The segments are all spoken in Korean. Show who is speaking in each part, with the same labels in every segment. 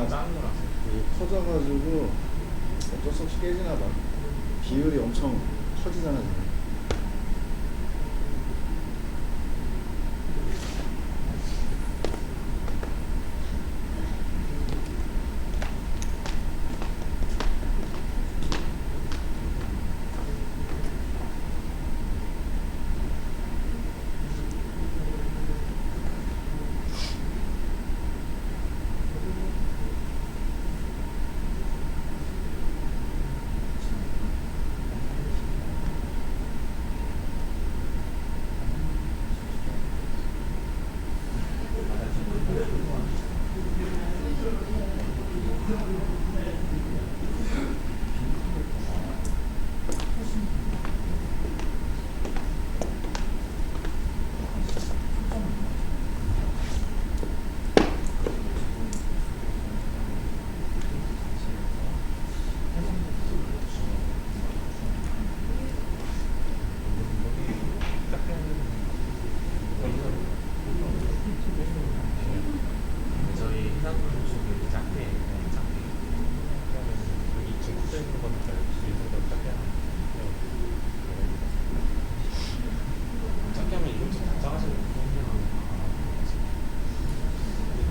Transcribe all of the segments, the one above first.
Speaker 1: 이게 커져가지고 어쩔 수 없이 깨지나 봐. 비율이 엄청 커지잖아 지금.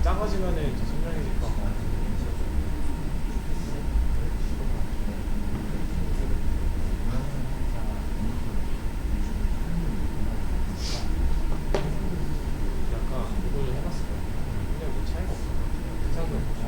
Speaker 2: 작아지면은 더 선명해질 것 같고. 약간 이걸 해봤어요. 근데 뭐 차이가 없어. 괜찮은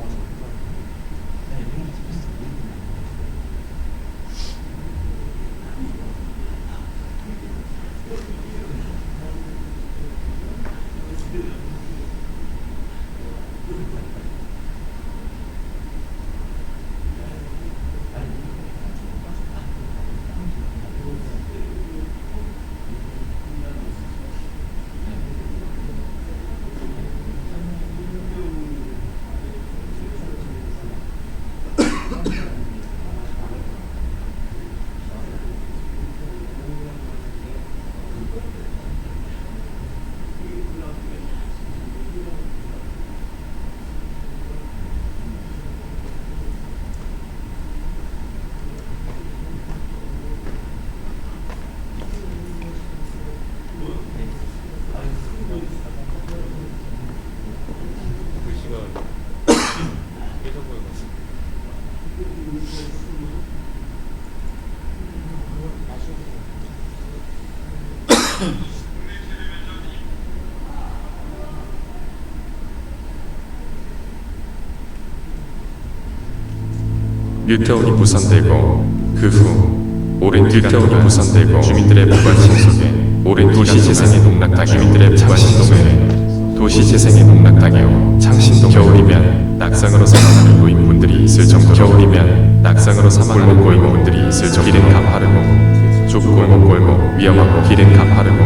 Speaker 3: 뉴타운이 부산되고 그 후 오랜 뉴타운이 부산되고 주민들의 무관심 속에 오랜 도시 재생이 농락당해 주민들의 무관심 속에 도시 재생이 농락당해 창신동 겨울이면 낙상으로 사망하는 노인분들이 있을 정도로 겨울이면 낙상으로 사망하는 노인분들이 있을 정도로 길은 가파르고 좁고 골목 위험하고 길은 가파르고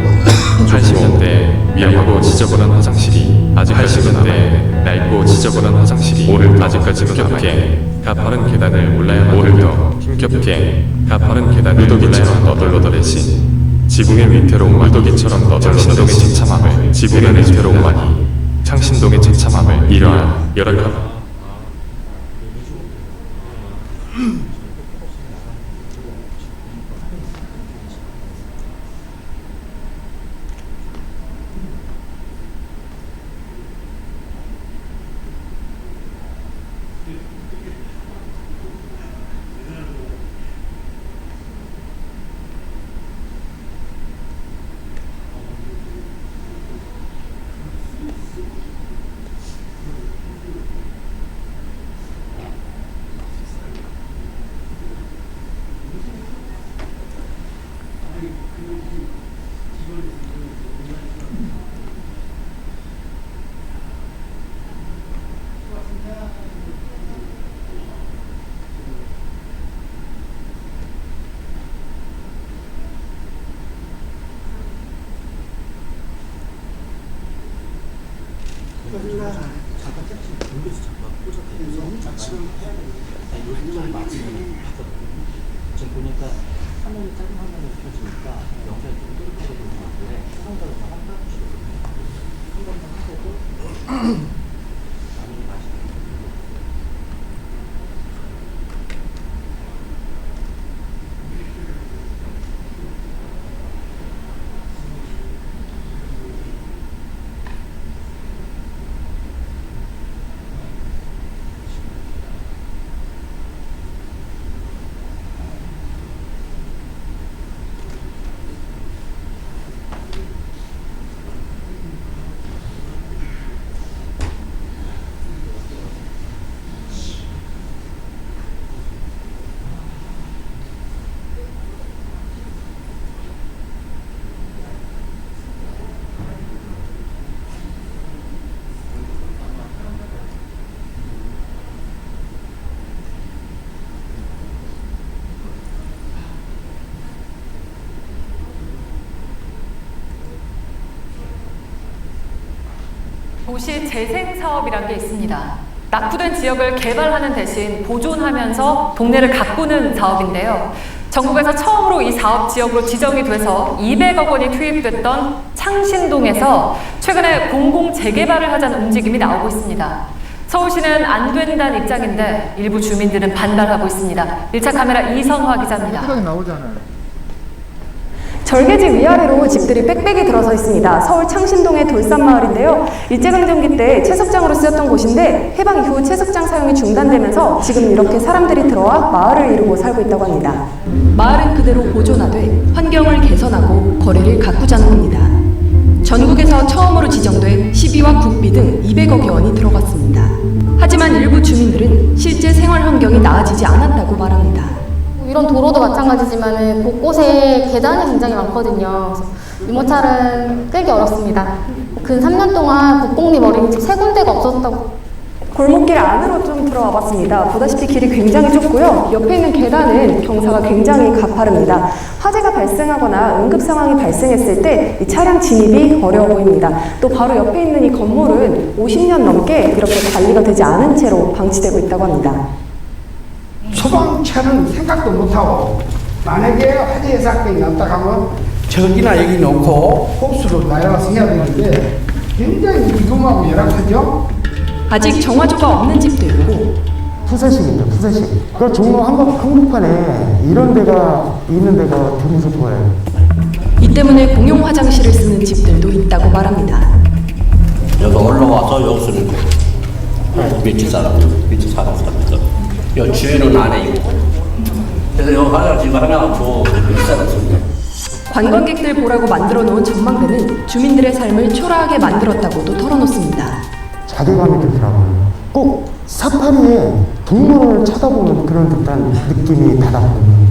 Speaker 3: 80년대 위험하고 지저분한 화장실이 아직 80년대 낡고 지저분한 화장실이 오늘 아직까지도 겹게 가파른 계단을 올라야만 오늘도 힘겹게 가파른 계단을 누더기처럼 너덜너덜해진 지붕의 위태로움과 누더기처럼 창신동의 처참함을 지붕의 위태로움만이 창신동의 처참함을 이러한 열악한
Speaker 4: 지금 해야 되는데 요즘은 맞추면 하거든요. 지금 보니까 화면이 작은 화면이 켜지니까 영상이 좀 뚜렷하게 보는 것 같은데 수상자로 다 한번 해주시거든요. 한 번만 하고 많이 마시는
Speaker 5: 도시 재생 사업이란 게 있습니다. 낙후된 지역을 개발하는 대신 보존하면서 동네를 가꾸는 사업인데요. 전국에서 처음으로 이 사업 지역으로 지정이 돼서 200억 원이 투입됐던 창신동에서 최근에 공공 재개발을 하자는 움직임이 나오고 있습니다. 서울시는 안 된다는 입장인데 일부 주민들은 반발하고 있습니다. 1차 카메라 이성화 기자입니다.
Speaker 6: 절개지 위아래로 집들이 빽빽이 들어서 있습니다. 서울 창신동의 돌산마을인데요. 일제강점기 때 채석장으로 쓰였던 곳인데 해방 이후 채석장 사용이 중단되면서 지금 이렇게 사람들이 들어와 마을을 이루고 살고 있다고 합니다. 마을은 그대로 보존하되 환경을 개선하고 거리를 가꾸자는 겁니다. 전국에서 처음으로 지정돼 시비와 국비 등 200억여 원이 들어갔습니다. 하지만 일부 주민들은 실제 생활 환경이 나아지지 않았다고 말합니다.
Speaker 7: 이런 도로도 마찬가지지만 곳곳에 계단이 굉장히 많거든요. 그래서 유모차는 끌기 어렵습니다. 근 3년 동안 국공립 어린이집 3군데가 없었다고.
Speaker 6: 골목길 안으로 좀 들어와 봤습니다. 보다시피 길이 굉장히 좁고요. 옆에 있는 계단은 경사가 굉장히 가파릅니다. 화재가 발생하거나 응급 상황이 발생했을 때 이 차량 진입이 어려워 보입니다. 또 바로 옆에 있는 이 건물은 50년 넘게 이렇게 관리가 되지 않은 채로 방치되고 있다고 합니다.
Speaker 8: 소방차는 생각도 못하고 만약에 화재 사건이 났다 하면 저기나 여기 놓고 호수로 날아가서 해야 되는데 굉장히 위험하고 열악하죠.
Speaker 6: 아직 정화조가 없는 집도 있고
Speaker 9: 푸세식입니다. 푸세식. 그 종로 한복판에 이런 데가 있는 데가 되게 무서워요.
Speaker 6: 이 때문에 공용 화장실을 쓰는 집들도 있다고 말합니다.
Speaker 4: 여기 올라와서 여기서는 밑에 사람들, 밑에 사는 사람들. 여 주인은 안에 있고. 그래서 여기 화장실 하나 줘 비싸졌습니다.
Speaker 6: 관광객들 보라고 만들어 놓은 전망대는 주민들의 삶을 초라하게 만들었다고도 털어놓습니다.
Speaker 9: 자괴감이 들더라고요. 꼭 사파리에 동물을 쳐다보는 그런 듯한 느낌이 받았거든요.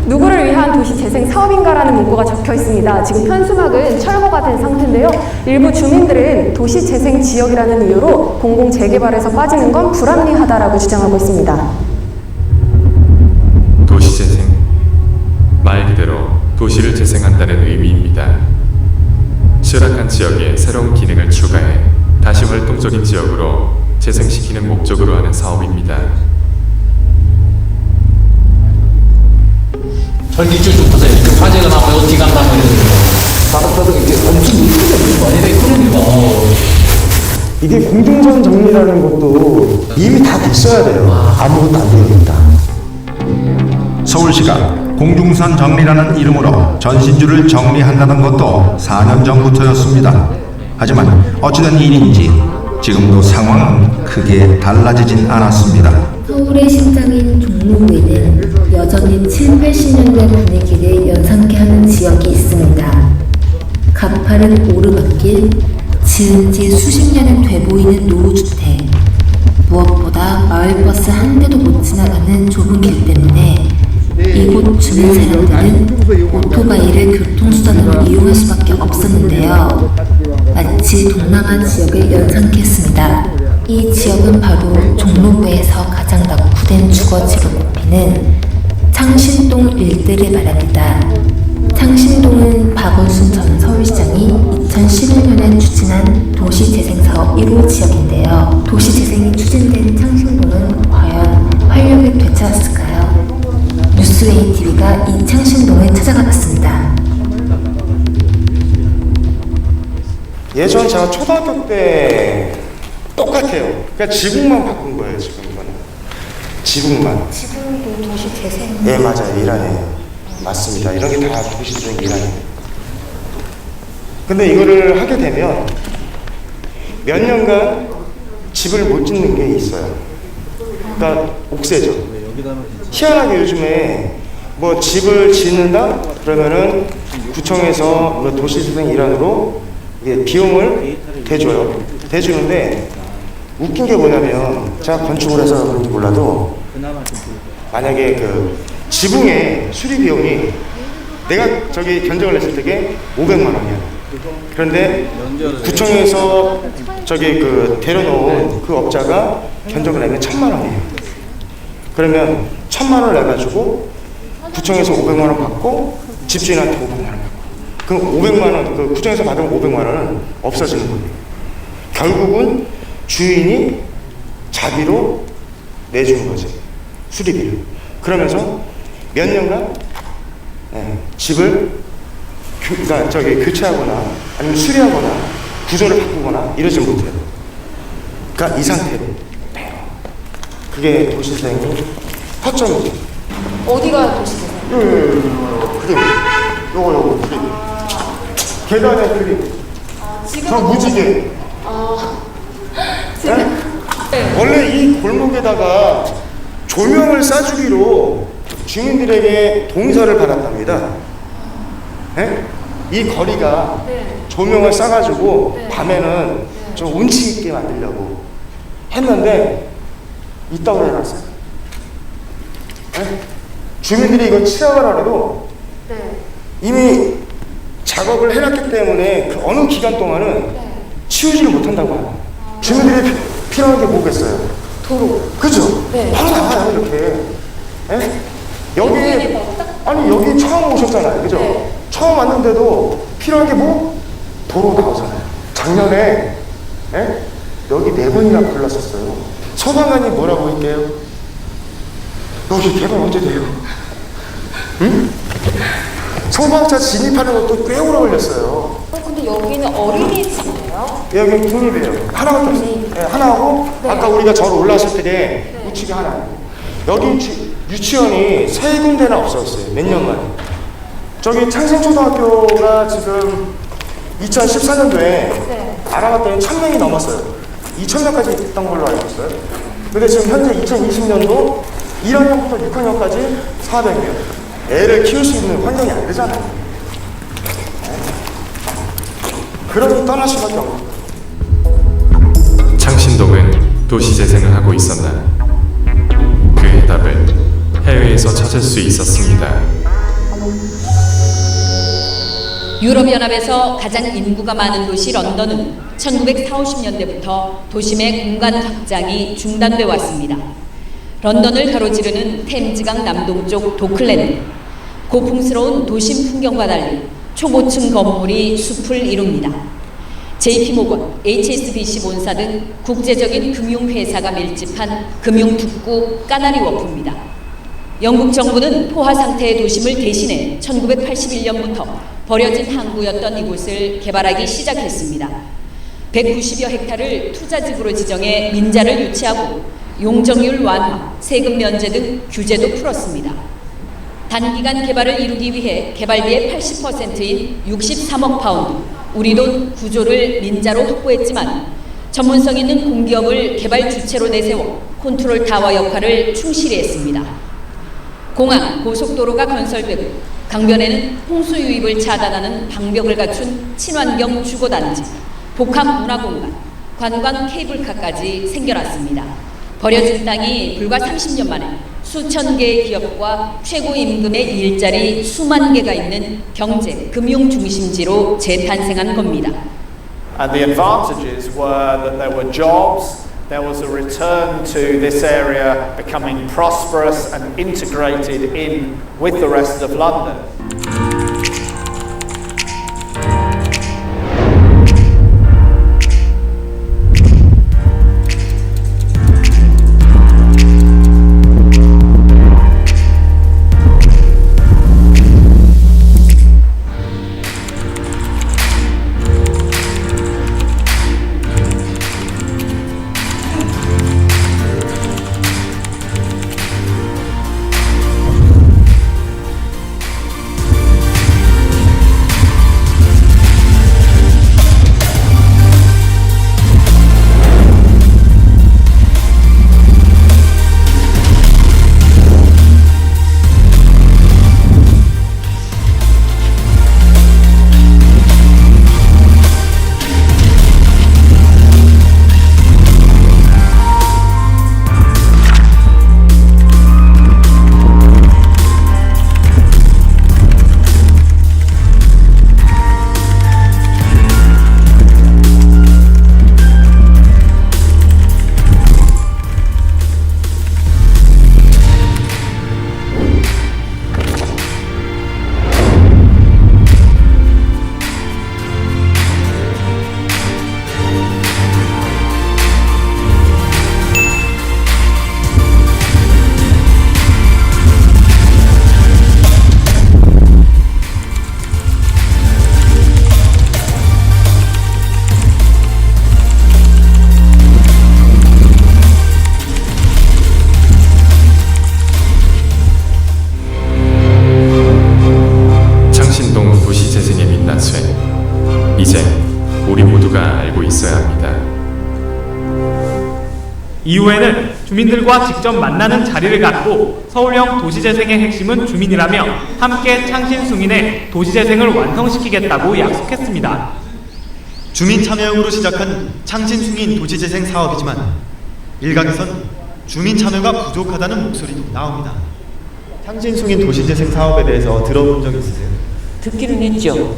Speaker 6: 누구를 위한 도시 재생 사업인가라는 문구가 적혀 있습니다. 지금 현수막은 철거가 된 상태인데요. 일부 주민들은 도시 재생 지역이라는 이유로 공공 재개발에서 빠지는 건 불합리하다라고 주장하고 있습니다.
Speaker 3: 도시 재생. 말 그대로 도시를 재생한다는 의미입니다. 쇠락한 지역에 새로운 기능을 추가해 다시 활동적인 지역으로 재생시키는 목적으로 하는 사업입니다.
Speaker 4: 전기줄 좀 보세요. 화재가 나면 어떻게 간다고 바닥바닥 이렇게 엄청 크거든요.
Speaker 9: 이게 공중전 정리라는 것도 이미 다 됐어야 돼요. 아무것도 안 됩니다.
Speaker 10: 서울시가 공중선 정리라는 이름으로 전신주를 정리한다는 것도 4년 전부터였습니다. 하지만 어찌된 일인지 지금도 상황은 크게 달라지진 않았습니다.
Speaker 11: 서울의 심장인 종로구에는 여전히 7, 80년대 분위기를 연상케 하는 지역이 있습니다. 가파른 오르막길, 지은 지 수십 년은 돼 보이는 노후주택, 무엇보다 마을버스 한 대도 못 지나가는 좁은 길 때문에 이곳 주민 사람들은 오토바이를 교통수단으로 이용할 수밖에 없었는데요. 마치 동남아 지역을 연상케 했습니다. 이 지역은 바로 종로구에서 가장 낙후된 주거지로 꼽히는 창신동 일대를 말합니다. 창신동은 박원순 전 서울시장이 2011년에 추진한 도시재생사업 1호 지역인데요. 도시재생이 추진된 창신동은 과연 활력을 되찾았을까요? 뉴스웨이 TV가 이 창신동을 찾아가 봤습니다.
Speaker 9: 예전 제가 초등학교 때 똑같아요. 그냥 지붕만 바꾼 거예요, 지금 이거는. 지붕만.
Speaker 11: 지금도 도시재생?
Speaker 9: 네, 맞아요. 일환이에요. 맞습니다. 이런 게 다 도시재생 일환이에요. 근데 이거를 하게 되면 몇 년간 집을 못 짓는 게 있어요. 그러니까 옥세죠. 희한하게 요즘에 뭐 집을 짓는다? 그러면은 구청에서 뭐 도시재생 일환으로 이게 비용을 대줘요. 대주는데 웃긴 게 뭐냐면 제가 건축을 해서 그런지 몰라도 만약에 그 지붕의 수리 비용이 내가 저기 견적을 냈을 때게 500만 원이야. 그런데 구청에서 저기 그 데려놓은 그 업자가 견적을 내면 1000만 원이에요. 그러면 1000만 원을 내가지고 구청에서 500만 원 받고 집주인한테 500만 원 받고 그럼 500만 원, 그 구청에서 받은 500만 원은 없어지는 거예요. 결국은 주인이 자비로 내준 거지, 수리비를. 그러면서 몇 년간 집을 교체하거나 아니면 수리하거나 구조를 바꾸거나 이러지 못해요. 그러니까 이 상태로. 그게 도시재생의 허점이죠.
Speaker 5: 어디가 도시재생?
Speaker 9: 그림. 요거 그림. 계단의 그림. 저 무지개. 원래 이 골목에다가 조명을 쏴주기로 주민들에게 동의서를 받았답니다. 이 거리가 조명을 쏴가지고 밤에는 좀 운치 있게 만들려고 했는데 있다고 해놨어요. 주민들이 이거 취약을 하려도 이미 작업을 해놨기 때문에 그 어느 기간 동안은 치우지를 못한다고 해요. 주민들이 필요한 게 뭐겠어요?
Speaker 5: 도로.
Speaker 9: 그죠? 바로 나와요, 이렇게. 여기, 아니, 여기 처음 오셨잖아요. 그죠? 처음 왔는데도 필요한 게 뭐? 도로 나오잖아요. 작년에, 여기 4번이나 불렀었어요. 소방관이 뭐라고 할게요? 여기 개발 언제 돼요? 응? 소방차 진입하는 것도 꽤 오래 걸렸어요.
Speaker 5: 근데 여기는 어린이집이에요?
Speaker 9: 여기 국립이에요. 하나밖에 없어요. 하나하고 아까 우리가 저로 올라왔을 때 우측이 하나. 여기 유치원이 3군데나 없었어요. 몇 년 만에. 저기 창생초등학교가 지금 2014년도에 알아봤더니 1000명이 넘었어요. 2000명까지 있던 걸로 알고 있어요. 근데 지금 현재 2020년도 1학년부터 6학년까지 400명. 애를 키울 수 있는 환경이 안 되잖아요. 그러니 떠날 수밖에 없는 거예요.
Speaker 3: 창신동은 도시재생을 하고 있었나? 그 해답을 해외에서 찾을 수 있었습니다.
Speaker 12: 유럽연합에서 가장 인구가 많은 도시 런던은 1940~50년대부터 도심의 공간 확장이 중단돼 왔습니다. 런던을 가로지르는 템즈강 남동쪽 도클랜드, 고풍스러운 도심 풍경과 달리 초고층 건물이 숲을 이룹니다. JP모건, HSBC 본사 등 국제적인 금융회사가 밀집한 금융특구 까나리 워프입니다. 영국 정부는 포화 상태의 도심을 대신해 1981년부터 버려진 항구였던 이곳을 개발하기 시작했습니다. 190여 헥타를 투자지구로 지정해 민자를 유치하고 용적률 완화, 세금 면제 등 규제도 풀었습니다. 단기간 개발을 이루기 위해 개발비의 80%인 63억 파운드, 우리 돈 9조를 민자로 확보했지만 전문성 있는 공기업을 개발 주체로 내세워 컨트롤 타워 역할을 충실히 했습니다. 공항, 고속도로가 건설되고 강변에는 홍수 유입을 차단하는 방벽을 갖춘 친환경 주거단지, 복합 문화공간, 관광 케이블카까지 생겨났습니다. 버려진 땅이 불과 30년 만에 수천 개의 기업과 최고임금의 일자리 수만 개가 있는 경제, 금융 중심지로 재탄생한 겁니다.
Speaker 2: And the advantages were that there were jobs, there was a return to this area becoming prosperous and integrated in with the rest of London.
Speaker 3: 엄청난 쇠. 이제 우리 모두가 알고 있어야 합니다.
Speaker 13: 이후에는 주민들과 직접 만나는 자리를 갖고 서울형 도시재생의 핵심은 주민이라며 함께 창신승인해 도시재생을 완성시키겠다고 약속했습니다.
Speaker 14: 주민 참여형으로 시작한 창신승인 도시재생 사업이지만 일각에선 주민 참여가 부족하다는 목소리도 나옵니다.
Speaker 9: 창신승인 도시재생 사업에 대해서 들어본 적 있으세요?
Speaker 15: 듣기는 했죠.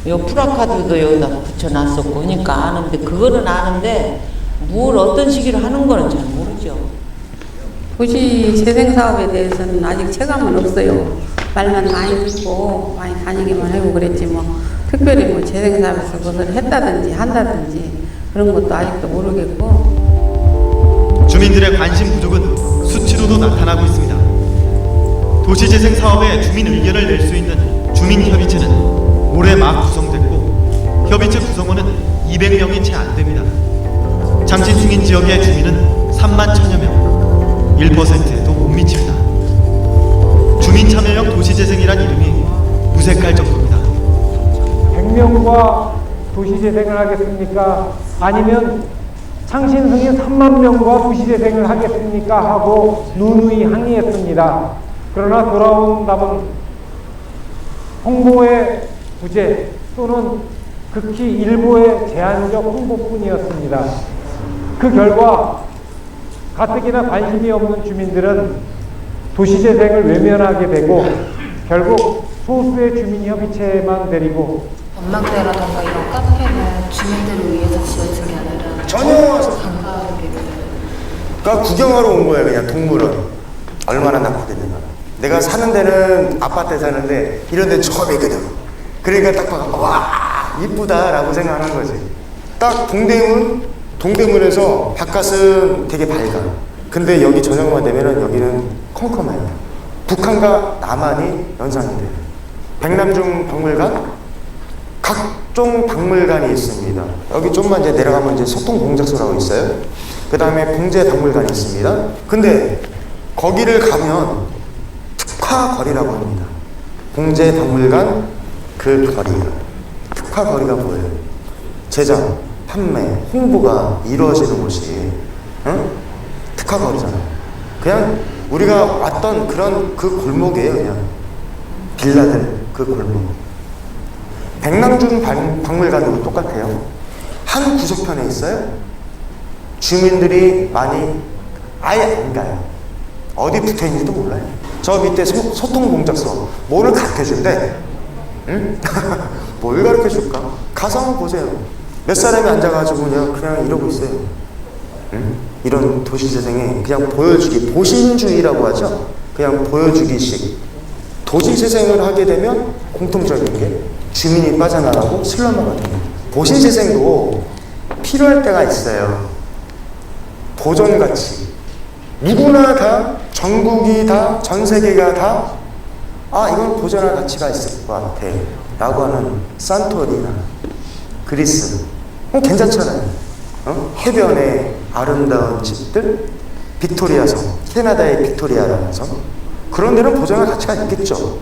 Speaker 15: 요 플래카드도 여기다 붙여놨었고 그러니까 아는데 그거는 아는데 뭘 어떤 식으로 하는 거는 잘 모르죠.
Speaker 16: 도시 재생 사업에 대해서는 아직 체감은 없어요. 말만 많이 듣고 많이 다니기만 하고 그랬지 뭐 특별히 뭐 재생 사업에서 그것을 했다든지 한다든지 그런 것도 아직도 모르겠고.
Speaker 14: 주민들의 관심 부족은 수치로도 나타나고 있습니다. 도시재생 사업에 주민 의견을 낼 수 있는 주민협의체는 올해 막 구성됐고 협의체 구성원은 200명이 채 안 됩니다. 창신승인 지역의 주민은 3만 1천여 명, 1%에도 못 미칩니다. 주민 참여형 도시재생이란 이름이 무색할 정도입니다.
Speaker 17: 100명과 도시재생을 하겠습니까? 아니면 창신승인 3만 명과 도시재생을 하겠습니까? 하고 누누이 항의했습니다. 그러나 돌아온 답은 홍보의 부재 또는 극히 일부의 제한적 홍보뿐이었습니다. 그 결과 가뜩이나 관심이 없는 주민들은 도시재생을 외면하게 되고 결국 소수의 주민협의체만 데리고
Speaker 11: 전망대라던가 이런 카페는 주민들을 위해서 지어진 게 아니라
Speaker 9: 전혀
Speaker 11: 관광객을
Speaker 9: 그러니까 구경하러 온 거예요. 그냥 동물원 얼마나 낙후됐는가. 내가 사는 데는 아파트에 사는데 이런 데는 처음이거든. 그러니까 딱 봐서 와 이쁘다라고 생각하는 거지. 딱 동대문에서 바깥은 되게 밝아. 근데 여기 저녁만 되면은 여기는 컴컴해요. 북한과 남한이 연상이 돼요. 백남중 박물관, 각종 박물관이 있습니다. 여기 좀만 이제 내려가면 이제 소통공작소라고 있어요. 그 다음에 봉제박물관이 있습니다. 근데 거기를 가면 특화거리라고 합니다. 봉제박물관 그 거리가 특화거리가 뭐예요? 제작, 판매, 홍보가 이루어지는 곳이 특화거리잖아요. 그냥 우리가 왔던 그런 그 골목이에요. 그냥 빌라들 그 골목. 백남중 박물관도 똑같아요. 한 구석편에 있어요. 주민들이 많이 아예 안 가요. 어디 붙어있는지도 몰라요. 저 밑에 소통공작소 뭐를 가르쳐준대? 응? 뭘 가르쳐줄까? 가서 한번 보세요. 몇 사람이 앉아가지고 그냥 이러고 있어요. 응? 이런 도시재생에 그냥 보여주기, 보신주의라고 하죠. 그냥 보여주기식. 도시재생을 하게 되면 공통적인 게 주민이 빠져나가고 슬럼화거든요. 도시재생도 필요할 때가 있어요. 보존가치. 누구나 다, 전국이 다, 전 세계가 다, 이건 보존할 가치가 있을 것 같아. 라고 하는 산토리나, 그리스. 괜찮잖아요. 해변에 아름다운 집들, 빅토리아성, 캐나다의 빅토리아라는 성. 그런 데는 보존할 가치가 있겠죠.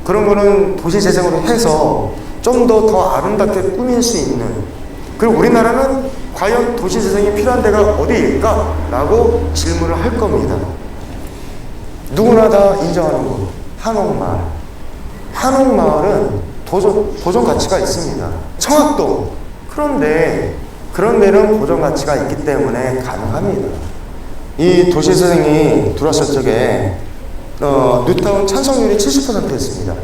Speaker 9: 그런 거는 도시재생으로 해서 좀 더 아름답게 꾸밀 수 있는. 그리고 우리나라는 과연 도시재생이 필요한 데가 어디일까? 라고 질문을 할 겁니다. 누구나 다 인정하는 곳, 한옥마을. 한옥마을은 보존 가치가 있습니다. 청학동. 그런데 그런 데는 보존 가치가 있기 때문에 가능합니다. 이 도시재생이 들어왔을 적에 뉴타운 찬성률이 70%였습니다.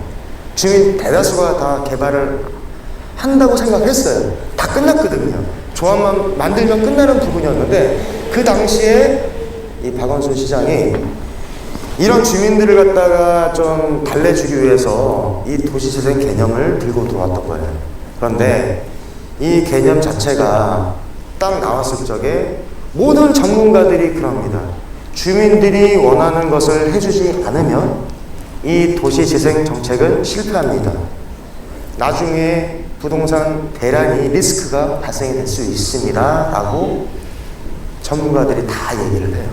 Speaker 9: 주민 대다수가 다 개발을 한다고 생각했어요. 다 끝났거든요. 조합만 만들면 끝나는 부분이었는데 그 당시에 이 박원순 시장이 이런 주민들을 갖다가 좀 달래주기 위해서 이 도시재생 개념을 들고 들어왔던 거예요. 그런데 이 개념 자체가 딱 나왔을 적에 모든 전문가들이 그럽니다. 주민들이 원하는 것을 해주지 않으면 이 도시재생 정책은 실패합니다. 나중에 부동산 대란이 리스크가 발생이 될 수 있습니다. 라고 전문가들이 다 얘기를 해요.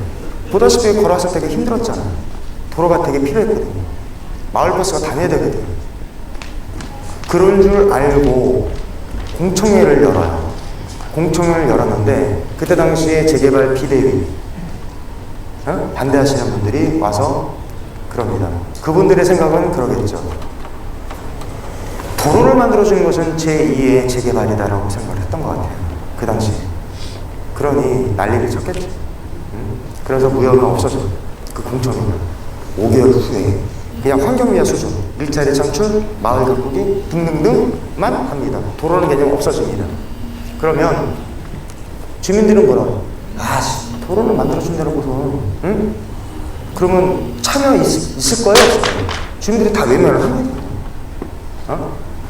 Speaker 9: 보다시피 걸어왔을 때 되게 힘들었잖아요. 도로가 되게 필요했거든요. 마을버스가 다녀야 되거든요. 그런 줄 알고 공청회를 열어요. 공청회를 열었는데 그때 당시에 재개발 비대위 반대하시는 분들이 와서 그럽니다. 그분들의 생각은 그러겠죠. 도로를 만들어주는 것은 제2의 재개발이다라고 생각을 했던 것 같아요. 그 당시에. 그러니 난리를 쳤겠죠. 그래서 무효가 없어져. 그 공청회가 5개월 후에 그냥 환경미화 수준, 일자리 창출, 마을 가꾸기 등등등만 합니다. 도로는 개념 없어집니다. 그러면 주민들은 뭐라고? 도로를 만들어준다고서 응? 그러면 참여 있을 거예요? 주민들이 다 외면을 합니다.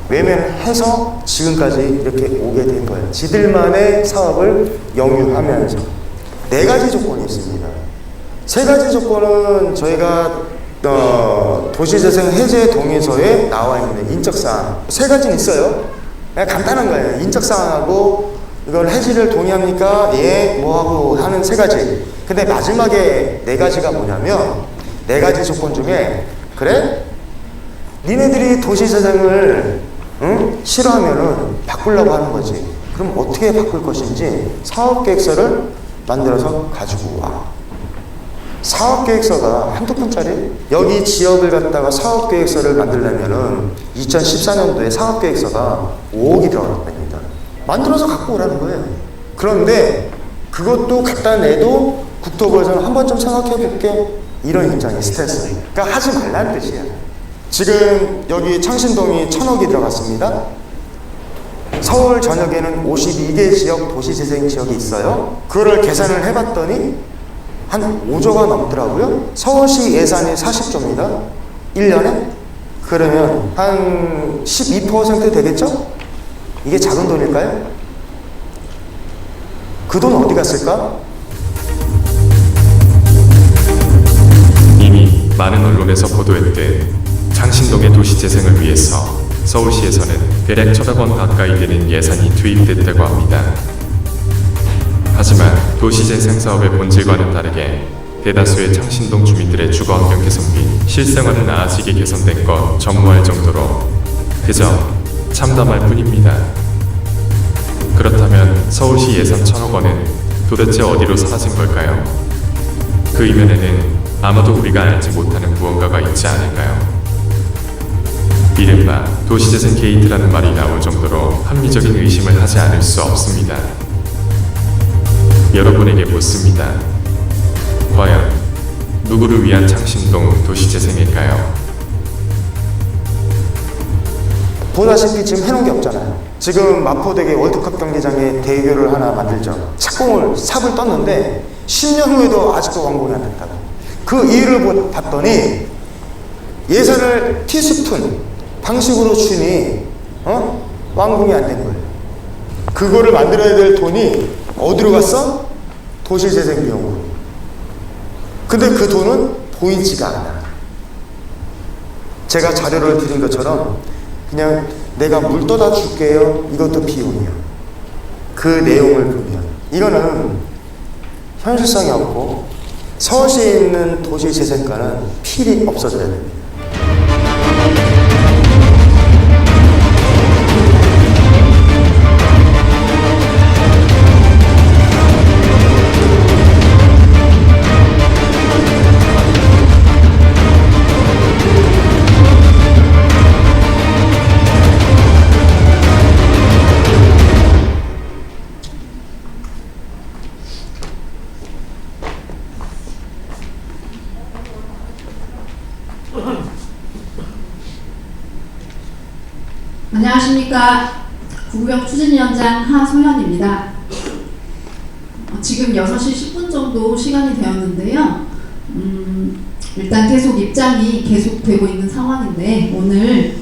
Speaker 9: 외면해서 지금까지 이렇게 오게 된 거예요. 지들만의 사업을 영유하면서 4가지 조건이 있습니다. 3가지 조건은 저희가 도시재생 해제 동의서에 나와 있는 인적사항 3가지는 있어요. 그냥 간단한 거예요. 인적사항하고 이걸 해지를 동의합니까? 예, 뭐하고 하는 3가지. 근데 마지막에 4가지가 뭐냐면 4가지 조건 중에 그래? 니네들이 도시재생을 싫어하면은 바꾸려고 하는 거지. 그럼 어떻게 바꿀 것인지 사업계획서를 만들어서 가지고 와. 사업계획서가 한두 푼짜리? 여기 지역을 갖다가 사업계획서를 만들려면은 2014년도에 사업계획서가 5억이 들어갔답니다. 만들어서 갖고 오라는 거예요. 그런데 그것도 갖다 내도 국토부에서는 한 번쯤 생각해 볼게 이런 입장이 스트레스. 그러니까 하지 말라는 뜻이야. 지금 여기 창신동이 1,000억이 들어갔습니다. 서울 전역에는 52개 지역 도시재생 지역이 있어요. 그거를 계산을 해봤더니 한 5조가 넘더라고요. 서울시 예산이 40조입니다. 1년에? 그러면 한 12% 되겠죠? 이게 작은 돈일까요? 그 돈 어디 갔을까?
Speaker 3: 이미 많은 언론에서 보도했듯 창신동의 도시재생을 위해서 서울시에서는 대략 1,000억 원 가까이 되는 예산이 투입됐다고 합니다. 하지만 도시재생 사업의 본질과는 다르게 대다수의 창신동 주민들의 주거환경 개선 및 실생활을 나아지게 개선된 것 전무할 정도로 그저 참담할 뿐입니다. 그렇다면 서울시 예산 1,000억 원은 도대체 어디로 사라진 걸까요? 그 이면에는 아마도 우리가 알지 못하는 무언가가 있지 않을까요? 이른바 도시재생 게이트라는 말이 나올 정도로 합리적인 의심을 하지 않을 수 없습니다. 여러분에게 묻습니다. 과연 누구를 위한 창신동 도시재생일까요?
Speaker 9: 보다시피 지금 해놓은 게 없잖아요. 지금 마포대교 월드컵 경기장에 대교를 하나 만들죠. 삽을 떴는데 10년 후에도 아직도 완공이 안 됐다고. 그 이유를 봤더니 예산을 티스푼 방식으로 주니 완공이 안 된 거예요. 그거를 만들어야 될 돈이 어디로 갔어? 도시재생 비용으로. 근데 그 돈은 보이지가 않아. 제가 자료를 드린 것처럼 그냥 내가 물 떠다 줄게요. 이것도 비용이야. 그 내용을 보면 이거는 현실성이 없고 서울시에 있는 도시재생과는 필히 없어져야 됩니다.
Speaker 18: 안녕하십니까. 구구역 추진위원장 하소연입니다. 지금 6시 10분 정도 시간이 되었는데요. 일단 계속 입장이 계속되고 있는 상황인데 오늘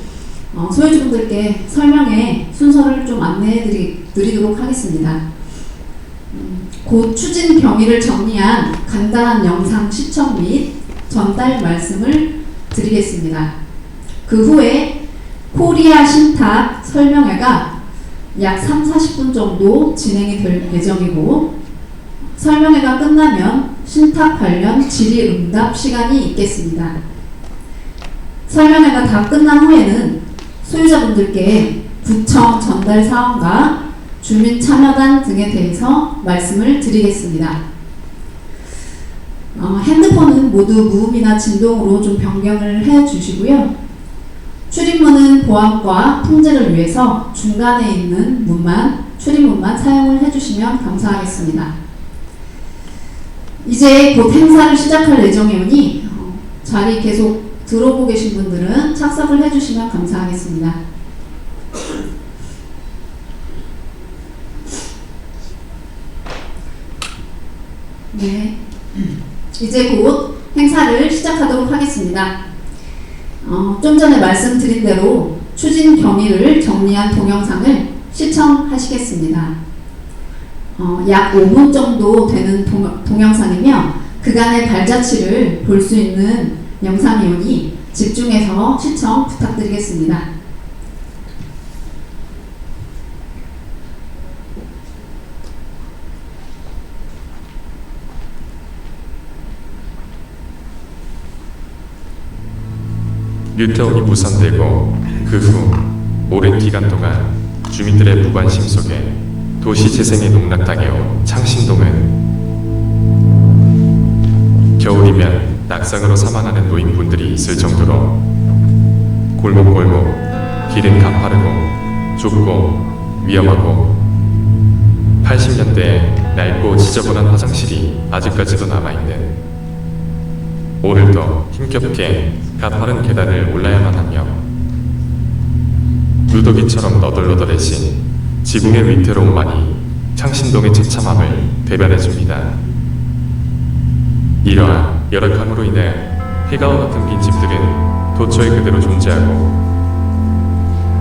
Speaker 18: 소유주분들께 설명의 순서를 좀 안내해 드리도록 하겠습니다. 곧 추진 경위를 정리한 간단한 영상 시청 및 전달 말씀을 드리겠습니다. 그 후에 코리아 신탁 설명회가 약 3-40분 정도 진행이 될 예정이고 설명회가 끝나면 신탁 관련 질의응답 시간이 있겠습니다. 설명회가 다 끝난 후에는 소유자분들께 구청 전달 사항과 주민 참여단 등에 대해서 말씀을 드리겠습니다. 핸드폰은 모두 무음이나 진동으로 좀 변경을 해 주시고요. 출입문은 보안과 통제를 위해서 중간에 있는 출입문만 사용을 해주시면 감사하겠습니다. 이제 곧 행사를 시작할 예정이오니 자리 계속 들어오고 계신 분들은 착석을 해주시면 감사하겠습니다. 네, 이제 곧 행사를 시작하도록 하겠습니다. 좀 전에 말씀드린 대로 추진 경위를 정리한 동영상을 시청하시겠습니다. 약 5분 정도 되는 동영상이며 그간의 발자취를 볼 수 있는 영상이오니 집중해서 시청 부탁드리겠습니다.
Speaker 3: 뉴타운이 무산되고 그 후 오랜 기간 동안 주민들의 무관심 속에 도시 재생에 농락당해온 창신동은 겨울이면 낙상으로 사망하는 노인분들이 있을 정도로 골목골목 길은 가파르고 좁고 위험하고 80년대에 낡고 지저분한 화장실이 아직까지도 남아있는, 오늘도 힘겹게 가파른 계단을 올라야만 하며 누더기처럼 너덜너덜해진 지붕의 위태로움만이 창신동의 처참함을 대변해줍니다. 이러한 열악함으로 인해 해가와 같은 빈집들은 도처에 그대로 존재하고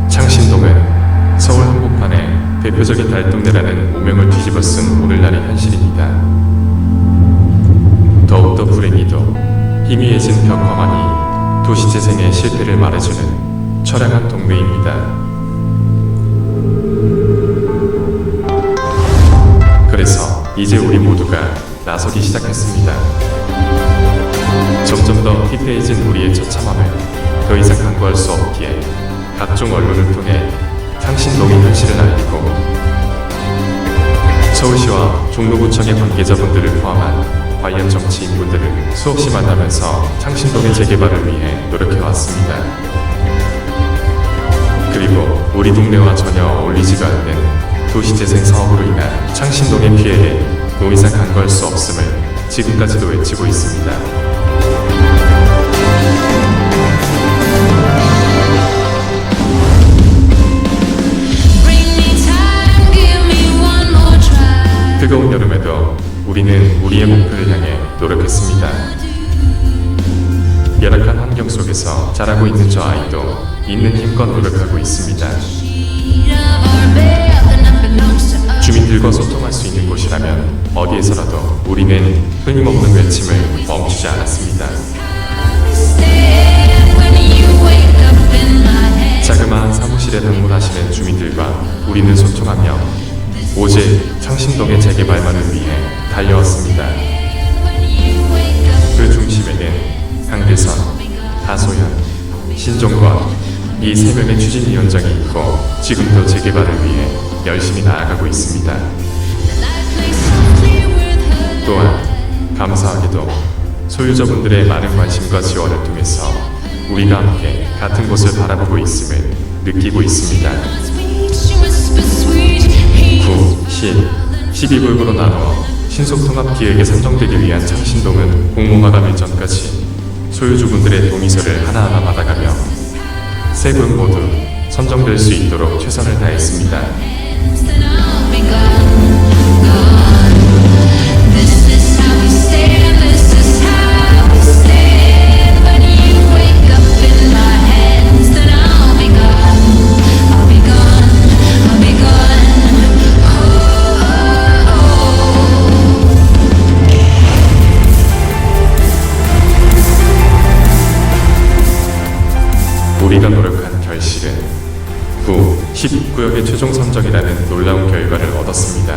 Speaker 3: 창신동은 서울 한복판의 대표적인 달동네라는 오명을 뒤집어 쓴 오늘날의 현실입니다. 더욱더 불행히도 희미해진 벽화만이 도시재생의 실패를 말해주는 처량한 동네입니다. 그래서 이제 우리 모두가 나서기 시작했습니다. 점점 더 피폐해진 우리의 처참함을 더 이상 간과할 수 없기에 각종 언론을 통해 창신동의 현실을 알리고 서울시와 종로구청의 관계자분들을 포함한 관련 정치인분들을 수없이 만나면서 창신동의 재개발을 위해 노력해왔습니다. 그리고 우리 동네와 전혀 어울리지가 않는 도시재생 사업으로 인한 창신동의 피해에 더 이상 간과할 수 없음을 지금까지도 외치고 있습니다. 뜨거운 여름에도 우리는 우리의 목표를 향해 노력했습니다. 열악한 환경 속에서 자라고 있는 저 아이도 있는 힘껏 노력하고 있습니다. 주민들과 소통할 수 있는 곳이라면 어디에서라도 우리는 끊임없는 외침을 멈추지 않았습니다. 자그마한 사무실에 방문하시는 주민들과 우리는 소통하며 오직 창신동의 재개발만을 위해 달려왔습니다. 그 중심에는 강대선, 하소연, 신종과 이 3명의 추진위원장이 있고 지금도 재개발을 위해 열심히 나아가고 있습니다. 또한 감사하게도 소유자분들의 많은 관심과 지원을 통해서 우리가 함께 같은 곳을 바라보고 있음을 느끼고 있습니다. 9, 10, 12구역으로 나누어 신속통합기획에 선정되기 위한 창신동은 공모마감 일전까지 소유주분들의 동의서를 하나하나 받아가며 세 구역 모두 선정될 수 있도록 최선을 다했습니다. 우리가 노력한 결실은 9, 10구역의 최종 선정이라는 놀라운 결과를 얻었습니다.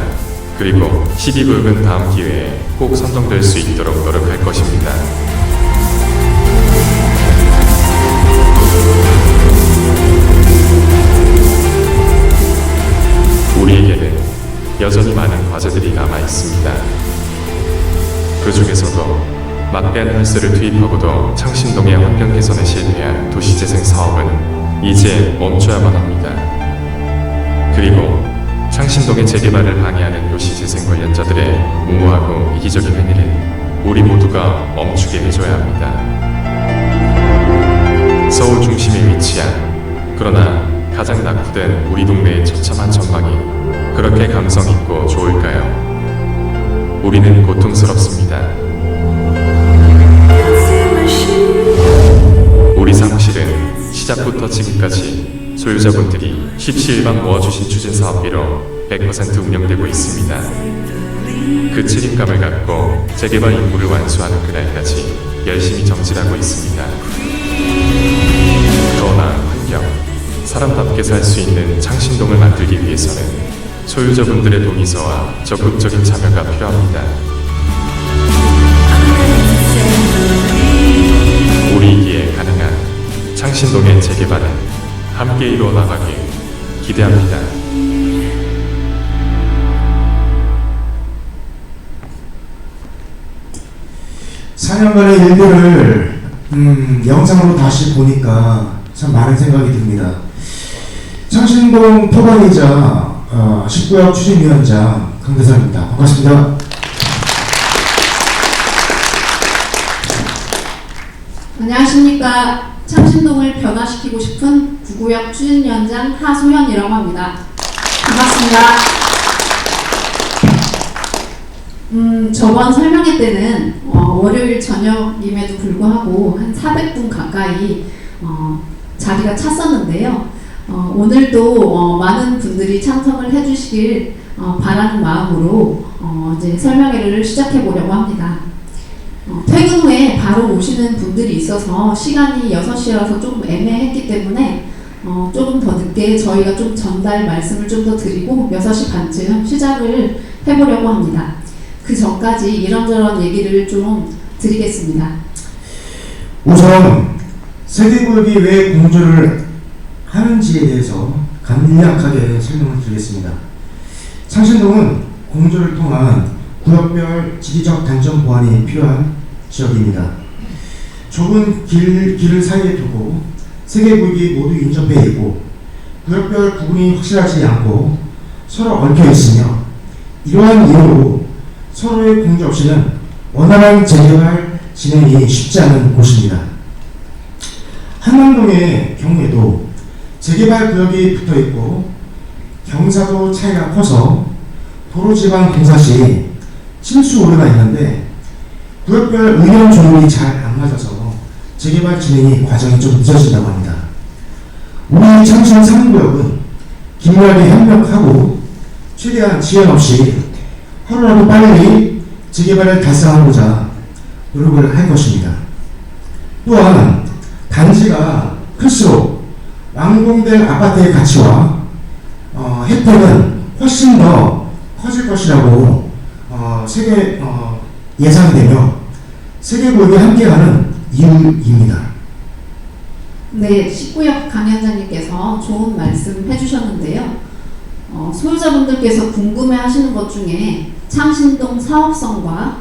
Speaker 3: 그리고 12구역은 다음 기회에 꼭 선정될 수 있도록 노력할 것입니다. 여전히 많은 과제들이 남아 있습니다. 그 중에서도 막대한 혈세를 투입하고도 창신동의 환경 개선에 실패한 도시재생 사업은 이제 멈춰야만 합니다. 그리고 창신동의 재개발을 방해하는 도시재생 관련자들의 무모하고 이기적인 행위를 우리 모두가 멈추게 해줘야 합니다. 서울 중심에 위치한 그러나 가장 낙후된 우리 동네의 처참한 전망이 그렇게 감성 있고 좋을까요? 우리는 고통스럽습니다. 우리 사무실은 시작부터 지금까지 소유자분들이 십시일반 모아주신 추진사업비로 100% 운영되고 있습니다. 그 책임감을 갖고 재개발 임무를 완수하는 그날까지 열심히 정진하고 있습니다. 더 나은 환경, 사람답게 살 수 있는 창신동을 만들기 위해서는 소유자분들의 동의서와 적극적인 참여가 필요합니다. 우리이기에 가능한 창신동의 재개발은 함께 이루어 나가길 기대합니다.
Speaker 19: (4년간의) 일들을 영상으로 다시 보니까 참 많은 생각이 듭니다. 창신동 토박이자 19역 추진위원장 강대상입니다. 반갑습니다.
Speaker 18: 안녕하십니까. 창신동을 변화시키고 싶은 9구역 추진위원장 하소연이라고 합니다. 반갑습니다. 저번 설명회 때는 월요일 저녁임에도 불구하고 한 400분 가까이 자리가 찼었는데요. 오늘도 많은 분들이 참석을 해주시길 바라는 마음으로 이제 설명회를 시작해 보려고 합니다. 퇴근 후에 바로 오시는 분들이 있어서 시간이 6시라서 조금 애매했기 때문에 조금 더 늦게 저희가 좀 전달 말씀을 좀 더 드리고 6시 반쯤 시작을 해보려고 합니다. 그 전까지 이런저런 얘기를 좀 드리겠습니다.
Speaker 19: 우선 세계구역이 왜 공조를 하는지에 대해서 간략하게 설명을 드리겠습니다. 창신동은 공조를 통한 구역별 지리적 단점 보완이 필요한 지역입니다. 좁은 길을 사이에 두고 세계구역이 모두 인접해 있고 구역별 구분이 확실하지 않고 서로 얽혀 있으며 이러한 이유로 서로의 공조 없이는 원활한 재개발 진행이 쉽지 않은 곳입니다. 한남동의 경우에도 재개발 구역이 붙어 있고 경사도 차이가 커서 도로지방 공사 시 실수 오류가 있는데 구역별 의견 조율이 잘 안 맞아서 재개발 진행이 과정이 좀 늦어진다고 합니다. 우리 창신 3구역은 긴밀하게 협력하고 최대한 지연 없이 하루라도 빨리 재개발을 달성하고자 노력을 할 것입니다. 또한 단지가 클수록 완공될 아파트의 가치와 혜택은 훨씬 더 커질 것이라고 예상이 되며 세계구역이 함께하는 이유입니다.
Speaker 18: 네, 19역 강위원장님께서 좋은 말씀 해주셨는데요. 소유자분들께서 궁금해하시는 것 중에 창신동 사업성과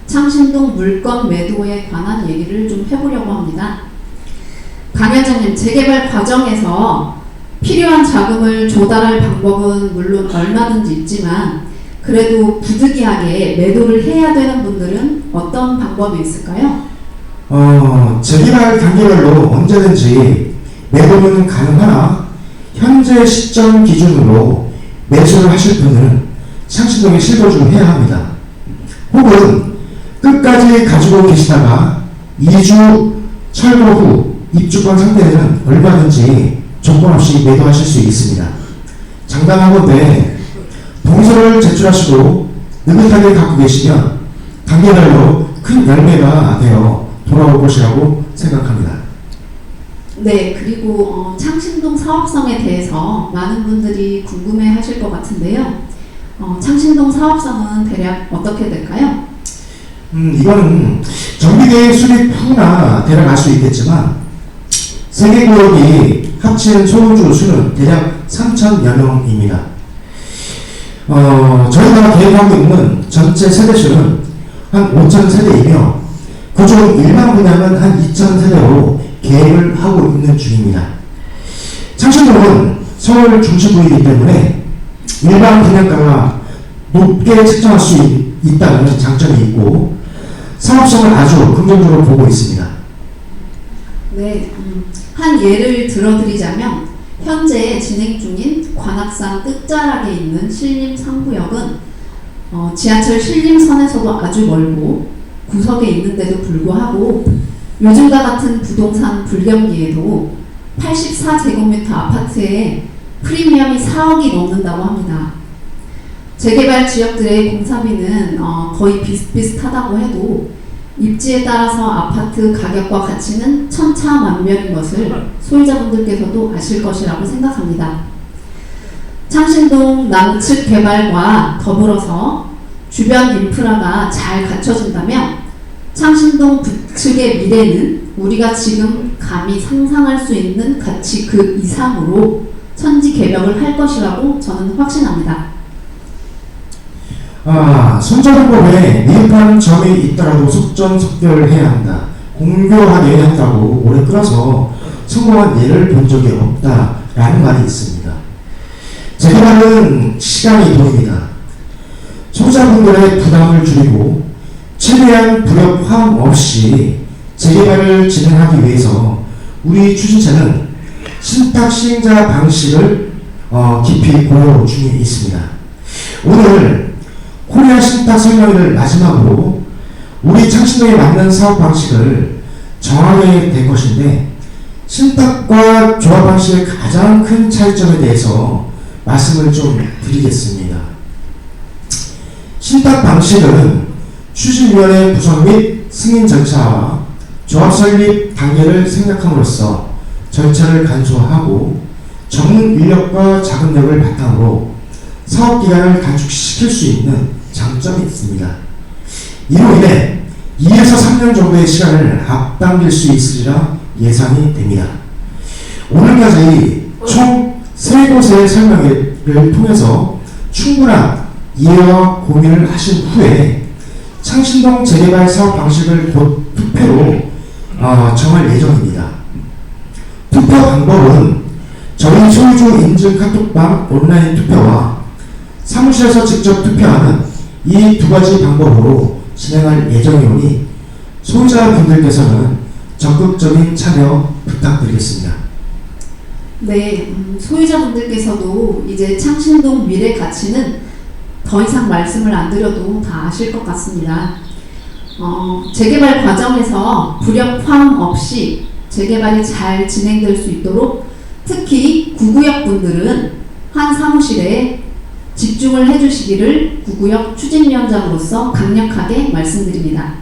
Speaker 18: 창신동 물건 매도에 관한 얘기를 좀 해보려고 합니다. 강 위원장님, 재개발 과정에서 필요한 자금을 조달할 방법은 물론 얼마든지 있지만 그래도 부득이하게 매도를 해야 되는 분들은 어떤 방법이 있을까요?
Speaker 19: 재개발 단계별로 언제든지 매도는 가능하나 현재 시점 기준으로 매수를 하실 분은 창신동에 실거 좀 해야 합니다. 혹은 끝까지 가지고 계시다가 2주 철거 후 입주권 상태에는 얼마든지 조건 없이 매도하실 수 있습니다. 장담하건대 동서를 제출하시고 느긋하게 갖고 계시면 단계별로 큰 열매가 되어 돌아올 것이라고 생각합니다.
Speaker 18: 네, 그리고 창신동 사업성에 대해서 많은 분들이 궁금해 하실 것 같은데요. 창신동 사업성은 대략 어떻게 될까요?
Speaker 19: 이거는 정비계획 수립 후나 대략 알 수 있겠지만 세계구역이 합친 소유주 수는 대략 3,000여 명입니다. 저희가 계획하고 있는 전체 세대수는 한 5,000세대이며 그중 일반 분양은 한 2,000세대로 계획을 하고 있는 중입니다. 창신동은 서울 중심부이기 때문에 일반 분양가가 높게 책정할 수 있다는 장점이 있고 사업성을 아주 긍정적으로 보고 있습니다.
Speaker 18: 네, 한 예를 들어드리자면 현재 진행 중인 관악산 끝자락에 있는 신림 3구역은 지하철 신림선에서도 아주 멀고 구석에 있는데도 불구하고 요즘과 같은 부동산 불경기에도 84제곱미터 아파트에 프리미엄이 4억이 넘는다고 합니다. 재개발 지역들의 공사비는 거의 비슷비슷하다고 해도 입지에 따라서 아파트 가격과 가치는 천차만별인 것을 소유자분들께서도 아실 것이라고 생각합니다. 창신동 남측 개발과 더불어서 주변 인프라가 잘 갖춰진다면 창신동 북측의 미래는 우리가 지금 감히 상상할 수 있는 가치 그 이상으로 천지개벽을 할 것이라고 저는 확신합니다.
Speaker 19: 선정법에 미흡한 점이 있더라도 속전속결해야 한다. 공교하게 한다고 오래 끌어서 성공한 예를 본 적이 없다라는 말이 있습니다. 재개발은 시간이 돈입니다. 소유자분들의 부담을 줄이고 최대한 불협화음 없이 재개발을 진행하기 위해서 우리 추진차는 신탁 시행자 방식을 깊이 고려 중에 있습니다. 오늘 코리아 신탁 설명회를 마지막으로 우리 창신동에 맞는 사업 방식을 정하게 될 것인데 신탁과 조합 방식의 가장 큰 차이점에 대해서 말씀을 좀 드리겠습니다. 신탁 방식은 추진위원회 구성 및 승인 절차와 조합 설립 단계를 생략함으로써 절차를 간소화하고 전문 인력과 자금력을 바탕으로 사업 기간을 단축시킬 수 있는 장점이 있습니다. 이로 인해 2에서 3년 정도의 시간을 앞당길 수 있으리라 예상이 됩니다. 오늘까지 총 3곳의 설명회를 통해서 충분한 이해와 고민을 하신 후에 창신동 재개발 사업 방식을 곧 투표로 정할 예정입니다. 투표 방법은 저희 소유주 인증 카톡방 온라인 투표와 사무실에서 직접 투표하는 이 두 가지 방법으로 진행할 예정이오니 소유자분들께서는 적극적인 참여 부탁드리겠습니다.
Speaker 18: 네, 소유자분들께서도 이제 창신동 미래 가치는 더 이상 말씀을 안 드려도 다 아실 것 같습니다. 재개발 과정에서 불협화음 없이 재개발이 잘 진행될 수 있도록 특히 구구역 분들은 한 사무실에 집중을 해주시기를 구구역 추진위원장으로서 강력하게 말씀드립니다.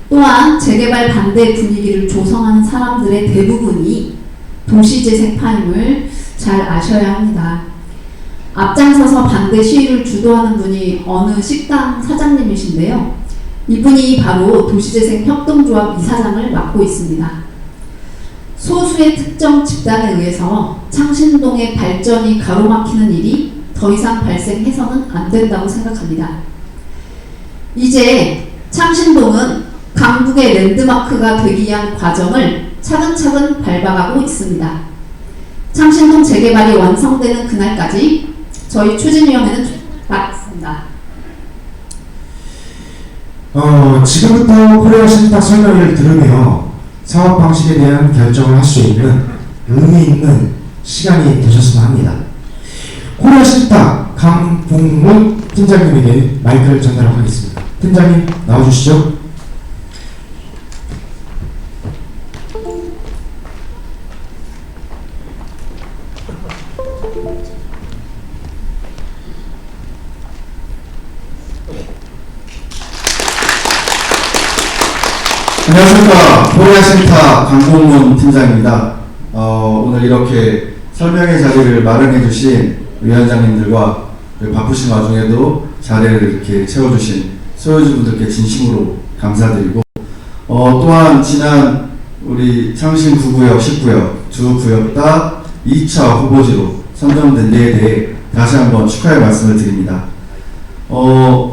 Speaker 18: 또한 재개발 반대 분위기를 조성하는 사람들의 대부분이 도시재생파임을 잘 아셔야 합니다. 앞장서서 반대 시위를 주도하는 분이 어느 식당 사장님이신데요. 이분이 바로 도시재생협동조합 이사장을 맡고 있습니다. 소수의 특정 집단에 의해서 창신동의 발전이 가로막히는 일이 더 이상 발생해서는 안 된다고 생각합니다. 이제 창신동은 강북의 랜드마크가 되기 위한 과정을 차근차근 밟아가고 있습니다. 창신동 재개발이 완성되는 그날까지 저희 추진위원회는 마치겠습니다.
Speaker 19: 지금부터 코리아 신탁 설명회를 들으며 사업 방식에 대한 결정을 할 수 있는 의미 있는 시간이 되셨으면 합니다. 코리아 신탁 강봉문 팀장님에게 마이크를 전달하도록 하겠습니다. 팀장님 나와주시죠.
Speaker 20: 안녕하십니까. 코리아 신탁 강봉문 팀장입니다. 오늘 이렇게 설명회 자리를 마련해 주신 위원장님들과 바쁘신 와중에도 자리를 이렇게 채워주신 소유주분들께 진심으로 감사드리고 또한 지난 우리 창신 9구역, 10구역 두 구역 다 2차 후보지로 선정된 데에 대해 다시 한번 축하의 말씀을 드립니다.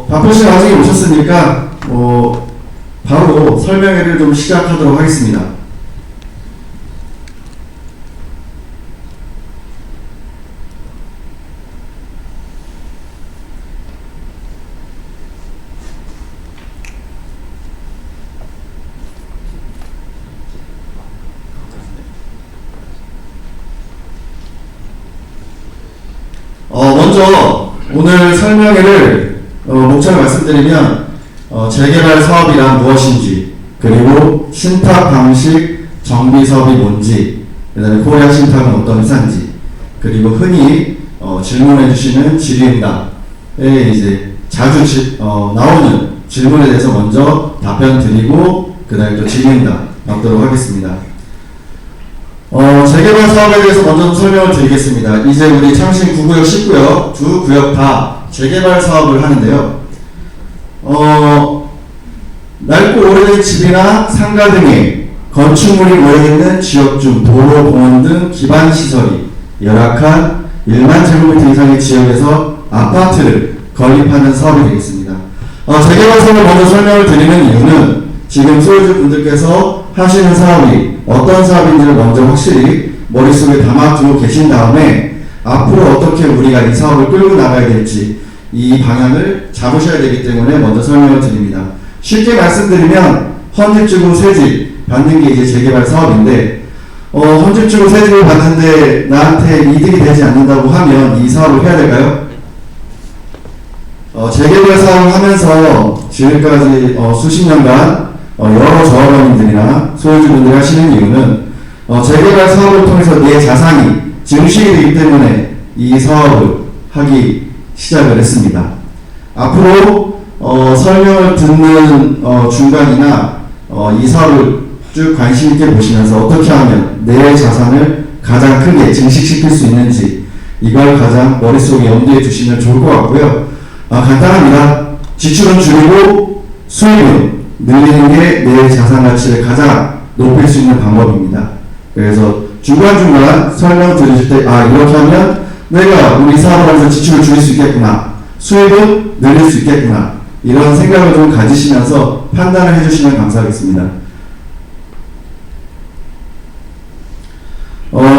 Speaker 20: 바쁘신 와중에 오셨으니까 바로 설명회를 좀 시작하도록 하겠습니다. 먼저 오늘 설명회를 목차를 말씀드리면 재개발 사업이란 무엇인지, 그리고 신탁 방식 정비 사업이 뭔지, 그 다음에 코리아 신탁은 어떤 회사인지, 그리고 흔히 질문해 주시는 질의응답에 이제 자주 나오는 질문에 대해서 먼저 답변 드리고 그 다음에 또 질의응답 받도록 하겠습니다. 재개발 사업에 대해서 먼저 좀 설명을 드리겠습니다. 이제 우리 창신 9구역, 10구역 두 구역 다 재개발 사업을 하는데요. 낡고 오래된 집이나 상가 등의 건축물이 모여있는 지역 중 도로, 공원 등 기반 시설이 열악한 1만 제곱미터 이상의 지역에서 아파트를 건립하는 사업이 되겠습니다. 재개발 사업을 먼저 설명을 드리는 이유는 지금 소유주 분들께서 하시는 사업이 어떤 사업인지를 먼저 확실히 머릿속에 담아두고 계신 다음에 앞으로 어떻게 우리가 이 사업을 끌고 나가야 될지 이 방향을 잡으셔야 되기 때문에 먼저 설명을 드립니다. 쉽게 말씀드리면 헌집 주고 새집 받는 게 이제 재개발 사업인데 헌집 주고 새집을 받는데 나한테 이득이 되지 않는다고 하면 이 사업을 해야 될까요? 재개발 사업을 하면서 지금까지 수십 년간 여러 조합원님들이나 소유주분들이 하시는 이유는 재개발 사업을 통해서 내 자산이 증식이 되기 때문에 이 사업을 하기 시작을 했습니다. 앞으로 설명을 듣는 중간이나 이 사업을 쭉 관심 있게 보시면서 어떻게 하면 내 자산을 가장 크게 증식시킬 수 있는지 이걸 가장 머릿속에 염두에 두시면 좋을 것 같고요. 간단합니다. 지출은 줄이고 수입은 늘리는 게 내 자산 가치를 가장 높일 수 있는 방법입니다. 그래서 중간중간 설명 들으실 때 이렇게 하면 내가 우리 사업을 하면서 지출을 줄일 수 있겠구나, 수입은 늘릴 수 있겠구나, 이런 생각을 좀 가지시면서 판단을 해주시면 감사하겠습니다.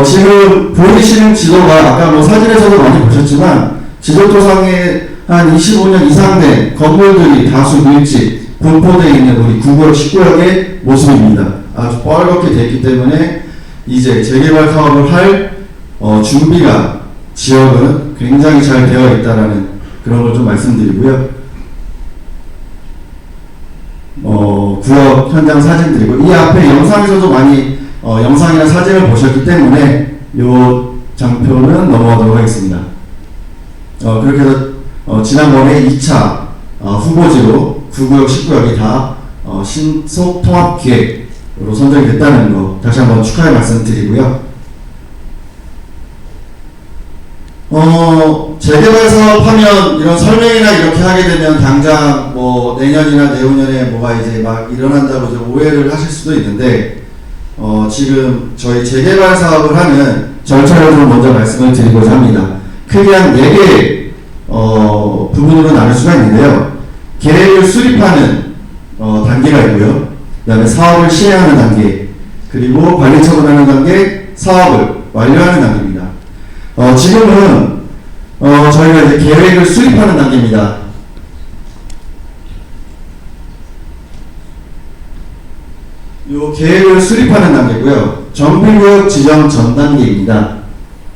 Speaker 20: 지금 보이시는 지도가 아까 사진에서도 많이 보셨지만 지도도상에 한 25년 이상 된 건물들이 다수 밀집 분포되어 있는 우리 9구역, 10구역의 모습입니다. 아주 뻘겋게 되어 있기 때문에 이제 재개발 사업을 할 준비가 지역은 굉장히 잘 되어 있다라는 그런 걸 좀 말씀드리고요. 구역 현장 사진들이고 이 앞에 영상에서도 많이 영상이나 사진을 보셨기 때문에 이 장표는 넘어가도록 하겠습니다. 그렇게 해서 지난번에 2차 후보지로 9구역, 10구역이 다 신속 통합 기획으로 선정이 됐다는 거 다시 한번 축하의 말씀 드리고요. 재개발 사업 하면 이런 설명이나 이렇게 하게 되면 당장 내년이나 내후년에 뭐가 이제 막 일어난다고 좀 오해를 하실 수도 있는데 지금 저희 재개발 사업을 하는 절차를 좀 먼저 말씀을 드리고자 합니다. 크게 한 4개 부분으로 나눌 수가 있는데요. 계획을 수립하는 단계가 있고요. 그 다음에 사업을 시행하는 단계, 그리고 관리 처분하는 단계, 사업을 완료하는 단계입니다. 지금은 저희가 이제 계획을 수립하는 단계입니다. 요 계획을 수립하는 단계고요. 정비구역 지정 전 단계입니다.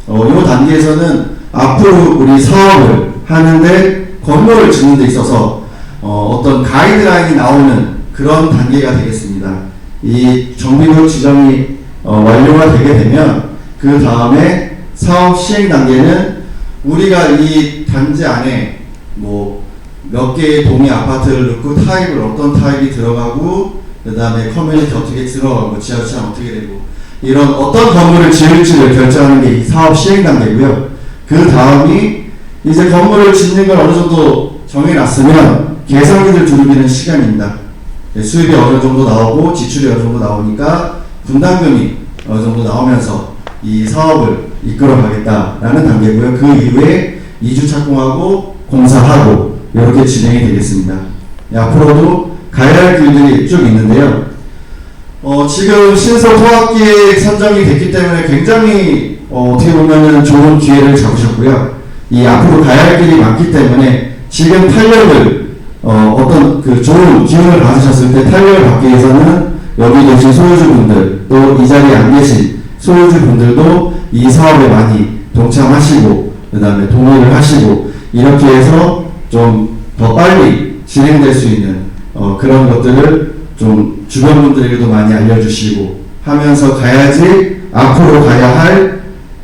Speaker 20: 요 단계에서는 앞으로 우리 사업을 하는데 건물을 짓는 데 있어서 어떤 가이드라인이 나오는 그런 단계가 되겠습니다. 이 정비구역 지정이 완료가 되게 되면 그 다음에 사업 시행 단계는 우리가 이 단지 안에 몇 개의 동의 아파트를 넣고 타입을 어떤 타입이 들어가고 그 다음에 커뮤니티 어떻게 들어가고 지하철 어떻게 되고 이런 어떤 건물을 지을지를 결정하는 게 이 사업 시행 단계고요. 그 다음이 이제 건물을 짓는 걸 어느 정도 정해놨으면 계산기를 두르기는 시간입니다. 수입이 어느 정도 나오고 지출이 어느 정도 나오니까 분담금이 어느 정도 나오면서 이 사업을 이끌어 가겠다라는 단계고요. 그 이후에 2주 착공하고 공사하고 이렇게 진행이 되겠습니다. 앞으로도 가야 할 길들이 쭉 있는데요. 지금 신설 통합기획 선정이 됐기 때문에 굉장히 어떻게 보면은 좋은 기회를 잡으셨고요. 이 앞으로 가야 할 길이 많기 때문에 지금 탄력을 어떤 그 좋은 기운을 받으셨을 때 탄력을 받기 위해서는 여기 계신 소유주분들 또 이 자리에 안 계신 소유주분들도 이 사업에 많이 동참하시고 그 다음에 동의를 하시고 이렇게 해서 좀 더 빨리 진행될 수 있는 그런 것들을 좀 주변 분들에게도 많이 알려주시고 하면서 가야지 앞으로 가야 할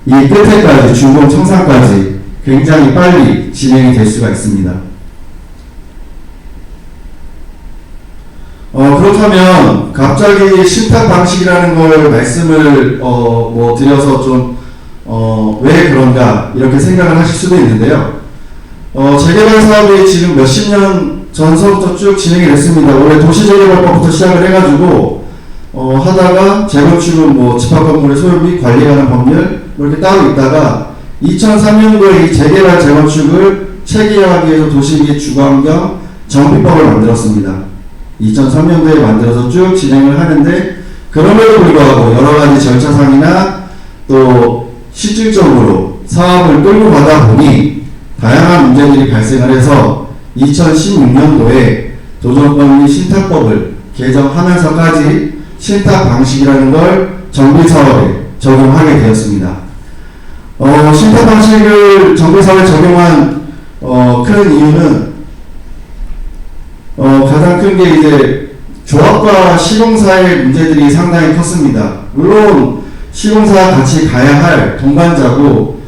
Speaker 20: 이 끝에까지 준공 청산까지 굉장히 빨리 진행이 될 수가 있습니다. 그렇다면 갑자기 신탁 방식이라는 걸 말씀을 뭐 드려서 좀 왜 그런가 이렇게 생각을 하실 수도 있는데요. 재개발 사업이 지금 몇십 년 전서부터 쭉 진행이 됐습니다. 원래 도시재개발법부터 시작을 해가지고 하다가 재건축은 뭐 집합건물의 소유 및 관리에 관한 법률 뭐 이렇게 따로 있다가 2003년도에 이 재개발 재건축을 체계화하기 위해서 도시 및 주거환경 정비법을 만들었습니다. 2003년도에 만들어서 쭉 진행을 하는데 그럼에도 불구하고 여러 가지 절차상이나 또 실질적으로 사업을 끌고 가다 보니 다양한 문제들이 발생을 해서 2016년도에 도정법 및 신탁법을 개정하면서까지 신탁 방식이라는 걸 정비사업에 적용하게 되었습니다. 신탁 방식을 정비사업에 적용한 큰 이유는 가장 큰 게 이제 조합과 시공사의 문제들이 상당히 컸습니다. 물론 시공사와 같이 가야 할 동반자고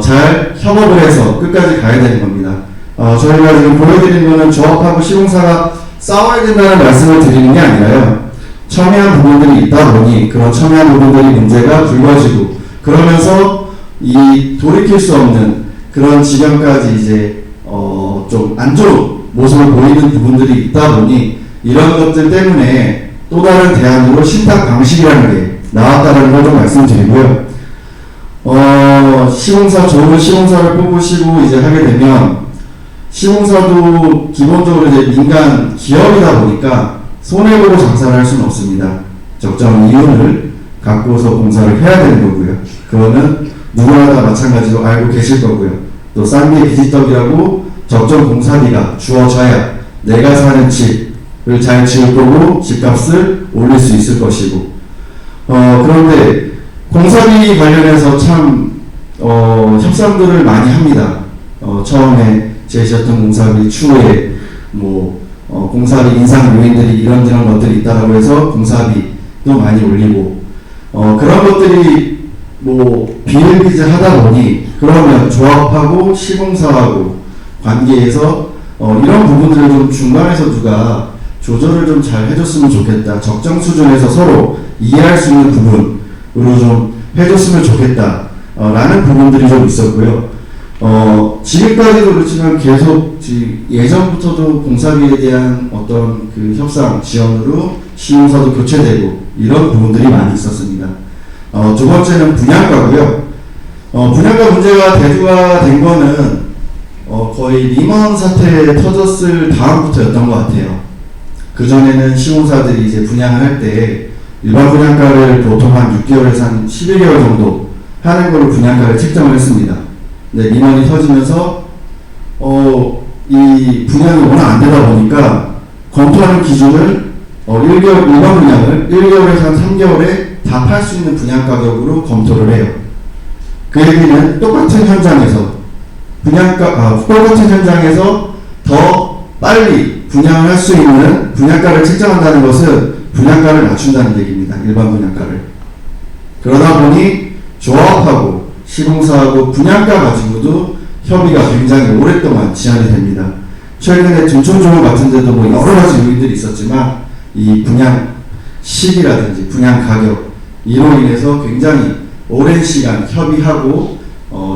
Speaker 20: 잘 협업을 해서 끝까지 가야 되는 겁니다. 저희가 지금 보여드리는 거는 조합하고 시공사가 싸워야 된다는 말씀을 드리는 게 아니라요. 첨예한 부분들이 있다 보니 그런 첨예한 부분들이 문제가 불거지고 그러면서 이 돌이킬 수 없는 그런 지경까지 이제 좀 안 좋은 모습을 보이는 부분들이 있다 보니 이런 것들 때문에 또 다른 대안으로 신탁 방식이라는 게 나왔다는 걸 좀 말씀드리고요. 시공사 좋은 시공사를 뽑으시고 이제 하게 되면 시공사도 기본적으로 이제 민간 기업이다 보니까 손해보고 장사를 할 수는 없습니다. 적정 이윤을 갖고서 공사를 해야 되는 거고요. 그거는 누구나 다 마찬가지로 알고 계실 거고요. 또 싼 게 비지떡이라고 적정 공사비가 주어져야 내가 사는 집을 잘 지을 거고 집값을 올릴 수 있을 것이고 그런데 공사비 관련해서 참 협상들을 많이 합니다. 처음에 제시했던 공사비 추후에 뭐 공사비 인상 요인들이 이런저런 것들이 있다라고 해서 공사비도 많이 올리고 그런 것들이 뭐 비일비재하다 보니 그러면 조합하고 시공사하고 관계에서 이런 부분들을 좀 중간에서 누가 조절을 좀 잘 해줬으면 좋겠다. 적정 수준에서 서로 이해할 수 있는 부분으로 좀 해줬으면 좋겠다. 라는 부분들이 좀 있었고요. 지금까지도 그렇지만 계속 예전부터도 공사비에 대한 어떤 그 협상 지원으로 시공사도 교체되고 이런 부분들이 많이 있었습니다. 두 번째는 분양가고요. 분양가 문제가 대두가 된 거는 거의 리먼 사태 터졌을 다음부터였던 것 같아요. 그전에는 시공사들이 이제 분양을 할 때 일반 분양가를 보통 한 6개월에서 한 11개월 정도 하는 걸로 분양가를 책정을 했습니다. 근데 리먼이 터지면서 이 분양이 워낙 안 되다 보니까 검토하는 기준을 일반 분양을 1개월에서 한 3개월에 다 팔 수 있는 분양 가격으로 검토를 해요. 그 얘기는 똑같은 현장에서 똑같은 현장에서 더 빨리 분양을 할 수 있는 분양가를 책정한다는 것은 분양가를 낮춘다는 얘기입니다. 일반 분양가를. 그러다 보니 조합하고 시공사하고 분양가 가지고도 협의가 굉장히 오랫동안 지연이 됩니다. 최근에 둔촌조합 같은 데도 뭐 여러 가지 요인들이 있었지만 이 분양 시기라든지 분양 가격 이로 인해서 굉장히 오랜 시간 협의하고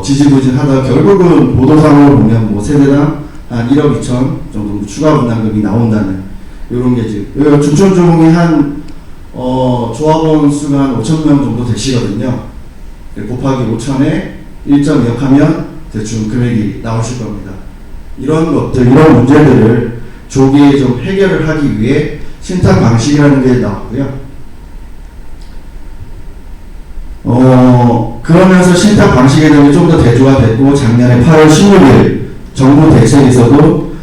Speaker 20: 지지부진하다 결국은 보도상으로 보면 뭐 세대당 한 1억 2천 정도 추가 분담금이 나온다는 이런 게 지금 둔촌조합이 한 조합원 수가 한 5,000명 정도 되시거든요. 곱하기 5,000에 1.2억 하면 대충 금액이 나오실 겁니다. 이런 것들, 이런 문제들을 조기에 좀 해결을 하기 위해 신탁 방식이라는 게 나왔고요. 그러면서 신탁 방식에 대해 좀 더 대두가 됐고, 작년에 8월 16일 정부 대책에서도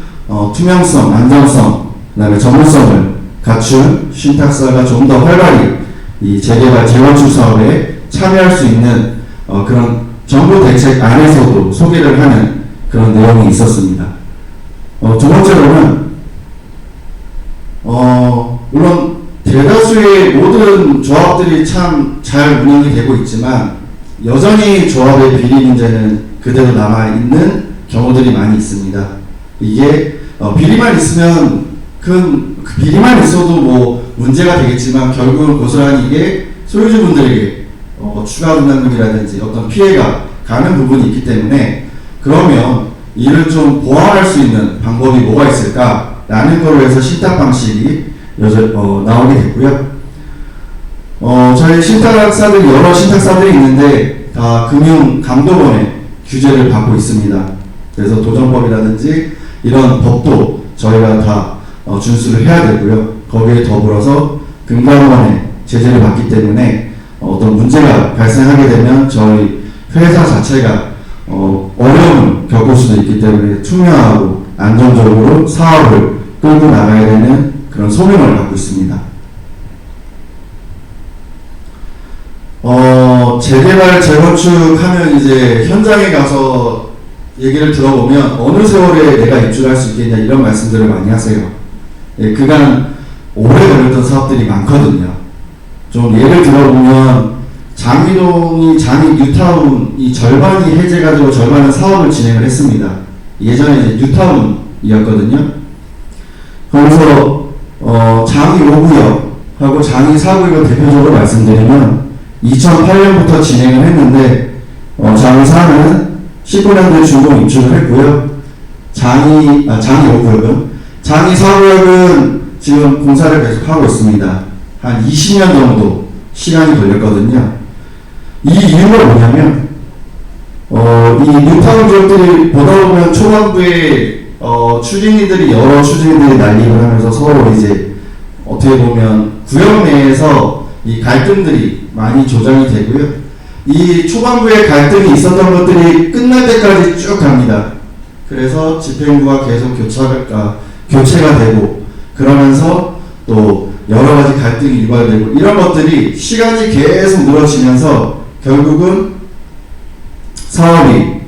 Speaker 20: 투명성, 안정성, 그다음에 전문성을 갖춘 신탁사가 좀 더 활발히 이 재개발, 재건축 사업에 참여할 수 있는 그런 정부 대책 안에서도 소개를 하는 그런 내용이 있었습니다. 두 번째로는 물론 대다수의 모든 조합들이 참 잘 운영이 되고 있지만 여전히 조합의 비리 문제는 그대로 남아있는 경우들이 많이 있습니다. 이게 비리만 있으면 그 비리만 있어도 뭐 문제가 되겠지만 결국은 고스란히 이게 소유주분들에게 추가 분담금이라든지 어떤 피해가 가는 부분이 있기 때문에, 그러면 이를 좀 보완할 수 있는 방법이 뭐가 있을까라는 거로 해서 신탁 방식이 나오게 됐고요. 저희 신탁사들, 여러 신탁사들이 있는데 다 금융감독원의 규제를 받고 있습니다. 그래서 도정법이라든지 이런 법도 저희가 다 준수를 해야 되고요. 거기에 더불어서 금감원의 제재를 받기 때문에 어떤 문제가 발생하게 되면 저희 회사 자체가 어려움을 겪을 수도 있기 때문에 투명하고 안정적으로 사업을 끌고 나가야 되는 그런 소명을 갖고 있습니다. 재개발, 재건축 하면 이제 현장에 가서 얘기를 들어보면 어느 세월에 내가 입주할 수 있겠냐 이런 말씀들을 많이 하세요. 예, 그간 오래 걸렸던 사업들이 많거든요. 좀 예를 들어보면 장미동이 뉴타운 이 절반이 해제가 되고 절반은 사업을 진행을 했습니다. 예전에 이제 뉴타운이었거든요. 거기서 장이 5구역하고 장이 4구역을 대표적으로 말씀드리면 2008년부터 진행을 했는데 장이 4는 19년도에 준공 입주를 했고요. 장이 5구역은 장이 4구역은 지금 공사를 계속하고 있습니다. 한 20년 정도 시간이 걸렸거든요. 이 이유가 뭐냐면 이 뉴타운 지역들이 보다 보면 초반부에 추진이들이 여러 추진이들이 난립을 하면서 서로 이제 어떻게 보면 구역 내에서 이 갈등들이 많이 조정이 되고요. 이 초반부에 갈등이 있었던 것들이 끝날 때까지 쭉 갑니다. 그래서 집행부가 계속 교체가 되고, 그러면서 또 여러 가지 갈등이 유발되고, 이런 것들이 시간이 계속 늘어지면서 결국은 사업이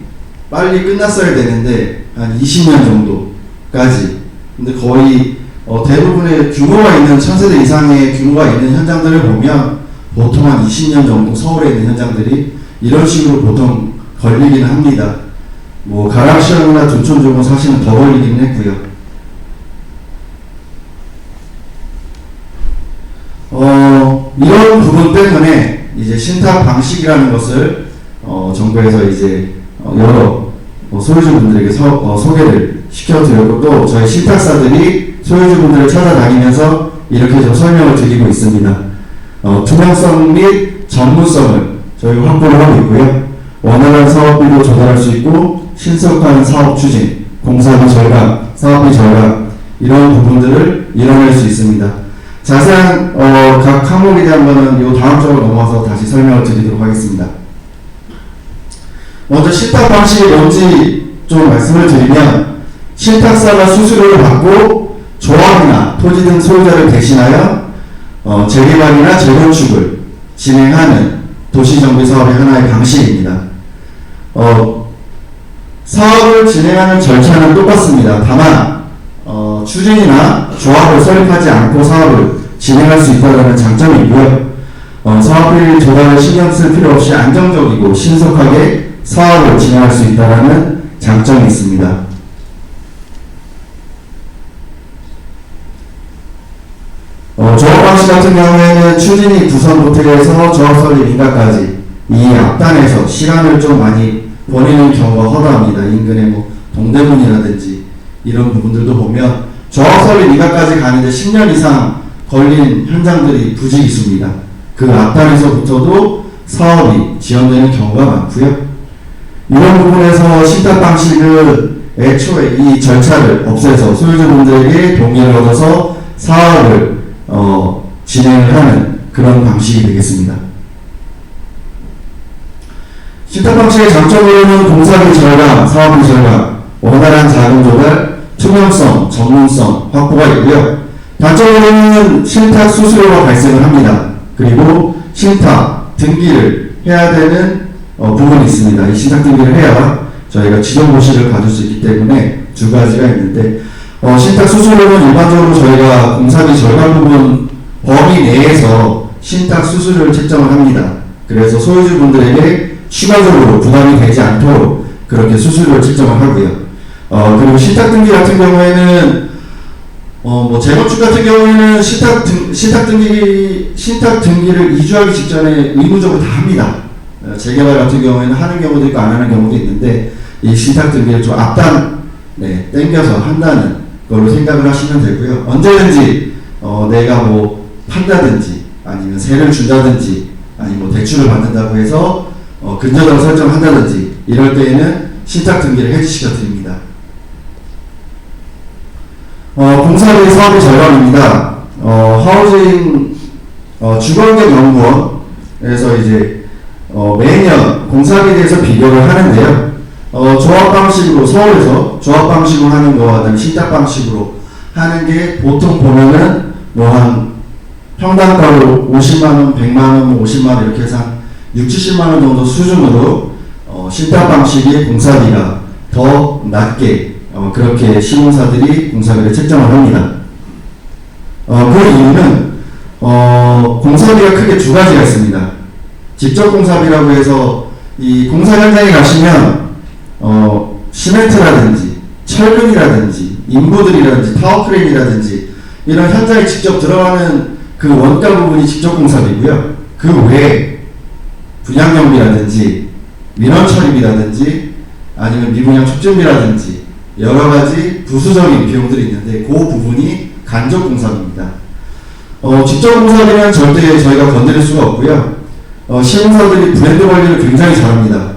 Speaker 20: 빨리 끝났어야 되는데 한 20년 정도까지, 근데 거의 대부분의 규모가 있는 1000세대 이상의 규모가 있는 현장들을 보면 보통 한 20년 정도 서울에 있는 현장들이 이런 식으로 보통 걸리기는 합니다. 뭐 가락시장이나 둔촌중은 사실은 더 걸리기는 했고요. 이런 부분 때문에 이제 신탁 방식이라는 것을 정부에서 이제 여러 소유주분들에게 소개를 시켜드렸고, 또 저희 신탁사들이 소유주분들을 찾아다니면서 이렇게 좀 설명을 드리고 있습니다. 투명성 및 전문성을 저희가 확보를 하고 있고요. 원활한 사업비도 조달할 수 있고, 신속한 사업 추진, 공사비 절감, 사업비 절감, 이런 부분들을 이뤄낼 수 있습니다. 자세한 각 항목에 대한 거는 이 다음 쪽으로 넘어와서 다시 설명을 드리도록 하겠습니다. 먼저 신탁 방식이 뭔지 좀 말씀을 드리면, 신탁사가 수수료를 받고 조합이나 토지 등 소유자를 대신하여 재개발이나 재건축을 진행하는 도시정비 사업의 하나의 방식입니다. 사업을 진행하는 절차는 똑같습니다. 다만 추진이나 조합을 설립하지 않고 사업을 진행할 수 있다는 장점이 있고요. 사업비 조달에 신경 쓸 필요 없이 안정적이고 신속하게 사업을 진행할 수 있다는 장점이 있습니다. 조합 방식 같은 경우에는 추진이 구성부터 해서 조합 설립 인가까지 이 앞단에서 시간을 좀 많이 버리는 경우가 허다합니다. 인근의 뭐 동대문이라든지 이런 부분들도 보면 조합 설립 인가까지 가는데 10년 이상 걸린 현장들이 부지기수입니다. 그 앞단에서부터도 사업이 지연되는 경우가 많고요. 이런 부분에서 신탁 방식은 애초에 이 절차를 없애서 소유주분들에게 동의를 얻어서 사업을 진행을 하는 그런 방식이 되겠습니다. 신탁 방식의 장점으로는 공사비 절감, 사업비 절감, 원활한 자금 조달, 투명성, 전문성 확보가 있고요. 단점으로는 신탁 수수료가 발생을 합니다. 그리고 신탁 등기를 해야 되는 부분이 있습니다. 이 신탁 등기를 해야 저희가 지정고시를 가질 수 있기 때문에 두 가지가 있는데, 신탁 수수료는 일반적으로 저희가 공사비 절감 부분 범위 내에서 신탁 수수료를 책정을 합니다. 그래서 소유주분들에게 추가적으로 부담이 되지 않도록 그렇게 수수료를 책정을 하고요. 그리고 신탁 등기 같은 경우에는 뭐 재건축 같은 경우에는 신탁 등기를 이주하기 직전에 의무적으로 다 합니다. 재개발 같은 경우에는 하는 경우도 있고 안 하는 경우도 있는데, 이 신탁 등기를 좀 땡겨서 한다는 걸로 생각을 하시면 되고요. 언제든지 내가 뭐 판다든지 아니면 세를 준다든지 아니면 뭐 대출을 받는다고 해서 근저당을 설정한다든지 이럴 때에는 신탁 등기를 해지시켜 드립니다. 공사비 사업비 절감입니다. 하우징 주거환경연구원에서 이제 매년 공사비에 대해서 비교를 하는데요. 조합 방식으로 서울에서 조합 방식으로 하는 거와 그다음에 신탁 방식으로 하는 게 보통 보면은 뭐 한 평당가로 50만원, 100만원, 50만원 이렇게 해서 한 60~70만원 정도 수준으로 신탁 방식의 공사비가 더 낮게 그렇게 시공사들이 공사비를 책정을 합니다. 그 이유는 공사비가 크게 두 가지가 있습니다. 직접 공사비라고 해서 이 공사 현장에 가시면 시멘트라든지 철근이라든지 인부들이라든지 타워크레인이라든지 이런 현장에 직접 들어가는 그 원가 부분이 직접 공사비고요. 그 외에 분양경비라든지 민원 처리비라든지 아니면 미분양 촉진비라든지 여러 가지 부수적인 비용들이 있는데 그 부분이 간접 공사비입니다. 직접 공사비는 절대 저희가 건드릴 수가 없고요. 시공사들이 브랜드 관리를 굉장히 잘합니다.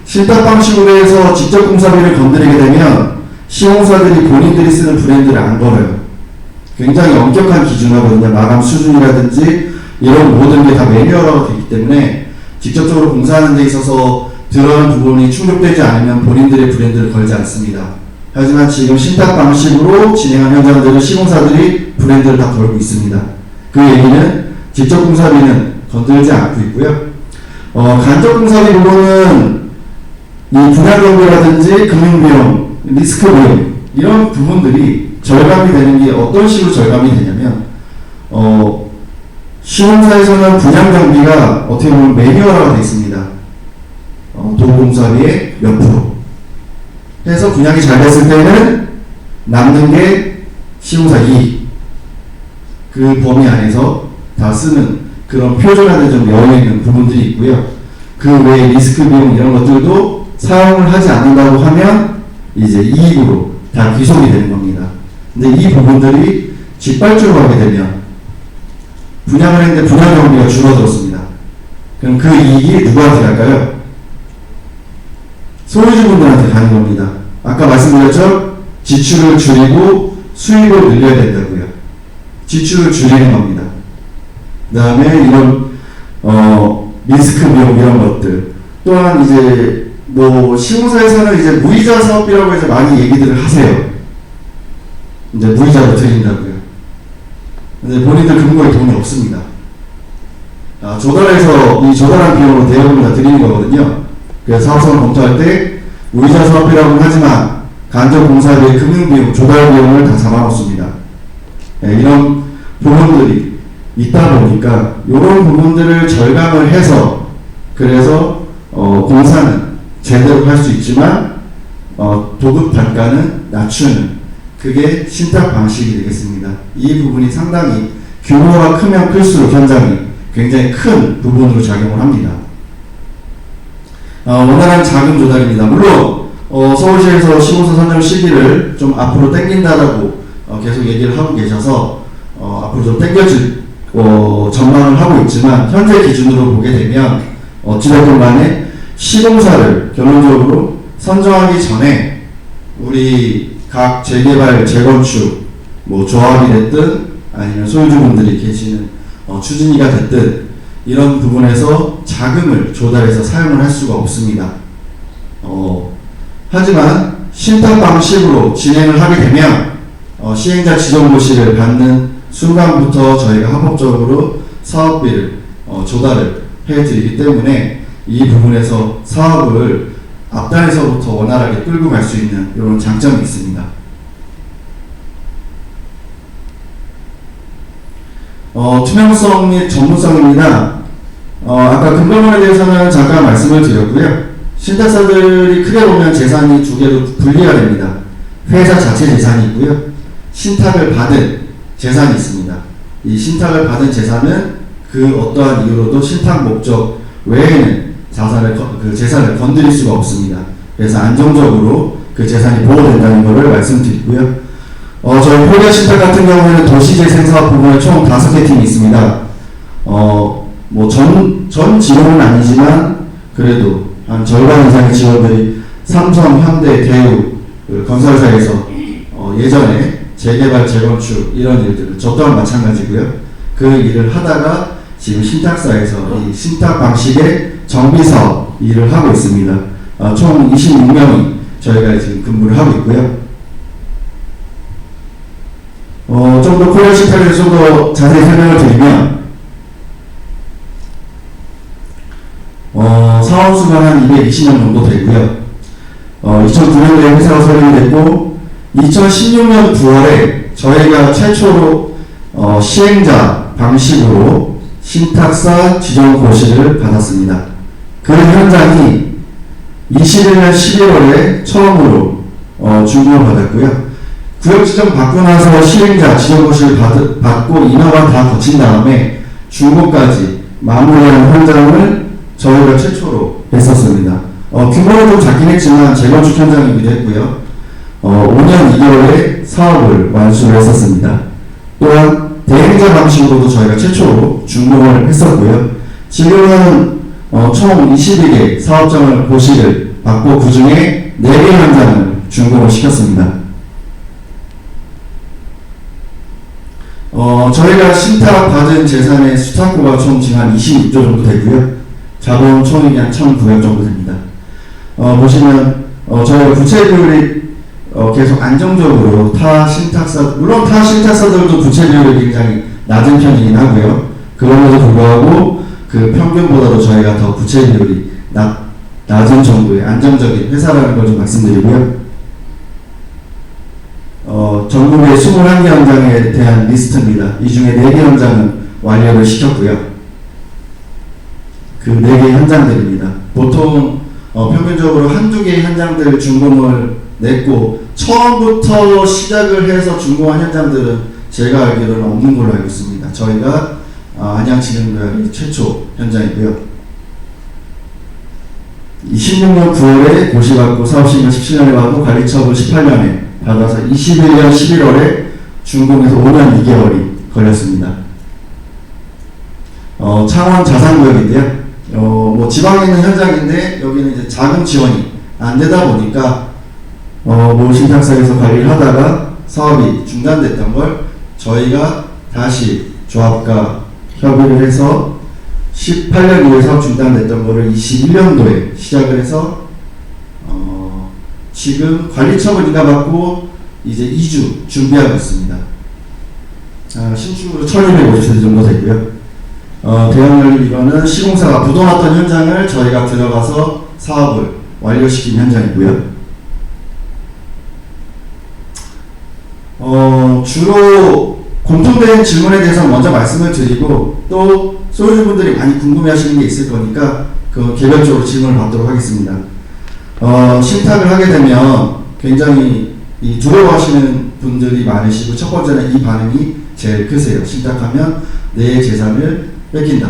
Speaker 20: 신탁 방식으로 해서 직접 공사비를 건드리게 되면 시공사들이 본인들이 쓰는 브랜드를 안 걸어요. 굉장히 엄격한 기준하거든요. 마감 수준이라든지 이런 모든 게 다 매뉴얼화가 되기 때문에 직접적으로 공사하는 데 있어서 들어간 부분이 충족되지 않으면 본인들의 브랜드를 걸지 않습니다. 하지만 지금 신탁 방식으로 진행한 현장들은 시공사들이 브랜드를 다 걸고 있습니다. 그 얘기는 직접 공사비는 건들지 않고 있고요. 간접 공사비 부분은 이 분양경비라든지 금융비용, 리스크비용 이런 부분들이 절감이 되는 게 어떤 식으로 절감이 되냐면 시공사에서는 분양경비가 어떻게 보면 매뉴얼화가 되어 있습니다. 도공사비의 몇 프로 해서 분양이 잘 됐을 때는 남는 게 시공사 이익 그 범위 안에서 다 쓰는 그런 표준화된 좀 여유있는 부분들이 있고요. 그 외에 리스크 비용 이런 것들도 사용을 하지 않는다고 하면 이제 이익으로 다 귀속이 되는 겁니다. 근데 이 부분들이 직발주로 가게 되면 분양을 했는데 분양 경비가 줄어들었습니다. 그럼 그 이익이 누구한테 갈까요? 소유주분들한테 가는 겁니다. 아까 말씀드렸죠? 지출을 줄이고 수익을 늘려야 된다고요. 지출을 줄이는 겁니다. 그 다음에 이런 리스크 비용 이런 것들 또한 이제 뭐 시공사에서는 이제 무이자 사업비라고 해서 많이 얘기들을 하세요. 이제 무이자로 드린다고요. 근데 본인들 금고에 돈이 없습니다. 조달해서 이 조달한 비용으로 대여금을 다 드리는 거거든요. 그래서 사업성을 검토할 때 무이자 사업비라고는 하지만 간접 공사비의 금융비용, 조달 비용을 다 잡아놓습니다. 이런 부분들이 있다 보니까 이런 부분들을 절감을 해서 그래서 공사는 제대로 할 수 있지만 도급 단가는 낮추는 그게 신탁 방식이 되겠습니다. 이 부분이 상당히 규모가 크면 클수록 현장이 굉장히 큰 부분으로 작용을 합니다. 원활한 자금 조달입니다. 물론 서울시에서 시공사 선정 시기를 좀 앞으로 당긴다라고 계속 얘기를 하고 계셔서 앞으로 좀 당겨질 전망을 하고 있지만 현재 기준으로 보게 되면 어찌됐건 간에 시공사를 결론적으로 선정하기 전에 우리 각 재개발, 재건축, 뭐 조합이 됐든 아니면 소유주분들이 계시는 추진위가 됐든 이런 부분에서 자금을 조달해서 사용을 할 수가 없습니다. 하지만 신탁 방식으로 진행을 하게 되면 시행자 지정고시를 받는 순간부터 저희가 합법적으로 사업비를 조달을 해드리기 때문에 이 부분에서 사업을 앞단에서부터 원활하게 끌고 갈 수 있는 이런 장점이 있습니다. 투명성 및 전문성입니다. 아까 근거론에 대해서는 잠깐 말씀을 드렸고요. 신탁사들이 크게 보면 재산이 두 개로 분리가 됩니다. 회사 자체 재산이 있고요. 신탁을 받은 재산이 있습니다. 이 신탁을 받은 재산은 그 어떠한 이유로도 신탁 목적 외에는 그 재산을 건드릴 수가 없습니다. 그래서 안정적으로 그 재산이 보호된다는 것을 말씀드리고요. 저희 포리아 신탁 같은 경우에는 도시재생사업 부분에 총 5개 팀이 있습니다. 전 직원은 아니지만 그래도 한 절반 이상의 직원들이 삼성, 현대, 대우 건설사에서 예전에 재개발, 재건축 이런 일들을 저 또한 마찬가지고요. 그 일을 하다가 지금 신탁사에서 이 신탁 방식의 정비사업 일을 하고 있습니다. 총 26명이 저희가 지금 근무를 하고 있고요. 좀 더 코리아 신탁을 좀 더 자세히 설명을 드리면 사원수가 한 220명 정도 되고요. 2009년도에 회사가 설립이 됐고 2016년 9월에 저희가 최초로 시행자 방식으로 신탁사 지정고시를 받았습니다. 그 현장이 21년 11월에 처음으로 준공을 받았고요. 구역 지정 받고 나서 시행자 지정고시를 받고 인허가 다 거친 다음에 준공까지 마무리하는 현장을 저희가 최초로 했었습니다. 규모는 좀 작긴 했지만 재건축 현장이기도 했고요. 5년 2개월에 사업을 완수를 했었습니다. 또한 대행자 방식으로도 저희가 최초로 준공을 했었고요. 지금은 총 22개 사업장을 고시를 받고 그 중에 4개 현장을 준공을 시켰습니다. 저희가 신탁 받은 재산의 수탁고가 총 지금 한 26조 정도 되고요. 자본 총액이 한 1,900 정도 됩니다. 보시면 저희가 부채 비율이 계속 안정적으로 물론 타 신탁사들도 부채 비율이 굉장히 낮은 편이긴 하고요. 그럼에도 불구하고 그 평균보다도 저희가 더 부채 비율이 낮은 정도의 안정적인 회사라는 걸 좀 말씀드리고요. 전국의 21개 현장에 대한 리스트입니다. 이 중에 4개 현장은 완료를 시켰고요. 그 4개 현장들입니다. 보통 평균적으로 한두 개의 현장들 준공을 냈고 처음부터 시작을 해서 준공한 현장들은 제가 알기로는 없는 걸로 알고 있습니다. 저희가 안양진흥구역이 최초 현장이고요. 26년 9월에 고시받고 사업시행을 17년에 받고 관리처분 18년에 받아서 21년 11월에 준공해서 5년 2개월이 걸렸습니다. 창원 자산구역인데요. 지방에 있는 현장인데 여기는 이제 자금 지원이 안 되다 보니까 신탁사에서 관리를 하다가 사업이 중단됐던 걸 저희가 다시 조합과 협의를 해서 18년 이후에 사업 중단됐던 거를 21년도에 시작을 해서 지금 관리처분 인가받고 이제 2주 준비하고 있습니다. 신축으로 1,250세대 정도 되고요. 대형연립 이거는 시공사가 부도났던 현장을 저희가 들어가서 사업을 완료시킨 현장이고요. 주로 공통된 질문에 대해서 먼저 말씀을 드리고 또 소유주분들이 많이 궁금해하시는 게 있을 거니까 그 개별적으로 질문을 받도록 하겠습니다. 신탁을 하게 되면 굉장히 두려워하시는 분들이 많으시고 첫 번째는 이 반응이 제일 크세요. 신탁하면 내 재산을 뺏긴다.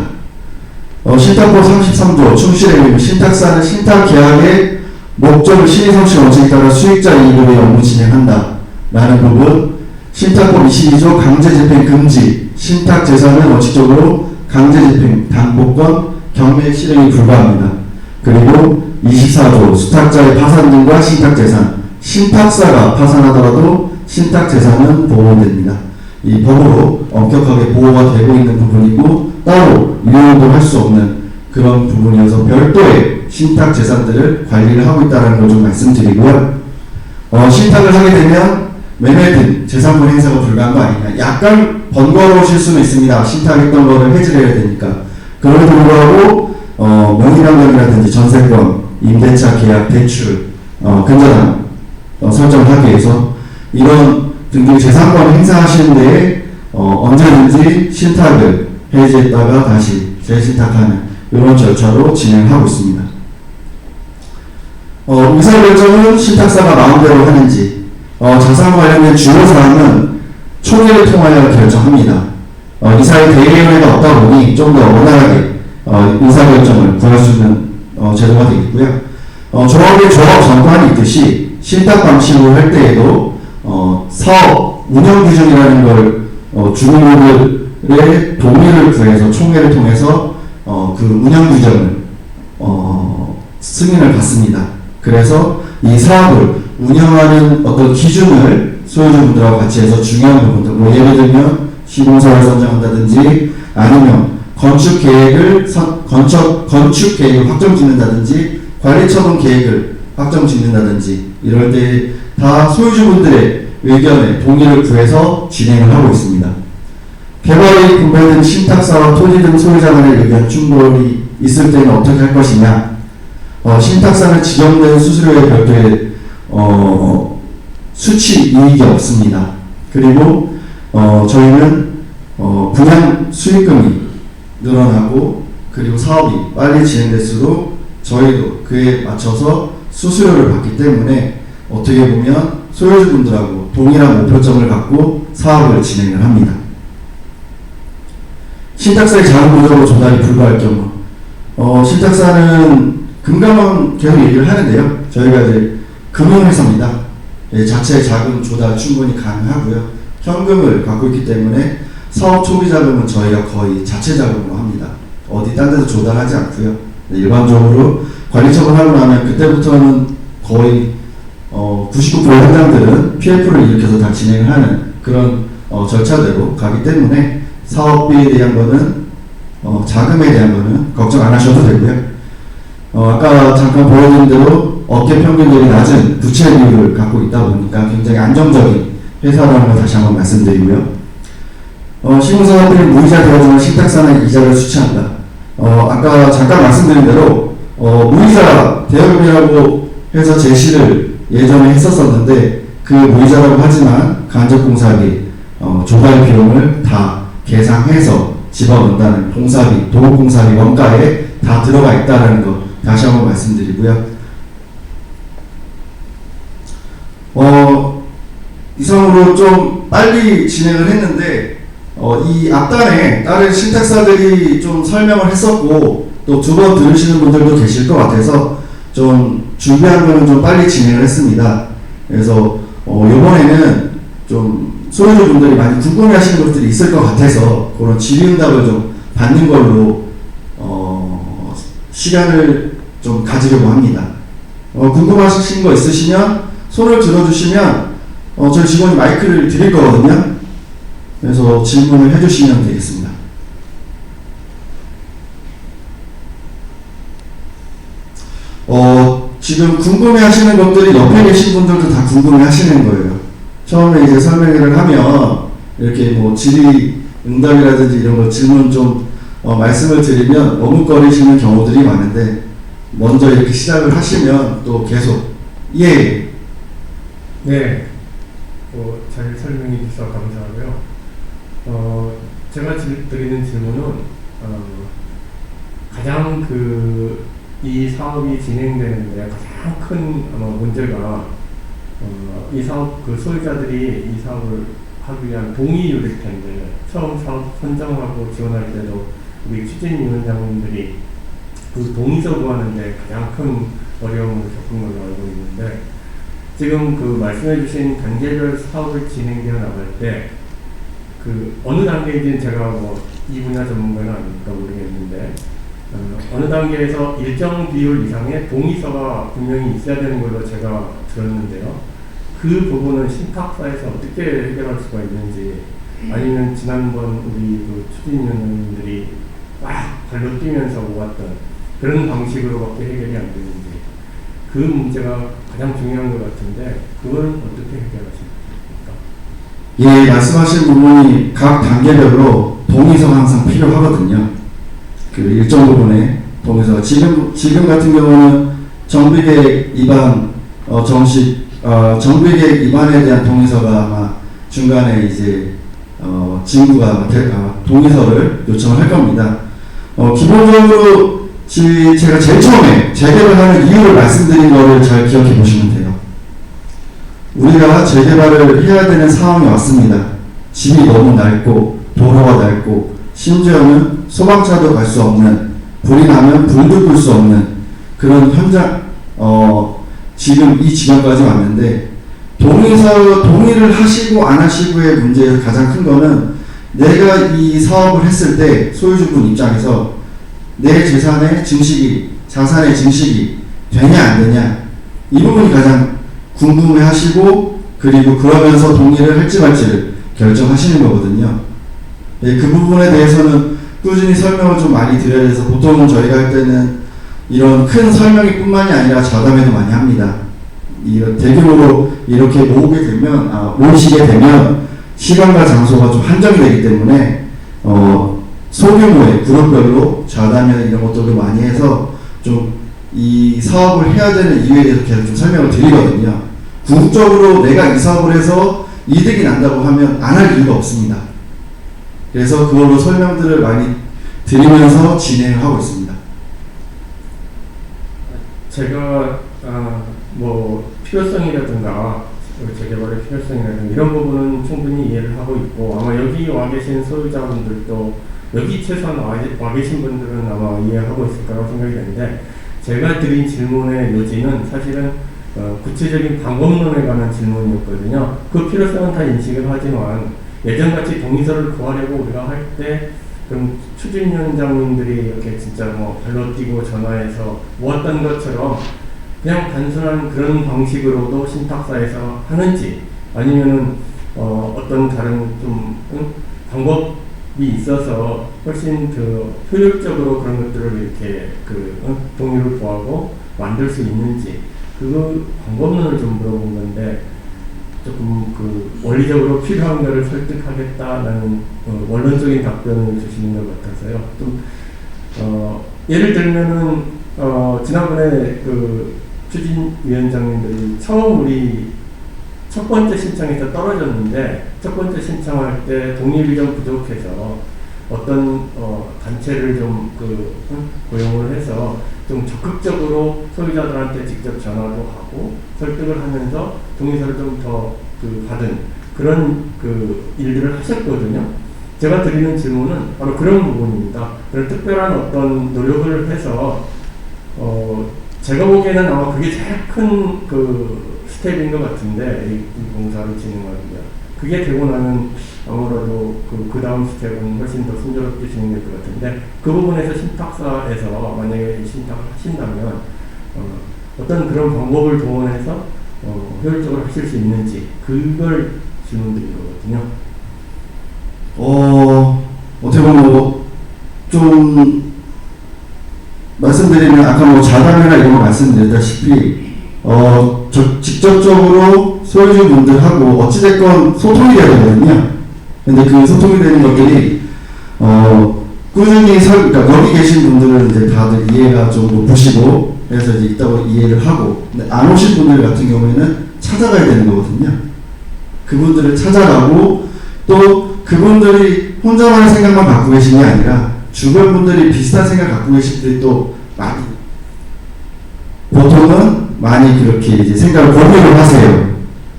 Speaker 20: 신탁법 33조 충실의 신탁사는 신탁 계약의 목적을 신의성실 원칙에 따라 수익자 이익을 위해 업무 진행한다 라는 부분, 신탁법 22조 강제집행 금지, 신탁 재산은 원칙적으로 강제집행, 당복권, 경매 실행이 불가합니다. 그리고 24조 수탁자의 파산 등과 신탁재산, 신탁사가 파산하더라도 신탁재산은 보호됩니다. 이 법으로 엄격하게 보호가 되고 있는 부분이고 따로 이용도 할 수 없는 그런 부분이어서 별도의 신탁재산들을 관리를 하고 있다는 걸 좀 말씀드리고요. 신탁을 하게 되면 매매 등 재산권 행사가 불가한 거 아니냐. 약간 번거로우실 수는 있습니다. 신탁했던 거를 해지를 해야 되니까. 그럼에도 불구하고 명의변경이라든지 전세권, 임대차 계약, 대출, 근저당 설정을 하기 위해서 이런 등등 재산권을 행사하시는 데에 언제든지 신탁을 해지했다가 다시 재신탁하는 이런 절차로 진행하고 있습니다. 의사결정은 신탁사가 마음대로 하는지 자산 관련된 주요 사항은 총회를 통하여 결정합니다. 이사의 대의위원회가 없다 보니 좀 더 원활하게 의사결정을 구할 수 있는 제도가 되겠고요. 조합에 조합 전관이 있듯이 신탁 방식으로 할 때에도 사업 운영 규정이라는 걸 주민들의 동의를 구해서 총회를 통해서 그 운영 규정을 승인을 받습니다. 그래서 이 사업을 운영하는 어떤 기준을 소유주분들하고 같이 해서 중요한 부분들, 뭐 예를 들면 시공사를 선정한다든지 아니면 건축 계획을 확정 짓는다든지 관리처분 계획을 확정 짓는다든지 이럴 때 다 소유주분들의 의견에 동의를 구해서 진행을 하고 있습니다. 개발이 분배된 신탁사와 토지 등 소유자 간의 의견 충돌이 있을 때는 어떻게 할 것이냐. 신탁사는 지정된 수수료에 별도의 수치 이익이 없습니다. 그리고 저희는 분양 수익금이 늘어나고 그리고 사업이 빨리 진행될수록 저희도 그에 맞춰서 수수료를 받기 때문에 어떻게 보면 소유주분들하고 동일한 목표점을 갖고 사업을 진행을 합니다. 신탁사의 자금 보조로 조달이 불가할 경우 신탁사는 금감원 계속 얘기를 하는데요. 저희가 이제 금융회사입니다. 자체 자금 조달 충분히 가능하고요. 현금을 갖고 있기 때문에 사업 초기 자금은 저희가 거의 자체 자금으로 합니다. 어디 딴 데서 조달하지 않고요. 일반적으로 관리처분하고 나면 그때부터는 거의 99% 현장들은 PF를 일으켜서 다 진행을 하는 그런 절차대로 가기 때문에 사업비에 대한 거는 자금에 대한 거는 걱정 안 하셔도 되고요. 아까 잠깐 보여드린 대로 업계 평균 대비 낮은 부채 비율을 갖고 있다 보니까 굉장히 안정적인 회사라는 걸 다시 한번 말씀드리고요. 시공사업들이 무이자 되어주는 신탁사는 이자를 수취한다. 아까 잠깐 말씀드린 대로 무이자 대여금이라고 해서 제시를 예전에 했었었는데 그 무이자라고 하지만 간접공사비 조달 비용을 다 계상해서 집어넣는다는 공사비, 도급공사비 원가에 다 들어가 있다는 거 다시 한번 말씀드리고요. 이상으로 좀 빨리 진행을 했는데 이 앞단에 다른 신탁사들이 좀 설명을 했었고 또 두 번 들으시는 분들도 계실 것 같아서 좀 준비한 거는 좀 빨리 진행을 했습니다. 그래서 이번에는 좀 소유주분들이 많이 궁금해 하시는 것들이 있을 것 같아서 그런 질의응답을 좀 받는 걸로 시간을 좀 가지려고 합니다. 궁금하신 거 있으시면 손을 들어주시면 저희 직원이 마이크를 드릴 거거든요. 그래서 질문을 해주시면 되겠습니다. 지금 궁금해 하시는 것들이 옆에 계신 분들도 다 궁금해 하시는 거예요. 처음에 이제 설명을 하면 이렇게 뭐 질의 응답이라든지 이런 거 질문 좀 말씀을 드리면 머뭇거리시는 경우들이 많은데 먼저 이렇게 시작을 하시면 또 계속 예.
Speaker 21: 네. 잘 설명해 주셔서 감사하고요. 제가 드리는 질문은 가장 이 사업이 진행되는데 가장 큰 문제가 이 사업 소유자들이 이 사업을 하기 위한 동의율일 텐데 처음 사업 선정하고 지원할 때도 우리 추진위원장님들이 그 동의서 구하는데 가장 큰 어려움을 겪은 걸로 알고 있는데 지금 말씀해주신 단계별 사업을 진행되어 나갈 때 어느 단계인지는 제가 이 분야 전문가는 아니니까 모르겠는데 어느 단계에서 일정 비율 이상의 동의서가 분명히 있어야 되는 걸로 제가 들었는데요. 그 부분은 신탁사에서 어떻게 해결할 수가 있는지, 아니면 지난번 우리 그 추진위원님들이 막 발로 뛰면서 모았던 그런 방식으로밖에 해결이 안 되는지, 그 문제가 가장 중요한 것 같은데 그거는 어떻게 해결하십니까?
Speaker 19: 예, 말씀하신 부분이 각 단계별로 동의서가 항상 필요하거든요. 그 일정 부분에 동의서. 지금 같은 경우는 정비계획 위반 정비계획 위반에 대한 동의서가 아마 중간에 이제 진구가 동의서를 요청을 할 겁니다. 기본적으로 제가 제일 처음에 재개발하는 이유를 말씀드린 거를 잘 기억해 보시면 돼요. 우리가 재개발을 해야 되는 상황이 왔습니다. 집이 너무 넓고 도로가 넓고 심지어는 소방차도 갈 수 없는, 불이 나면 불도 끌 수 없는 그런 현장, 지금 이 지경까지 왔는데, 동의를 하시고 안 하시고의 문제에서 가장 큰 거는 내가 이 사업을 했을 때 소유주분 입장에서 내 재산의 증식이, 자산의 증식이 되냐 안 되냐, 이 부분이 가장 궁금해 하시고, 그리고 그러면서 동의를 할지 말지를 결정하시는 거거든요. 예, 그 부분에 대해서는 꾸준히 설명을 좀 많이 드려야 돼서, 보통은 저희가 할 때는 이런 큰 설명이 뿐만이 아니라 자담회도 많이 합니다. 대규모로 이렇게 모이시게 되면 시간과 장소가 좀 한정이 되기 때문에 소규모의 그룹별로 자담회 이런 것들도 많이 해서 좀 이 사업을 해야 되는 이유에 대해서 계속 좀 설명을 드리거든요. 궁극적으로 내가 이 사업을 해서 이득이 난다고 하면 안 할 이유가 없습니다. 그래서 그걸로 설명들을 많이 드리면서 진행을 하고 있습니다.
Speaker 21: 제가 필요성이라든가 재개발의 필요성이라든가 이런 부분은 충분히 이해를 하고 있고, 아마 여기 와 계신 소유자분들도, 여기 최소한 와 계신 분들은 아마 이해하고 있을 거라고 생각이 되는데, 제가 드린 질문의 요지는 사실은 구체적인 방법론에 관한 질문이었거든요. 그 필요성은 다 인식을 하지만 예전같이 동의서를 구하려고 우리가 할 때 그럼 추진위원장님들이 이렇게 진짜 발로 뛰고 전화해서 모았던 것처럼 그냥 단순한 그런 방식으로도 신탁사에서 하는지, 아니면은 어떤 다른 좀 방법이 있어서 훨씬 그 효율적으로 그런 것들을 이렇게 동의를 구하고 만들 수 있는지, 그 방법론을 좀 물어본 건데, 조금 원리적으로 필요한 것을 설득하겠다라는 원론적인 답변을 주시는 것 같아서요. 좀 예를 들면은 지난번에 추진위원장님들이 처음 우리 첫 번째 신청에서 떨어졌는데, 첫 번째 신청할 때 동의율이 좀 부족해서 어떤 단체를 좀 고용을 해서 좀 적극적으로 소유자들한테 직접 전화도 하고 설득을 하면서 동의서를 좀 더 받은 그런 일들을 하셨거든요. 제가 드리는 질문은 바로 그런 부분입니다. 그런 특별한 어떤 노력을 해서 제가 보기에는 아마 그게 제일 큰 스텝인 것 같은데, 이 공사를 진행하기가. 그게 되고 나면 아무래도 그 다음 스텝은 훨씬 더 순조롭게 진행될 것 같은데, 그 부분에서 신탁사에서 만약에 신탁을 하신다면 어떤 그런 방법을 동원해서 효율적으로 하실 수 있는지, 그걸 질문드린 거거든요.
Speaker 19: 어떻게 보면 좀 말씀드리면, 아까 자담회나 이런 거 말씀드렸다시피 직접적으로 소유주분들하고 어찌됐건 소통이 돼야 되거든요. 근데 그 소통이 되는 것들이 꾸준히 그러니까 여기 계신 분들은 이제 다들 이해가 좀 높으시고 그래서 이제 있다고 이해를 하고, 근데 안 오신 분들 같은 경우에는 찾아가야 되는 거거든요. 그분들을 찾아가고, 또 그분들이 혼자만의 생각만 갖고 계신 게 아니라 주변 분들이 비슷한 생각 갖고 계신 분들이 또 많이, 보통은 많이 그렇게 이제 생각을 공유를 하세요.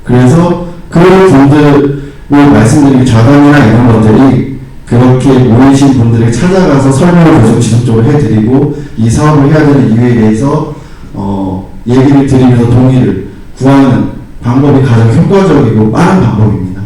Speaker 19: 그래서 그런 분들을 말씀드린 자담이나 이런 것들이 그렇게 모이신 분들에게 찾아가서 설명을 계속 지속적으로 해드리고, 이 사업을 해야 되는 이유에 대해서 얘기를 드리면서 동의를 구하는 방법이 가장 효과적이고 빠른 방법입니다.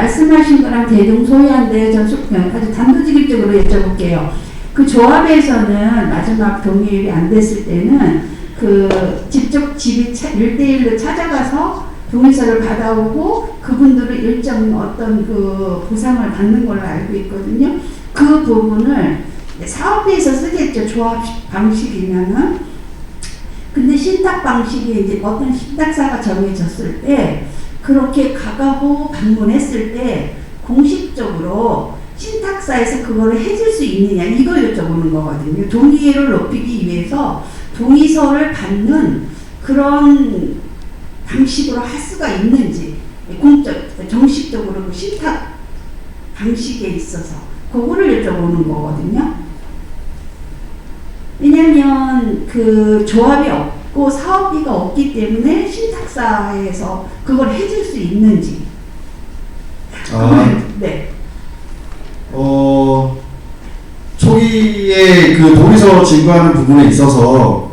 Speaker 1: 말씀하신 거랑 대동소이한데 전 아주 단도직입적으로 여쭤볼게요. 그 조합에서는 마지막 동의율이 안 됐을 때는 그 직접 집이 1대1로 찾아가서 동의서를 받아오고 그분들은 일정 어떤 그 보상을 받는 걸로 알고 있거든요. 그 부분을 사업비에서 쓰겠죠. 조합 방식이면은. 근데 신탁 방식이 이제 어떤 신탁사가 정해졌을 때 그렇게 가가고 방문했을 때 공식적으로 신탁사에서 그거를 해줄 수 있느냐 이걸 여쭤보는 거거든요. 동의를 높이기 위해서 동의서를 받는 그런 방식으로 할 수가 있는지 정식적으로 그 신탁 방식에 있어서 그거를 여쭤보는 거거든요. 왜냐면 그 조합이 없고 사업비가 없기 때문에 신탁사에서 그걸 해줄 수 있는지. 네.
Speaker 20: 초기에 그 동의서 진구하는 부분에 있어서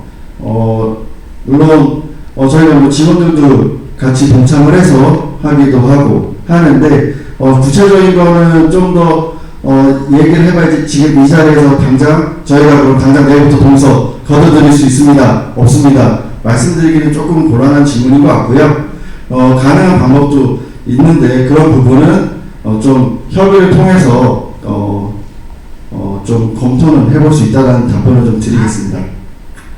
Speaker 20: 물론 저희가 뭐 직원들도 같이 동참을 해서 하기도 하고 하는데 구체적인 거는 좀 더 얘기를 해봐야지 지금 이 자리에서 당장 저희가 그럼 당장 내일부터 동의서 걷어들일 수 있습니다 없습니다 말씀드리기는 조금 곤란한 질문인 것 같고요. 가능한 방법도 있는데 그런 부분은 좀 협의를 통해서 좀 검토는 해볼 수 있다는 답변을 좀 드리겠습니다.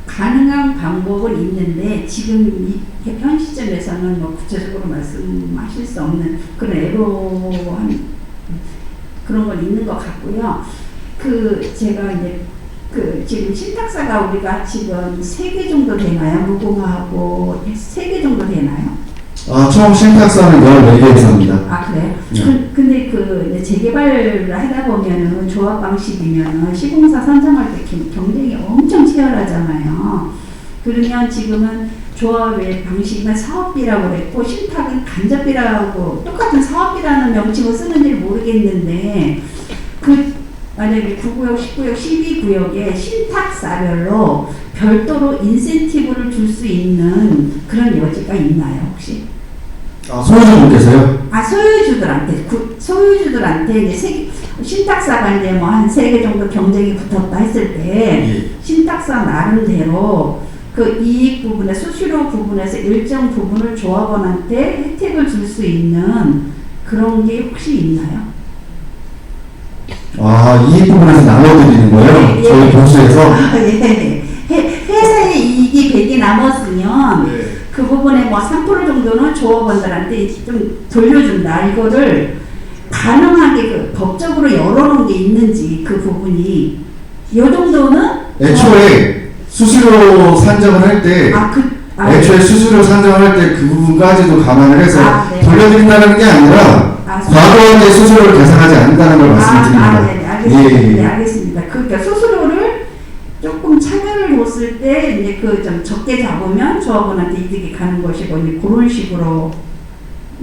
Speaker 1: 가능한 방법은 있는데 지금 현 시점에서는 뭐 구체적으로 말씀하실 수 없는 그런 애로한 그런 건 있는 것 같고요. 제가 이제 지금 신탁사가 우리가 지금 3개 정도 되나요? 무궁화하고 3개 정도 되나요?
Speaker 20: 총 신탁사는 14개 이상입니다.
Speaker 1: 그래요?
Speaker 20: 네.
Speaker 1: 근데 이제 재개발을 하다 보면은 조합 방식이면은 시공사 선정할 때 경쟁이 엄청 치열하잖아요. 그러면 지금은 조합의 방식은 사업비라고 그랬고 신탁은 간접비라고 똑같은 사업비라는 명칭을 쓰는지 모르겠는데 만약에 9구역, 10구역, 12구역에 신탁사별로 별도로 인센티브를 줄 수 있는 그런 여지가 있나요, 혹시?
Speaker 20: 소유주분께서요?
Speaker 1: 소유주들한테 이제 신탁사가 이제 뭐 한 3개 정도 경쟁이 붙었다 했을 때 신탁사 나름대로 그 이익 부분에 수수료 부분에서 일정 부분을 조합원한테 혜택을 줄 수 있는 그런 게 혹시 있나요?
Speaker 20: 이익 부분에서 나눠드리는 거예요? 저희 보수에서?
Speaker 1: 회사의 이익이 100이 남았으면 그 부분에 뭐 3% 정도는 조합원들한테 좀 돌려준다. 이거를 가능하게 법적으로 열어놓은 게 있는지 그 부분이 이 정도는
Speaker 20: 애초에 수수료 산정을 할 때 애초에 수수료 산정을 할 때 그 부분까지도 감안을 해서 돌려드린다는 게 아니라 과거의 수수료를 계산하지 않는다는 걸 말씀드립니다.
Speaker 1: 네, 알겠습니다. 그러니까 수수료를 조금 차별을 뒀을 때 이제 좀 적게 잡으면 조합원한테 이득이 가는 것이고 이제 그런 식으로.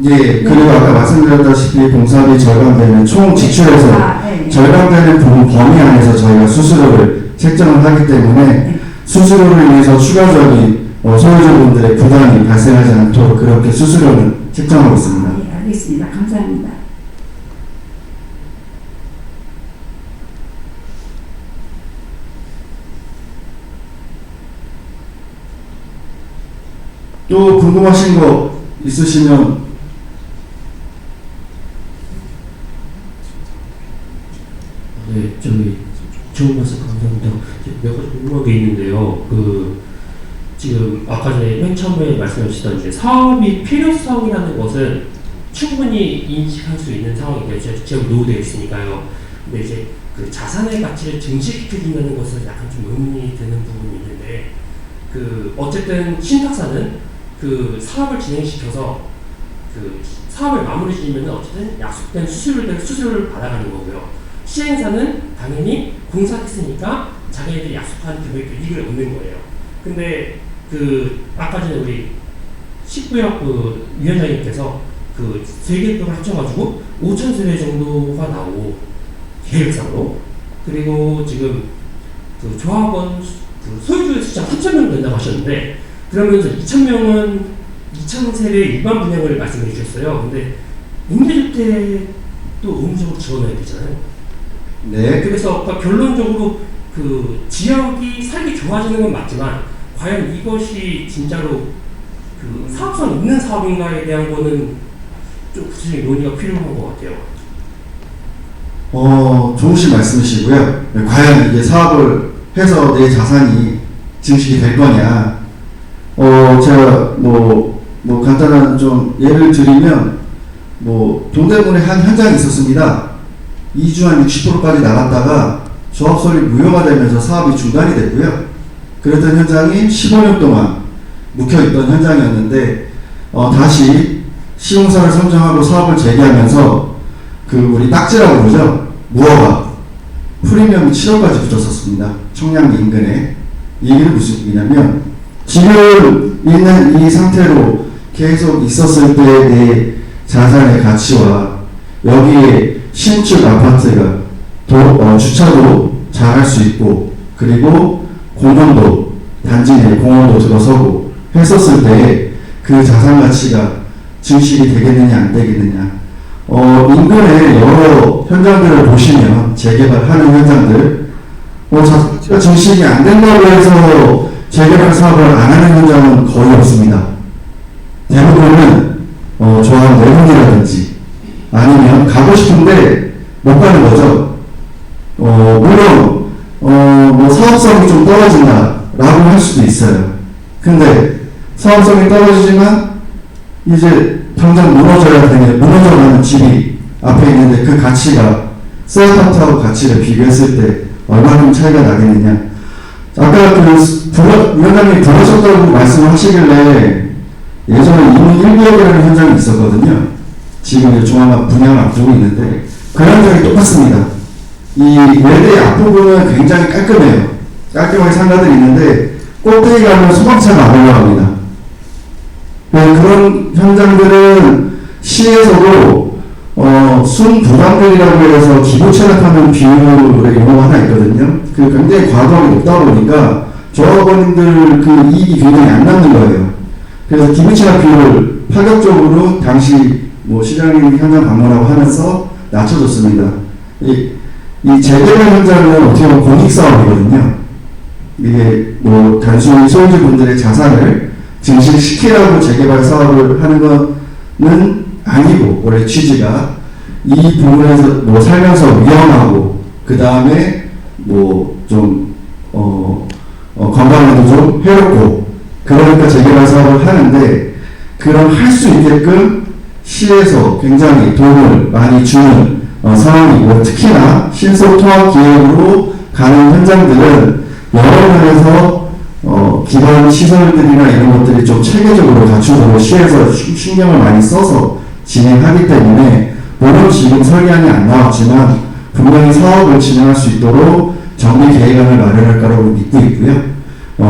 Speaker 20: 그리고 아까 말씀드렸다시피 공사비 절감되는 총 지출에서 절감되는 부분 범위 안에서 저희가 수수료를 책정을 하기 때문에 수수료를 인해서 추가적인 소유주분들의 부담이 발생하지 않도록 그렇게 수수료는 책정하고 있습니다.
Speaker 1: 네, 알겠습니다. 감사합니다.
Speaker 20: 또 궁금하신 거 있으시면
Speaker 22: 네, 좋은 말씀 감사합니다. 몇 가지 궁금한 게 있는데요. 지금 아까 전에 맨 처음에 말씀하셨던 이제 사업이 필요성이라는 것은 충분히 인식할 수 있는 상황이고요. 지금 노후되어 있으니까요. 근데 이제 그 자산의 가치를 증식시켜준다는 것은 약간 좀 의문이 드는 부분이 있는데, 어쨌든 신탁사는 그 사업을 진행시켜서 그 사업을 마무리 지으면 어쨌든 약속된 수수료를 받아가는 거고요. 시행사는 당연히 공사했으니까 자기네들이 약속한 금액 이익을 얻는 거예요. 근데 아까 전에 우리 10구역 위원장님께서 3개 쪽을 합쳐가지고 5,000세대 정도가 나오고 계획상으로, 그리고 지금 조합원 소유주 숫자 3,000명 된다고 하셨는데, 그러면서 2,000명은 2,000세대 일반 분양을 말씀해 주셨어요. 근데 임대주택도 의무적으로 지원해야 되잖아요.
Speaker 20: 네.
Speaker 22: 그래서 아까 결론적으로 그 지역이 살기 좋아지는 건 맞지만 과연 이것이 진짜로 그 사업성 있는 사업인가에 대한 거는 좀 구체적인 논의가 필요한 것 같아요.
Speaker 20: 좋으신 말씀이시고요. 과연 이게 사업을 해서 내 자산이 증식이 될 거냐. 제가 간단한 좀 예를 드리면, 동대문에 한 현장이 있었습니다. 2주 한 60%까지 나갔다가 조합 설립 무효가 되면서 사업이 중단이 됐고요. 그랬던 현장이 15년 동안 묵혀있던 현장이었는데, 다시 시공사를 선정하고 사업을 재개하면서 우리 딱지라고 그러죠. 무허가 프리미엄이 7억까지 붙었었습니다. 청량리 인근에. 이 얘기는 무슨 얘기냐면 지금 있는 이 상태로 계속 있었을 때의 내 자산의 가치와 여기에 신축 아파트가 주차도 잘 할 수 있고 그리고 공원도 단지 내 공원도 들어서고 했었을 때 그 자산 가치가 증식이 되겠느냐 안 되겠느냐. 인근의 여러 현장들을 보시면 재개발하는 현장들 자체가 증식이 안 된다고 해서 재개발 사업을 안 하는 현장은 거의 없습니다. 대부분은 조합 내분이라든지 아니면 가고 싶은데 못 가는 거죠. 물론 사업성이 좀 떨어진다라고 할 수도 있어요. 근데 사업성이 떨어지지만 이제 당장 무너져가는 집이 앞에 있는데 그 가치가 새 아파트하고 가치를 비교했을 때 얼마나 차이가 나겠느냐. 아까 위원장님이 들으셨다고 말씀하시길래 예전에 이문 1구역이라는 현장이 있었거든요. 지금 중앙 분양 앞두고 있는데 그 현장이 똑같습니다. 이 외대 앞부분은 굉장히 깔끔해요. 깔끔하게 상가들이 있는데 꼭대기 가면 소방차가 안 올라갑니다. 그런 현장들은 시에서도 순부담금이라고 해서 기부 체납하는 비율의 용어가 하나 있거든요. 굉장히 과도하게 높다 보니까 조합원님들 이익이 굉장히 안 남는 거예요. 그래서 기부 체납 비율을 파격적으로 당시 시장님 현장 방문하고 하면서 낮춰줬습니다. 이 재개발 현장은 어떻게 보면 공익사업이거든요. 이게 단순히 소유주분들의 자산을 증식시키라고 재개발 사업을 하는 거는 아니고, 원래 취지가 이 부분에서 살면서 위험하고 그 다음에 건강에도 좀 해롭고 그러니까 재개발 사업을 하는데, 그럼 할 수 있게끔 시에서 굉장히 도움을 많이 주는 상황이고, 특히나 신속통합기획으로 가는 현장들은 여러 면에서 기반 시설들이나 이런 것들이 좀 체계적으로 갖추도록 시에서 신경을 많이 써서 진행하기 때문에, 물론 지금 설계안이 안 나왔지만 분명히 사업을 진행할 수 있도록 정비 계획안을 마련할 거라고 믿고 있고요.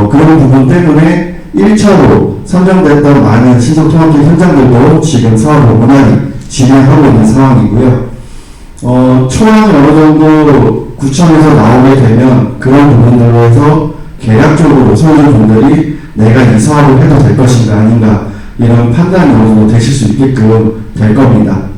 Speaker 20: 그런 부분 때문에 1차로 선정됐던 많은 신속통합기획 현장들도 지금 사업을 원활히 진행하고 있는 상황이고요. 초안이 어느 정도 구청에서 나오게 되면 그런 부분들로 해서 계략적으로 소유주분들이 내가 이 사업을 해도 될 것인가 아닌가 이런 판단이 어느 정도 되실 수 있게끔 될 겁니다.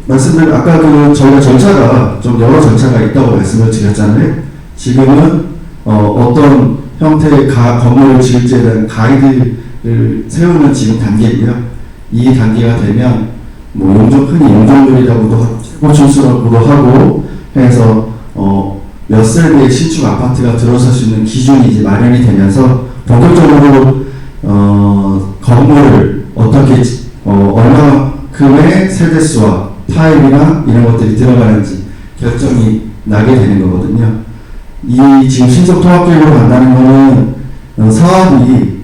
Speaker 20: 말씀드린 아까 저희가 절차가 좀 여러 절차가 있다고 말씀을 드렸잖아요. 지금은 어떤 형태의 건물을 지을지에 대한 가이드를 세우는 지금 단계고요. 이 단계가 되면 흔히 용적률이라고도 하고 최고 출수라고도 하고 해서 몇 세대의 신축 아파트가 들어설 수 있는 기준이 이제 마련이 되면서 본격적으로 건물을 어떻게 얼마큼의 세대수와 타입이나 이런 것들이 들어가는지 결정이 나게 되는 거거든요. 이 지금 신속통합계획으로 간다는 거는 사업이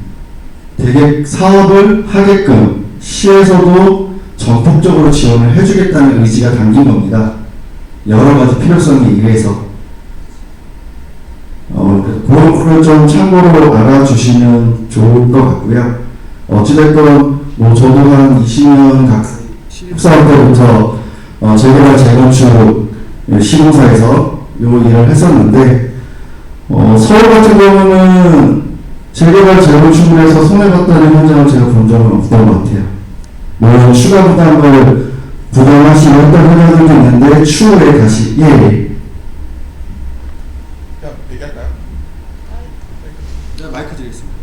Speaker 20: 되게 사업을 하게끔 시에서도 전폭적으로 지원을 해주겠다는 의지가 담긴 겁니다. 여러 가지 필요성에 의해서 그런 거를 좀 참고로 알아주시면 좋을 것 같고요. 어찌됐건 저도 한 20년 가까이 신입사원 때부터 재개발 재건축 시공사에서 요 일을 했었는데 서울 같은 경우는 재개발 재건축물에서 손해봤다는 현장을 제가 본 적은 없던 것 같아요. 물론 추가 부담을 부담하시고 했던 현장들도 있는데 추후에 다시
Speaker 9: 얘기할까요? 마이크 드리겠습니다.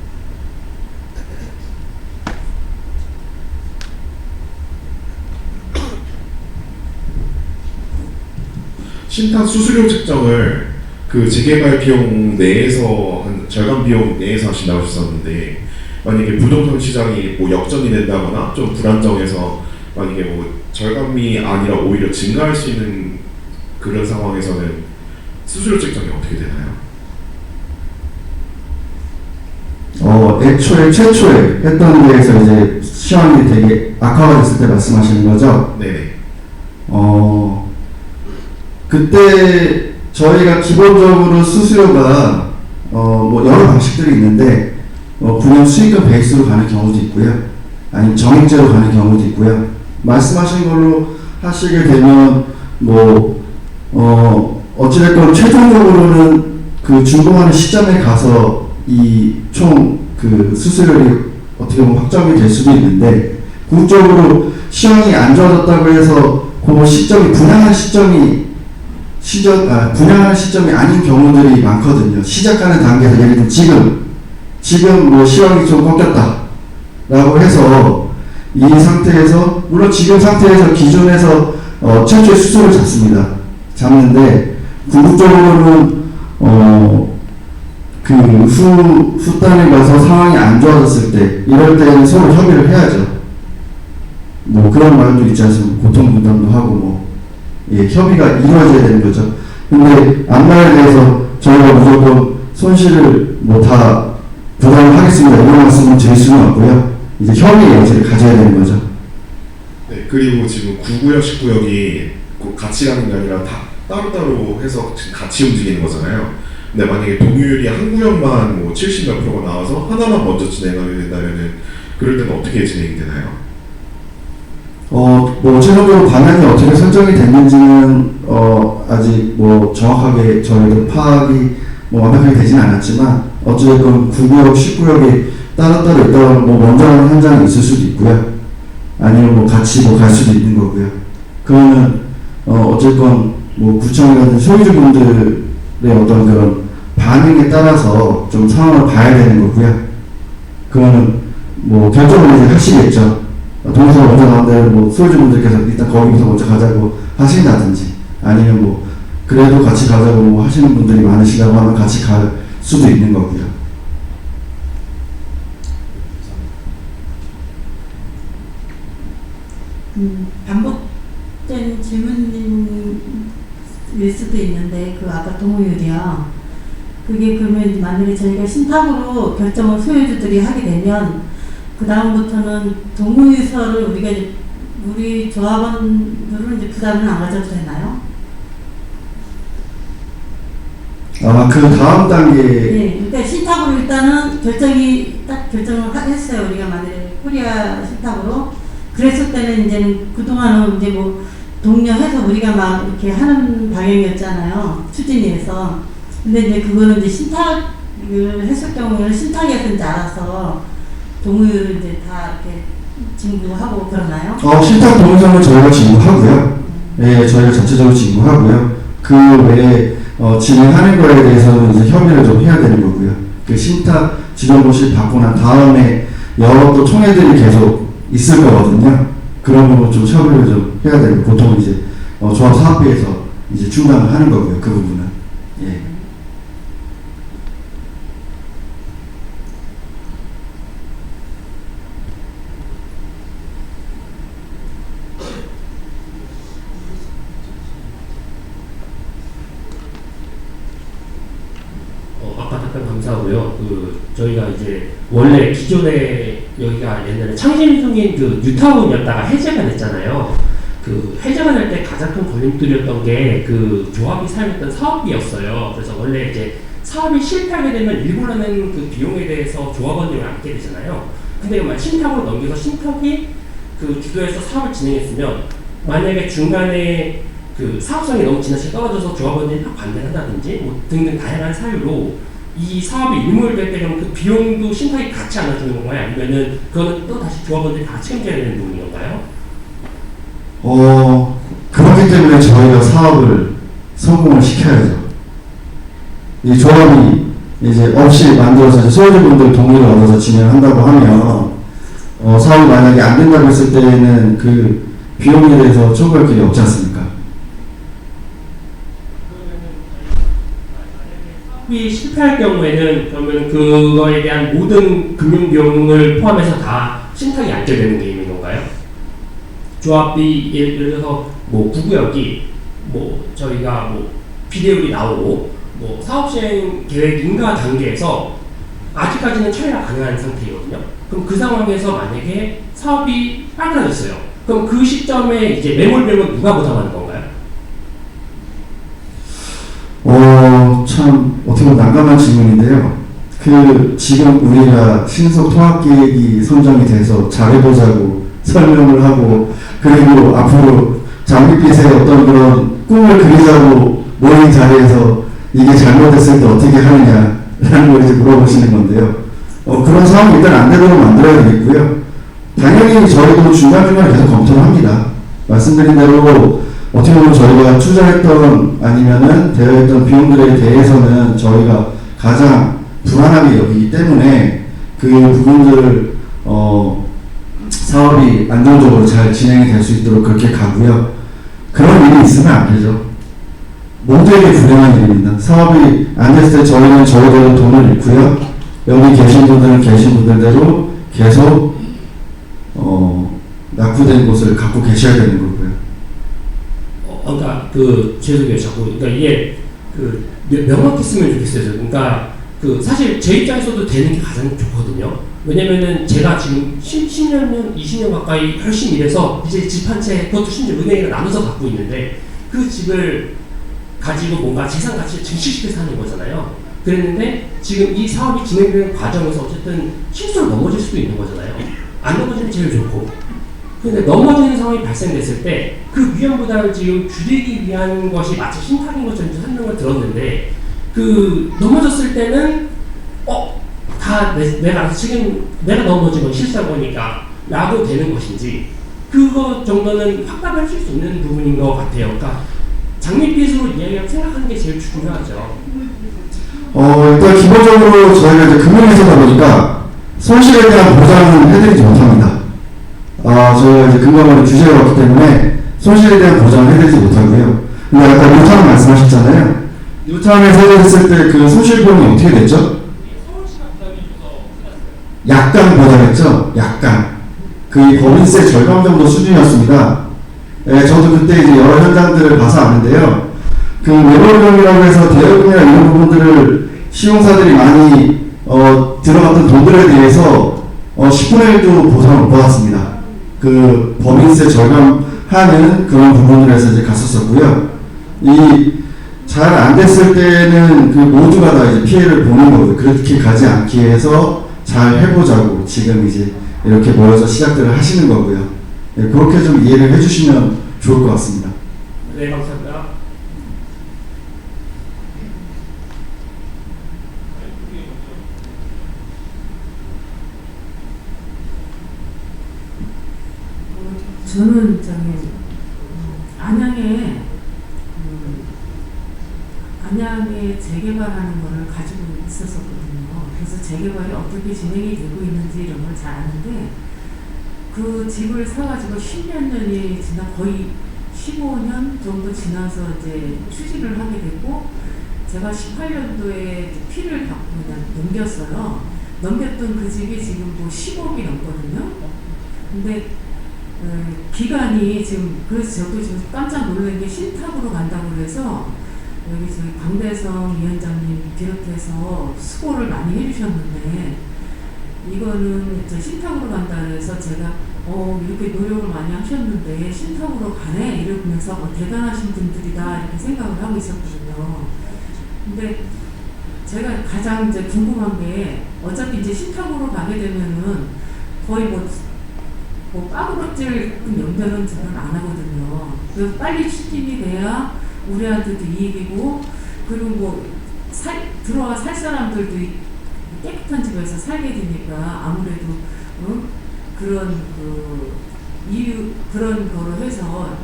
Speaker 7: 신탁 수수료 책정을 그 재개발 비용 내에서 한 절반 비용 내에서 하신다고 하셨었는데, 만약에 부동산 시장이 뭐 역전이 된다거나 좀 불안정해서 만약에 뭐 절감이 아니라 오히려 증가할 수 있는 그런 상황에서는 수수료 책정이 어떻게 되나요?
Speaker 20: 애초에 최초에 했던 데에서 이제 시황이 되게 악화가 됐을 때 말씀하시는 거죠?
Speaker 7: 네네.
Speaker 20: 그때 저희가 기본적으로 수수료가 뭐 여러 방식들이 있는데 분양 수익금 베이스로 가는 경우도 있고요, 아니면 정액제로 가는 경우도 있고요. 말씀하신 걸로 하시게 되면 뭐 어찌됐건 최종적으로는 그 준공하는 시점에 가서 이 총 그 수수료율이 어떻게 보면 확정이 될 수도 있는데, 국적으로 시황이 안 좋아졌다고 해서 그 시점이 분양한 시점이 아닌 경우들이 많거든요. 시작하는 단계에서 예를 들면 지금 뭐 시황이 좀 꺾였다 라고 해서 이 상태에서, 물론 지금 상태에서 기준에서 최초의 수수료를 잡는데 궁극적으로는 그 후단에 가서 상황이 안 좋아졌을 때, 이럴 때는 서로 협의를 해야죠. 뭐 그런 말도 있지 않습니까? 고통 분담도 하고 뭐 협의가 이루어져야 되는 거죠. 근데 앞날에 대해서 저희가 무조건 손실을 뭐 다 부담을 하겠습니다 이런 말씀을 드릴 수는 없고요. 이제 협의의 여지를 가져야 되는 거죠.
Speaker 7: 네, 그리고 지금 9구역, 10구역이 같이 가는 게 아니라 다 따로따로 해서 지금 같이 움직이는 거잖아요. 근데 만약에 동의율이 한 구역만 뭐 70몇 프로가 나와서 하나만 먼저 진행하게 된다면은 그럴 때는 어떻게 진행이 되나요?
Speaker 20: 뭐 최종적으로 방향이 어떻게 설정이 됐는지는 아직 뭐 정확하게 저희도 파악이 뭐 완벽하게 되지는 않았지만, 어찌됐건 9구역, 10구역이 따로따로 있다가 뭐 먼저 하는 현장이 있을 수도 있고요, 아니면 뭐 같이 뭐 갈 수도 있는 거고요. 그거는 어쨌건 뭐 구청이라든 소유주분들의 어떤 그런 반응에 따라서 좀 상황을 봐야 되는 거고요. 그거는 뭐 결정을 이제 하시겠죠. 동서가 먼저 나온다면 뭐 소유주분들께서 일단 거기부터 먼저 가자고 하신다든지, 아니면 뭐 그래도 같이 가자고 뭐 하시는 분들이 많으시다고 하면 같이 갈 수도 있는 거고요.
Speaker 8: 반복된 질문일 수도 있는데, 그 아까 동의율이요. 그게 그러면 만약에 저희가 신탁으로 결정을 소유주들이 하게 되면 그 다음부터는 동의서를 우리 조합원들은 이제 부담은 안 가져도 되나요?
Speaker 20: 그 다음 단계.
Speaker 8: 네, 그러니까 신탁으로 일단은 결정을 했어요. 우리가 만약에 코리아 신탁으로 그랬을 때는 이제는 그동안은 이제 뭐 독려해서 우리가 막 이렇게 하는 방향이었잖아요. 추진위에서. 근데 이제 그거는 이제 신탁을 했을 경우에는 신탁에서 이제 알아서 동의를 이제 다 이렇게 징구하고 그러나요?
Speaker 20: 신탁 동의서는 저희가 징구하고요. 네, 저희가 전체적으로 징구하고요. 그 외에 진행하는 거에 대해서는 이제 협의를 좀 해야 되는 거고요. 그 신탁 지정고시 받고 난 다음에 여러 또 총회들이 계속 있을 거거든요. 그런 부분 좀 협의를 좀 해야 되고, 보통 이제 조합 사업회에서 이제 중단을 하는 거고요. 그 부분은. 예.
Speaker 22: 아까 답변 감사하고요. 저희가 이제 원래 기존에 여기가 옛날에 창신승인 그 뉴타운이었다가 해제가 됐잖아요. 그 해제가 될 때 가장 큰 걸림돌이었던 게 그 조합이 사용했던 사업비였어요. 그래서 원래 이제 사업이 실패하게 되면 일부러는 그 비용에 대해서 조합원들이 안게 되잖아요. 근데 신탁으로 넘겨서 신탁이 그 주도해서 사업을 진행했으면, 만약에 중간에 그 사업성이 너무 지나치게 떨어져서 조합원들이 막 반대를 한다든지 뭐 등등 다양한 사유로 이 사업이 일몰될 때 그럼 그 비용도 신탁이 같이 안아주는 건가요? 아니면은 그거는 또 다시 조합원들이 다 책임져야 되는 부분인 건가요?
Speaker 20: 그렇기 때문에 저희가 사업을 성공을 시켜야죠. 이 조합이 이제 없이 만들어서 소유주분들 동의를 얻어서 진행한다고 하면 사업이 만약에 안 된다고 했을 때는 그 비용에 대해서 청구할 길이 없지 않습니까?
Speaker 22: 사업이 실패할 경우에는 그러면 그거에 대한 모든 금융 비용을 포함해서 다 신탁이 안되는 게임인 건가요? 조합비 예를 들어서 뭐 구구역이 뭐 저희가 뭐 비대율이 나오고 뭐 사업 시행 계획 인가 단계에서 아직까지는 처리가 가능한 상태이거든요. 그럼 그 상황에서 만약에 사업이 빨라졌어요. 그럼 그 시점에 이제 매몰비용은 누가 보상하는 건가요?
Speaker 20: 참 어떻게 보면 난감한 질문인데요. 지금 우리가 신속 통합 계획이 선정이 돼서 잘해보자고 설명을 하고 그리고 앞으로 장밋빛의 어떤 그런 꿈을 그리자고 모인 자리에서 이게 잘못됐을 때 어떻게 하느냐라는 걸 이제 물어보시는 건데요. 그런 상황이 일단 안 되도록 만들어야 되겠고요. 당연히 저희도 중간중간에 계속 검토를 합니다. 말씀드린 대로 어떻게 보면 저희가 투자했던 아니면은 대여했던 비용들에 대해서는 저희가 가장 불안하게 여기기 때문에 그 부분들을 사업이 안정적으로 잘 진행이 될 수 있도록 그렇게 가고요. 그런 일이 있으면 안 되죠. 모두에게 불행한 일입니다. 사업이 안 됐을 때 저희는 저희대로 돈을 잃고요. 여기 계신 분들은 계신 분들대로 계속 낙후된 곳을 갖고 계셔야 되는 거고요.
Speaker 22: 그러니까 죄송해요. 자꾸 그러니까 이게 명확했으면 좋겠어요. 그러니까 사실 제 입장에서도 되는 게 가장 좋거든요. 왜냐면은 제가 지금 10년, 20년 가까이 열심히 일해서 이제 집 한 채, 그것도 심지어 은행이랑 나눠서 갖고 있는데 그 집을 가지고 뭔가 재산 가치를 증식시켜서 하는 거잖아요. 그랬는데 지금 이 사업이 진행되는 과정에서 어쨌든 실수로 넘어질 수도 있는 거잖아요. 안 넘어지면 제일 좋고. 그런데 넘어지는 상황이 발생됐을 때 그 위험 부담을 지금 줄이기 위한 것이 마치 신탁인 것처럼 설명을 들었는데 넘어졌을 때는 내가 넘어진 건 실수한 거니까 라고 되는 것인지 그거 정도는 확답할 수 있는 부분인 것 같아요. 그러니까 장밋빛으로 이야기하고 생각하는 게 제일 중요하죠.
Speaker 20: 일단 기본적으로 저희가 이제 금융회사다 보니까 손실에 대한 보상은 해드리지 못합니다. 저희가 이제 금감원의 규제가 왔기 때문에 손실에 대한 보장을 해드리지 못하고요. 근데 아까 뉴타운 말씀하셨잖아요. 뉴타운에 세제했을 때 그 손실보험이 어떻게 됐죠? 약간 보장했죠? 약간. 법인세 절감 정도 수준이었습니다. 저도 그때 이제 여러 현장들을 봐서 아는데요. 매몰금이라고 해서 대여금이나 이런 부분들을 시용사들이 많이 들어갔던 돈들에 대해서 10분의 1도 보상을 못 받았습니다. 법인세 절감하는 그런 부분들에서 이제 갔었었고요. 잘 안 됐을 때는 모두가 다 이제 피해를 보는 거고요. 그렇게 가지 않기 위해서 잘 해보자고 지금 이제 이렇게 모여서 시작들을 하시는 거고요. 그렇게 좀 이해를 해주시면 좋을 것 같습니다.
Speaker 22: 네, 감사합니다.
Speaker 4: 저는 안양에 재개발하는 거를 가지고 있었거든요. 그래서 재개발이 어떻게 진행이 되고 있는지 이런 걸 잘 아는데 그 집을 사가지고 10몇 년이 지나 거의 15년 정도 지나서 이제 추진을 하게 됐고 제가 18년도에 피를 받고 그냥 넘겼어요. 넘겼던 그 집이 지금 10억이 넘거든요. 근데 기간이 지금 그래서 저도 지금 깜짝 놀란 게 신탁으로 간다고 해서 여기 저희 강대성 위원장님 비롯해서 수고를 많이 해주셨는데 이거는 신탁으로 간다 그래서 제가 이렇게 노력을 많이 하셨는데 신탁으로 가네 이러면서 대단하신 분들이다 이렇게 생각을 하고 있었거든요. 근데 제가 가장 이제 궁금한 게 어차피 이제 신탁으로 가게 되면은 거의 뭐 빠그러질 연결은 저는 안 하거든요. 그래서 빨리 추진이 돼야 우리한테도 이익이고, 그리고 뭐 들어와 살 사람들도 깨끗한 집에서 살게 되니까 아무래도 그런 그런 거로 해서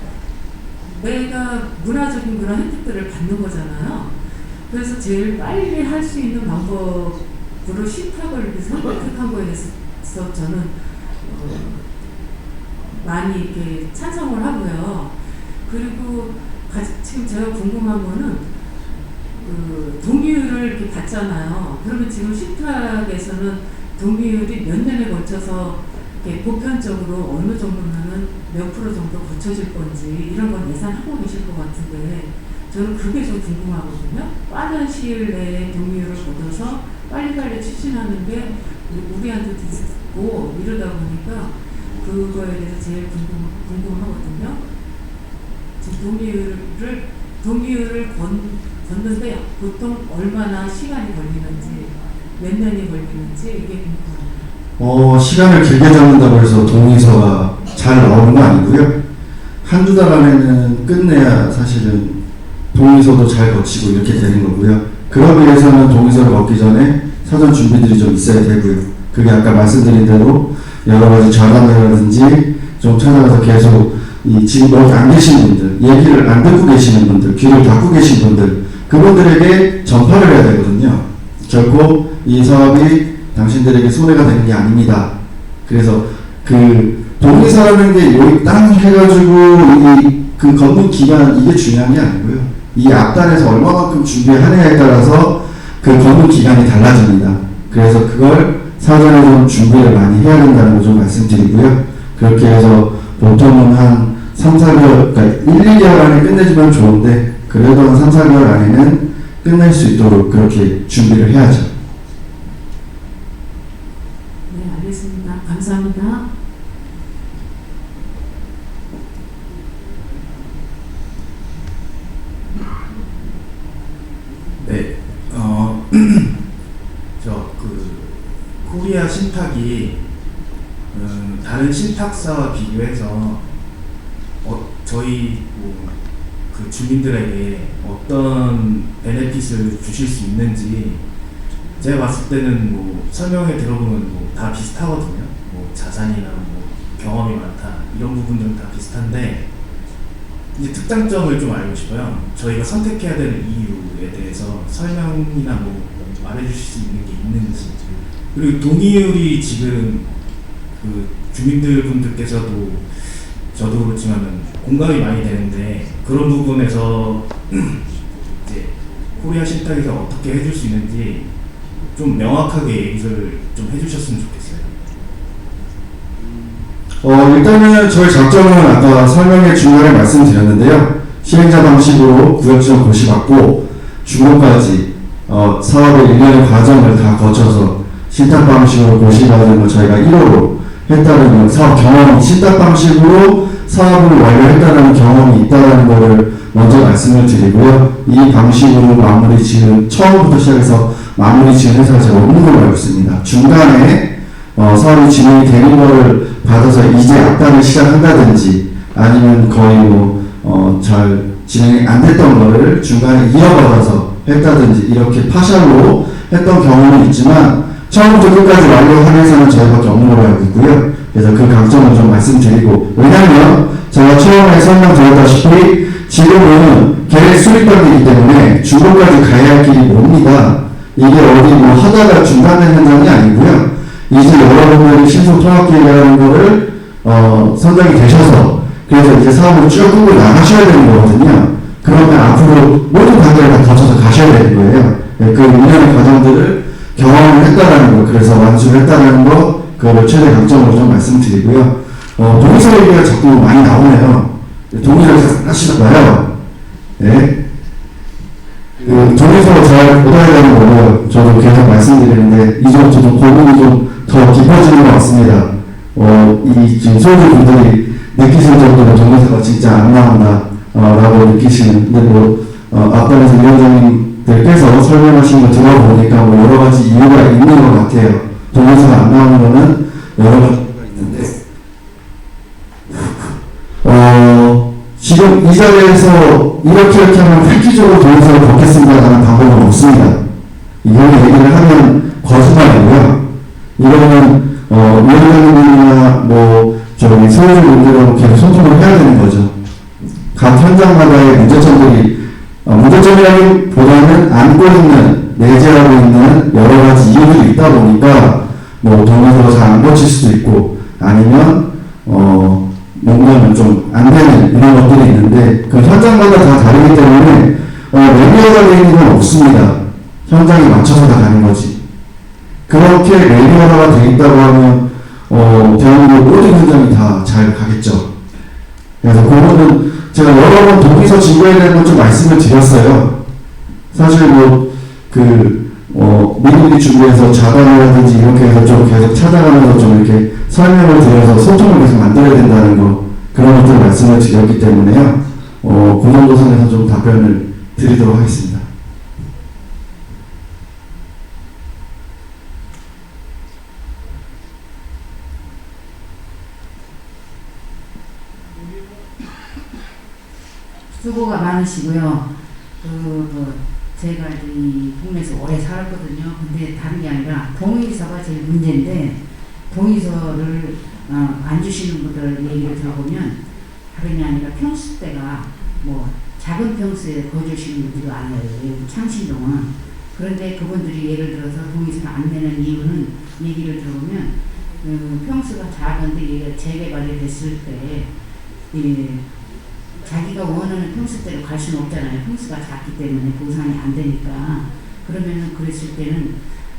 Speaker 4: 내가 문화적인 그런 혜택들을 받는 거잖아요. 그래서 제일 빨리 할 수 있는 방법으로 신탁을 선택한 거에 대해서 저는 많이 이렇게 찬성을 하고요. 그리고 지금 제가 궁금한 거는 동의율을 이렇게 받잖아요. 그러면 지금 신탁에서는 동의율이 몇 년에 걸쳐서 이렇게 보편적으로 어느 정도면은 몇 프로 정도 고쳐질 건지 이런 건 예상하고 계실 것 같은데 저는 그게 좀 궁금하거든요. 빠른 시일 내에 동의율을 거둬서 빨리빨리 추진하는 게 우리한테도 있고 이러다 보니까 그거에 대해서 제일 궁금하거든요. 지금 동의율을 걷는데 보통 얼마나 시간이 걸리는지 몇 년이 걸리는지 이게 궁금합니다.
Speaker 20: 시간을 길게 잡는다고 해서 동의서가 잘 나오는 거 아니고요. 한두 달 안에는 끝내야 사실은 동의서도 잘 거치고 이렇게 되는 거고요. 그러기 위해서는 동의서를 얻기 전에 사전 준비들이 좀 있어야 되고요. 그게 아까 말씀드린 대로 여러 가지 절감이라든지 좀 찾아가서 계속 지금 여기 안 계신 분들, 얘기를 안 듣고 계시는 분들, 귀를 닫고 계신 분들, 그분들에게 전파를 해야 되거든요. 결코 이 사업이 당신들에게 손해가 되는 게 아닙니다. 그래서 그 동의서라는 게 여기 땅 해가지고 그 걷는 기간 이게 중요한 게 아니고요. 이 앞단에서 얼마만큼 준비하느냐에 따라서 그 걷는 기간이 달라집니다. 그래서 그걸 사전에 좀 준비를 많이 해야 된다는 거 좀 말씀드리고요. 그렇게 해서 보통은 한 3, 4개월, 그러니까 1, 2개월 안에 끝내주면 좋은데 그래도 한 3, 4개월 안에는 끝낼 수 있도록 그렇게 준비를 해야죠.
Speaker 4: 네, 알겠습니다. 감사합니다.
Speaker 19: 네, 코리아 신탁이 다른 신탁사와 비교해서 저희 그 주민들에게 어떤 베네핏을 주실 수 있는지 제가 봤을 때는 설명을 들어보면 다 비슷하거든요. 자산이나 경험이 많다 이런 부분들은 다 비슷한데 이제 특장점을 좀 알고 싶어요. 저희가 선택해야 되는 이유에 대해서 설명이나 말해주실 수 있는 게 있는지, 그리고 동의율이 지금 그 주민들 분들께서도 저도 그렇지만 공감이 많이 되는데 그런 부분에서 이제 코리아 신탁에서 어떻게 해줄 수 있는지 좀 명확하게 얘기를 좀 해주셨으면 좋겠어요.
Speaker 20: 일단은 저희 작정은 아까 설명회 중간에 말씀드렸는데요. 시행자 방식으로 구역지원 고시받고 중고까지 사업의 일련의 과정을 다 거쳐서 신탁 방식으로 고시받은 걸 저희가 1호로 했다는 사업 경험이 신탁 방식으로 사업을 완료했다는 경험이 있다는 것을 먼저 말씀을 드리고요. 이 방식으로 마무리 지은 처음부터 시작해서 마무리 지은 회사가 제가 없는 걸로 알고 있습니다. 중간에 사업이 진행이 되는 거를 받아서 이제 앞단을 시작한다든지 아니면 거의 잘 진행이 안 됐던 거를 중간에 이어받아서 했다든지 이렇게 파샬로 했던 경우는 있지만 처음부터 끝까지 완료한 회사는 저희밖에 없는 걸로 알고 있고요. 그래서 그 강점을 좀 말씀드리고, 왜냐하면 제가 처음에 설명드렸다시피 지금은 계획 수립단이기 때문에 중고까지 가야 할 길이 멉니다. 이게 어디 하다가 중단된 현장이 아니고요. 이제 여러분들이 신속통합계획이라는 거를 선정이 되셔서 그래서 이제 사업을 쭉 끌고 나가셔야 되는 거거든요. 그러면 앞으로 모든 단계를 다 거쳐서 가셔야 되는 거예요. 그 일련의 과정들을 경험을 했다라는 거, 그래서 완수를 했다라는 거, 그걸 최대 강점으로 좀 말씀드리고요. 동의서 얘기가 자꾸 많이 나오네요. 동의서 하시나봐요. 네. 동의서 잘 보아야 되는 거고, 저도 계속 말씀드리는데, 이제부터 좀 고민이 좀 더 깊어지는 것 같습니다. 이 지금 소유주분들이 느끼실 정도로 동의서가 진짜 안 나온다, 라고 느끼시는, 근데 앞단에서 위원장님들께서 설명하신 거 들어보니까 여러 가지 이유가 있는 것 같아요. 동의서가 안 나오는 거는 여러 가지 이유가 있는데, 지금 이 자리에서 이렇게 하면 획기적으로 동의서를 받겠습니다라는 방법은 없습니다. 이거는 얘기를 하면 거짓말이고요. 이거는 위원장님이나 저기 소유주분들하고 계속 소통을 해야 되는 거죠. 각 현장마다의 문제점이라기보다는 안고 있는, 내재하고 있는 여러 가지 이유들이 있다 보니까 동의서가 잘 안 거칠 수도 있고, 아니면 뭔가는 좀 안 되는 이런 것들이 있는데, 그 현장마다 다 다르기 때문에 매뉴얼화 되어 있는 건 없습니다. 현장에 맞춰서 다 가는 거지. 그렇게 매뉴얼화가 되어 있다고 하면 대한민국 모든 현장이 다 잘 가겠죠. 그래서 그거는 제가 여러 번 동의서 증거에 대한 건 좀 말씀을 드렸어요. 사실 미리미리 준비해서 자단이라든지 이렇게 해서 좀 계속 찾아가면서 좀 이렇게 설명을 드려서 소통을 계속 만들어야 된다는 거, 그런 것들 말씀을 드렸기 때문에요. 그 정도 선에서 좀 답변을 드리도록 하겠습니다.
Speaker 1: 수고가 많으시고요. 제가 이 동네에서 오래 살았거든요. 근데 다른 게 아니라 동의서가 제일 문제인데, 동의서를 안 주시는 분들 얘기를 들어보면 다른 게 아니라 평수 때가 작은 평수에 거주하시는 분들이 많아요. 창신동은. 그런데 그분들이 예를 들어서 동의서를 안 내는 이유는, 얘기를 들어보면 평수가 작은데 얘가 재개발이 됐을 때 자기가 원하는 평수대로 갈 수는 없잖아요. 평수가 작기 때문에 보상이 안 되니까. 그러면은 그랬을 때는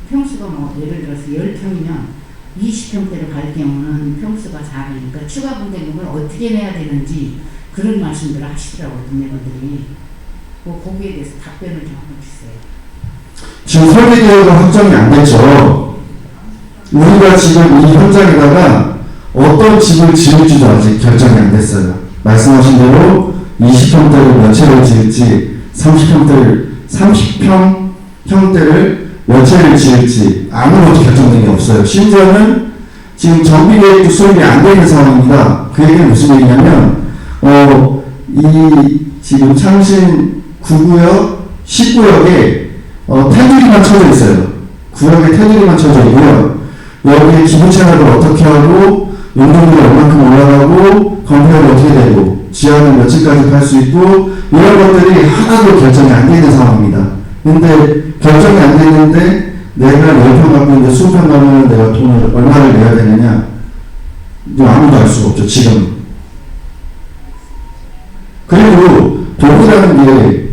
Speaker 1: 평수가 예를 들어서 10평이면 20평대로 갈 경우는 평수가 작으니까 추가 분담금을 어떻게 내야 되는지 그런 말씀들을 하시더라고요, 동네분들이. 거기에 대해서 답변을 좀 한번 주세요.
Speaker 20: 지금 설계 계획은 확정이 안 됐죠. 우리가 지금 이 현장에다가 어떤 집을 지을지도 아직 결정이 안 됐어요. 말씀하신 대로 20평대를 몇 채를 지을지, 30평대를 몇 채를 지을지 아무것도 결정된 게 없어요. 심지어는 지금 정비 계획도 수립이 안 되는 상황입니다. 그 얘기는 무슨 얘기냐면 이 지금 창신 9구역, 10구역에 테두리만 쳐져 있어요. 구역에 테두리만 쳐져 있고요. 여기에 기본 채널을 어떻게 하고, 용적률이 얼마큼 올라가고, 건폐율이 어떻게 되고, 지하는 며칠까지 팔 수 있고, 이런 것들이 하나도 결정이 안 되는 상황입니다. 근데 결정이 안 되는데 내가 10평 갖고 있는데 20평 가면 내가 돈을 얼마를 내야 되느냐? 아무도 알 수가 없죠, 지금. 그리고 동의라는 게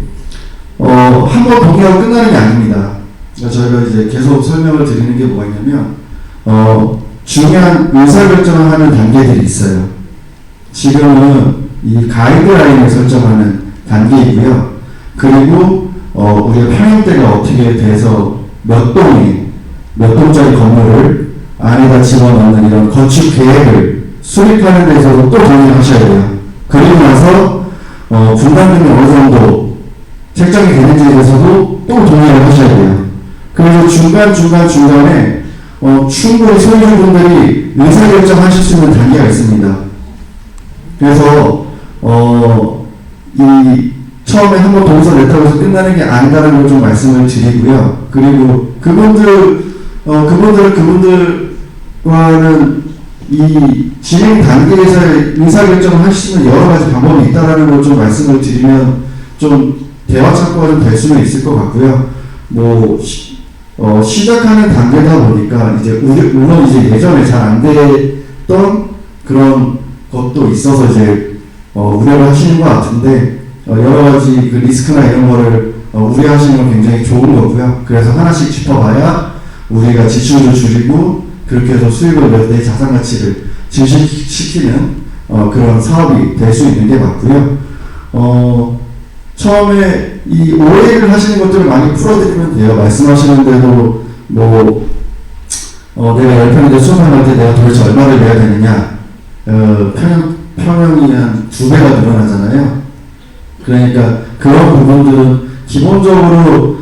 Speaker 20: 한 번 동의하고 끝나는 게 아닙니다. 저희가 이제 계속 설명을 드리는 게 뭐가 있냐면 중요한 의사결정을 하는 단계들이 있어요. 지금은 이 가이드라인을 설정하는 단계이고요. 그리고 우리가 평형대가 어떻게 돼서 몇 동짜리 건물을 안에다 집어넣는 이런 건축 계획을 수립하는 데서도 또 동의를 하셔야 돼요. 그리고 나서 분담금이 어느 정도 책정이 되는지에 대해서도 또 동의를 하셔야 돼요. 그래서 중간에 충분히 소유주분들이 의사결정하실 수 있는 단계가 있습니다. 그래서 처음에 한번 동의서 냈다고 해서 끝나는 게 아니다라는 걸 좀 말씀을 드리고요. 그리고 그분들과는 이 진행 단계에서 의사결정을 할 수 있는 여러 가지 방법이 있다라는 걸 좀 말씀을 드리면 좀 대화 창구가 좀 될 수는 있을 것 같고요. 시작하는 단계다 보니까 물론 예전에 잘 안 됐던 그런 것도 있어서 우려를 하시는 것 같은데, 여러 가지 그 리스크나 이런 거를 우려하시는 건 굉장히 좋은 거고요. 그래서 하나씩 짚어봐야 우리가 지출을 줄이고 그렇게 해서 수익을 내 자산 가치를 증식시키는 그런 사업이 될 수 있는 게 맞고요. 처음에 이 오해를 하시는 것들을 많이 풀어드리면 돼요. 말씀하시는 대로 내가 10평인데 20평 때 내가 도대체 얼마를 내야 되느냐. 평형이 한 2배가 늘어나잖아요. 그러니까 그런 부분들은 기본적으로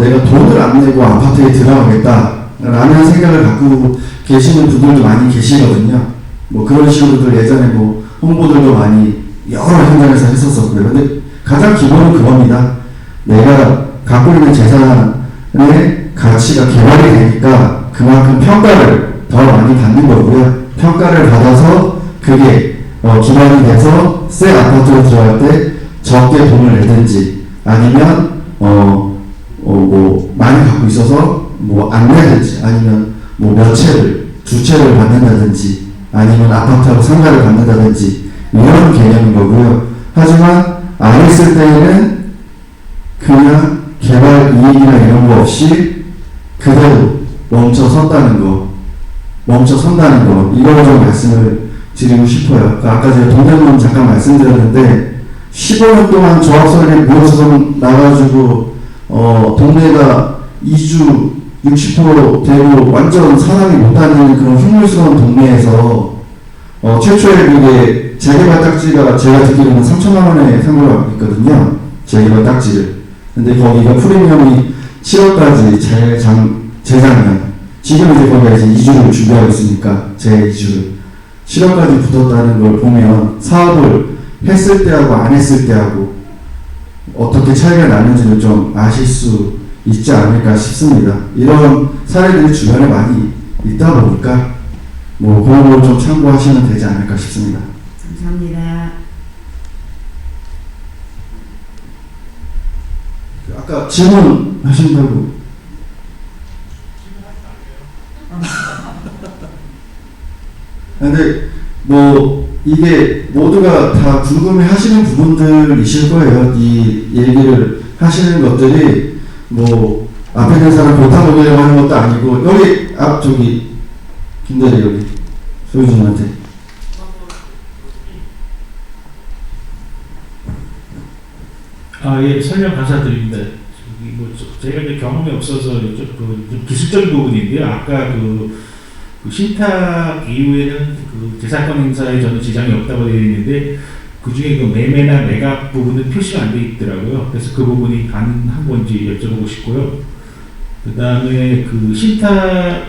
Speaker 20: 내가 돈을 안 내고 아파트에 들어가겠다라는 생각을 갖고 계시는 분들도 많이 계시거든요. 그런 식으로들 예전에 홍보들도 많이 여러 현장에서 했었었고요. 근데 가장 기본은 그겁니다. 내가 갖고 있는 재산의 가치가 개발이 되니까 그만큼 평가를 더 많이 받는 거고요. 평가를 받아서 그게 기반이 돼서 새 아파트로 들어갈 때 적게 돈을 내든지 아니면 뭐 많이 갖고 있어서 뭐 안 내든지 아니면 뭐 몇 채를 두 채를 받는다든지 아니면 아파트하고 상가를 받는다든지 이런 개념인 거고요. 하지만 안 했을 때에는 그냥 개발 이익이나 이런 거 없이 그대로 멈춰선다는 거 이거 좀 말씀을 드리고 싶어요. 그러니까 아까 제가 동대문 잠깐 말씀드렸는데 15년 동안 조합설립 모여서 나가지고 동네가 이주 60% 되고 완전 사람이 못다니는 그런 흉물스러운 동네에서 최초에 그게 재개발 딱지가 제가 듣기로는 3천만 원에 산 걸로 알고 있거든요. 재개발 딱지를. 근데 거기가 프리미엄이 7월까지 재작년 지금 이제 거기가 이제 2주를 준비하고 있으니까 제2주를 7월까지 붙었다는 걸 보면 사업을 했을 때하고 안 했을 때하고 어떻게 차이가 나는지를 좀 아실 수 있지 않을까 싶습니다. 이런 사례들이 주변에 많이 있다 보니까 뭐 그런 걸 좀 참고하시면 되지 않을까 싶습니다.
Speaker 8: 감사합니다.
Speaker 20: 아까 질문하신다고. 근데 뭐 이게 모두가 다 궁금해하시는 부분들이실 거예요. 이 얘기를 하시는 것들이 뭐 앞에 있는 사람 보타 보려고 하는 것도 아니고 여기 저기 김대리 여기 소유주님한테.
Speaker 6: 예, 설명 감사드립니다. 제가 이제 경험이 없어서 좀 기술적인 부분인데요. 아까 그 신탁 이후에는 그 재산권 행사에 저는 지장이 없다고 되어 있는데 그 중에 그 매매나 매각 부분은 표시가 안 돼 있더라고요. 그래서 그 부분이 가능한 건지 여쭤보고 싶고요. 그 다음에 그 신탁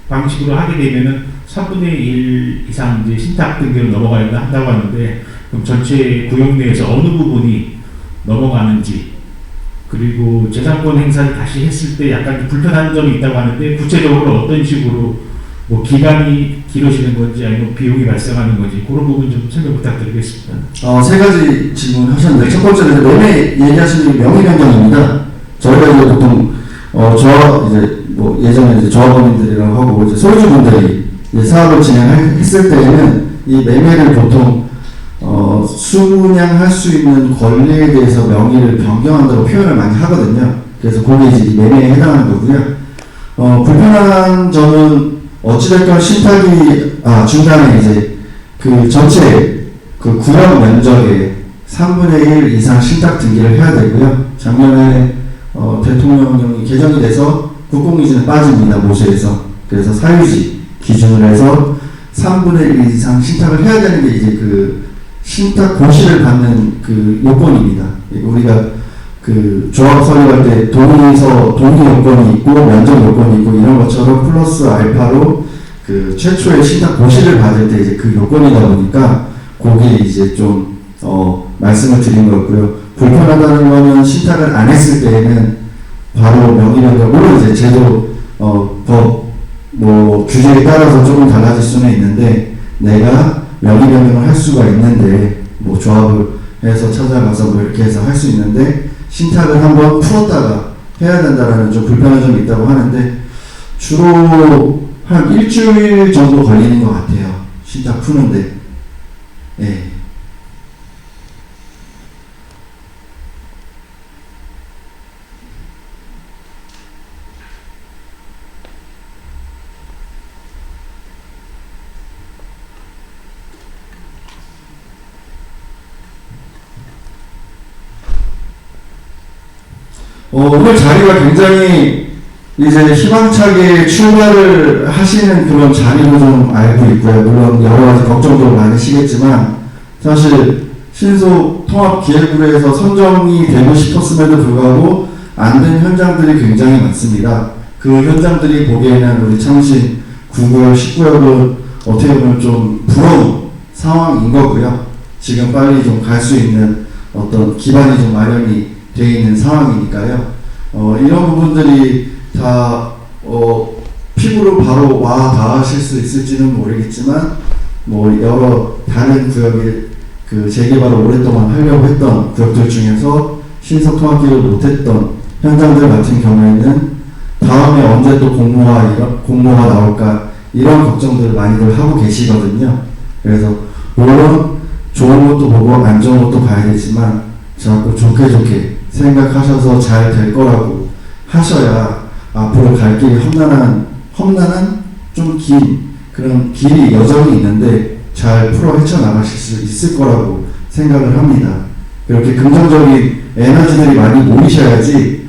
Speaker 6: 방식으로 하게 되면은 3분의 1 이상 이제 신탁 등기로 넘어가야 한다고 하는데 그럼 전체 구역 내에서 어느 부분이 넘어가는지 그리고 재산권 행사를 다시 했을 때 약간 불편한 점이 있다고 하는데 구체적으로 어떤 식으로 뭐 기간이 길어지는 건지 아니면 비용이 발생하는 건지 그런 부분 좀 설명 부탁드리겠습니다.
Speaker 20: 세 가지 질문하셨는데 첫 번째는 매매 얘기하시는 명의 변경입니다. 저희가 이제 보통 이제 뭐 예전에 이제 조합원님들이랑 하고 이제 소유주분들이 이제 사업을 진행했을 때에는 이 매매를 보통 수분양할 수 있는 권리에 대해서 명의를 변경한다고 표현을 많이 하거든요. 그래서 그게 이제 매매에 해당하는 거고요. 불편한 점은 어찌됐건 신탁이 중간에 이제 그 전체 그 구역 면적의 3분의 1 이상 신탁 등기를 해야 되고요. 작년에 대통령령이 개정이 돼서 국공유지는 빠집니다. 모세에서. 그래서 사유지 기준으로 해서 3분의 1 이상 신탁을 해야 되는 게 이제 그 신탁 고시를 받는 그 요건입니다. 우리가 그 조합 설립할 때 동의 요건이 있고 면적 요건이 있고 이런 것처럼 플러스 알파로 그 최초의 신탁 고시를 받을 때 이제 그 요건이다 보니까 그게 이제 좀 말씀을 드린 거고요. 불편하다는 거는 신탁을 안 했을 때에는 바로 명의변경 물론 이제 제도 법 뭐 규제에 따라서 조금 달라질 수는 있는데 내가 명의 변경을 할 수가 있는데 뭐 조합을 해서 찾아가서 뭐 이렇게 해서 할 수 있는데 신탁을 한번 풀었다가 해야 된다라는 좀 불편한 점이 있다고 하는데 주로 한 일주일 정도 걸리는 것 같아요. 신탁 푸는데. 예. 오늘 자리가 굉장히 이제 희망차게 출발을 하시는 그런 자리로 좀 알고 있고요. 물론 여러 가지 걱정도 많으시겠지만 사실 신속 통합기획부에서 선정이 되고 싶었음에도 불구하고 안 된 현장들이 굉장히 많습니다. 그 현장들이 보기에는 우리 창신 9구역, 19구역은 어떻게 보면 좀 부러운 상황인 거고요. 지금 빨리 좀 갈 수 있는 어떤 기반이 좀 마련이 되어 있는 상황이니까요. 이런 부분들이 다 피부로 바로 와 닿으실 수 있을지는 모르겠지만 뭐 여러 다른 구역의 그 재개발을 오랫동안 하려고 했던 구역들 중에서 신속통합기를 못했던 현장들 같은 경우에는 다음에 언제 또 공모가 나올까 이런 걱정들을 많이들 하고 계시거든요. 그래서 물론 좋은 것도 보고 안 좋은 것도 봐야겠지만 자꾸 좋게 생각하셔서 잘 될 거라고 하셔야 앞으로 갈 길이 험난한 좀 긴 그런 길이 여전히 있는데 잘 풀어 헤쳐나가실 수 있을 거라고 생각을 합니다. 그렇게 긍정적인 에너지들이 많이 모이셔야지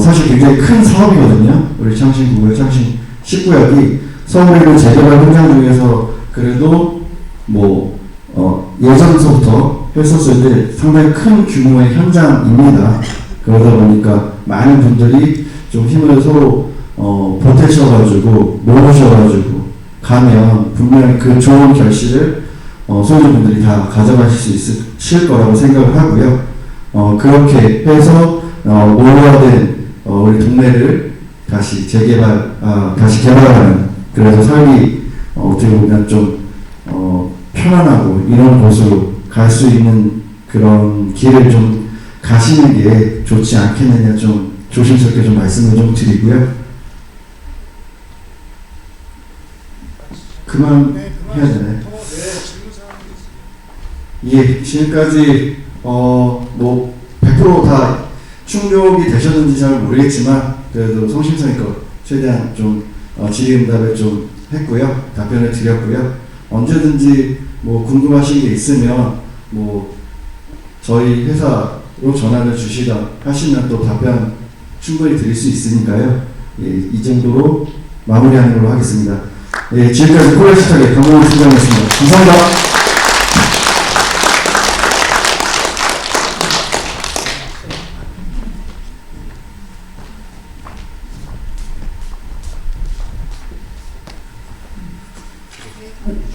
Speaker 20: 사실 굉장히 큰 사업이거든요. 우리 창신구역, 창신 10구역이 서울의 재개발 현장 중에서 그래도 뭐 예전서부터 했었을 때 상당히 큰 규모의 현장입니다. 그러다 보니까 많은 분들이 좀 힘을 서로 보태셔가지고 모으셔가지고 가면 분명히 그 좋은 결실을 소유주분들이 다 가져가실 수 있을 거라고 생각을 하고요. 그렇게 해서 노후화된 우리 동네를 다시 다시 개발하는, 그래서 삶이 어떻게 보면 좀 편안하고 이런 곳으로 갈 수 있는 그런 길을 좀 가시는 게 좋지 않겠느냐, 좀 조심스럽게 좀 말씀을 좀 드리고요. 그만 해야 되네. 예, 지금까지 뭐 100% 다 충족이 되셨는지 잘 모르겠지만 그래도 성심성의껏 최대한 좀 질의응답을 좀 했고요, 답변을 드렸고요. 언제든지 뭐 궁금하신 게 있으면 뭐 저희 회사로 전화를 주시던 하시면 또 답변 충분히 드릴 수 있으니까요. 예, 이 정도로 마무리하는 걸로 하겠습니다. 예, 지금까지 코리아시탁의 강동원 팀장이었습니다. 감사합니다.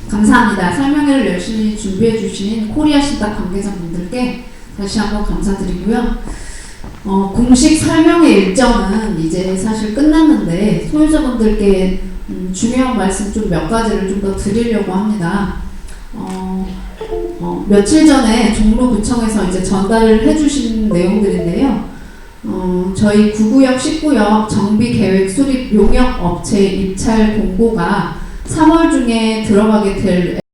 Speaker 18: 감사합니다. 설명회를 열심히 준비해 주신 코리아시탁 관계자분들께 다시 한번 감사드리고요. 공식 설명회 일정은 이제 사실 끝났는데 소유자분들께 중요한 말씀 좀 몇 가지를 좀 더 드리려고 합니다. 며칠 전에 종로구청에서 이제 전달을 해주신 내용들인데요. 저희 9구역, 10구역 정비계획 수립 용역 업체 입찰 공고가 3월 중에 들어가게 될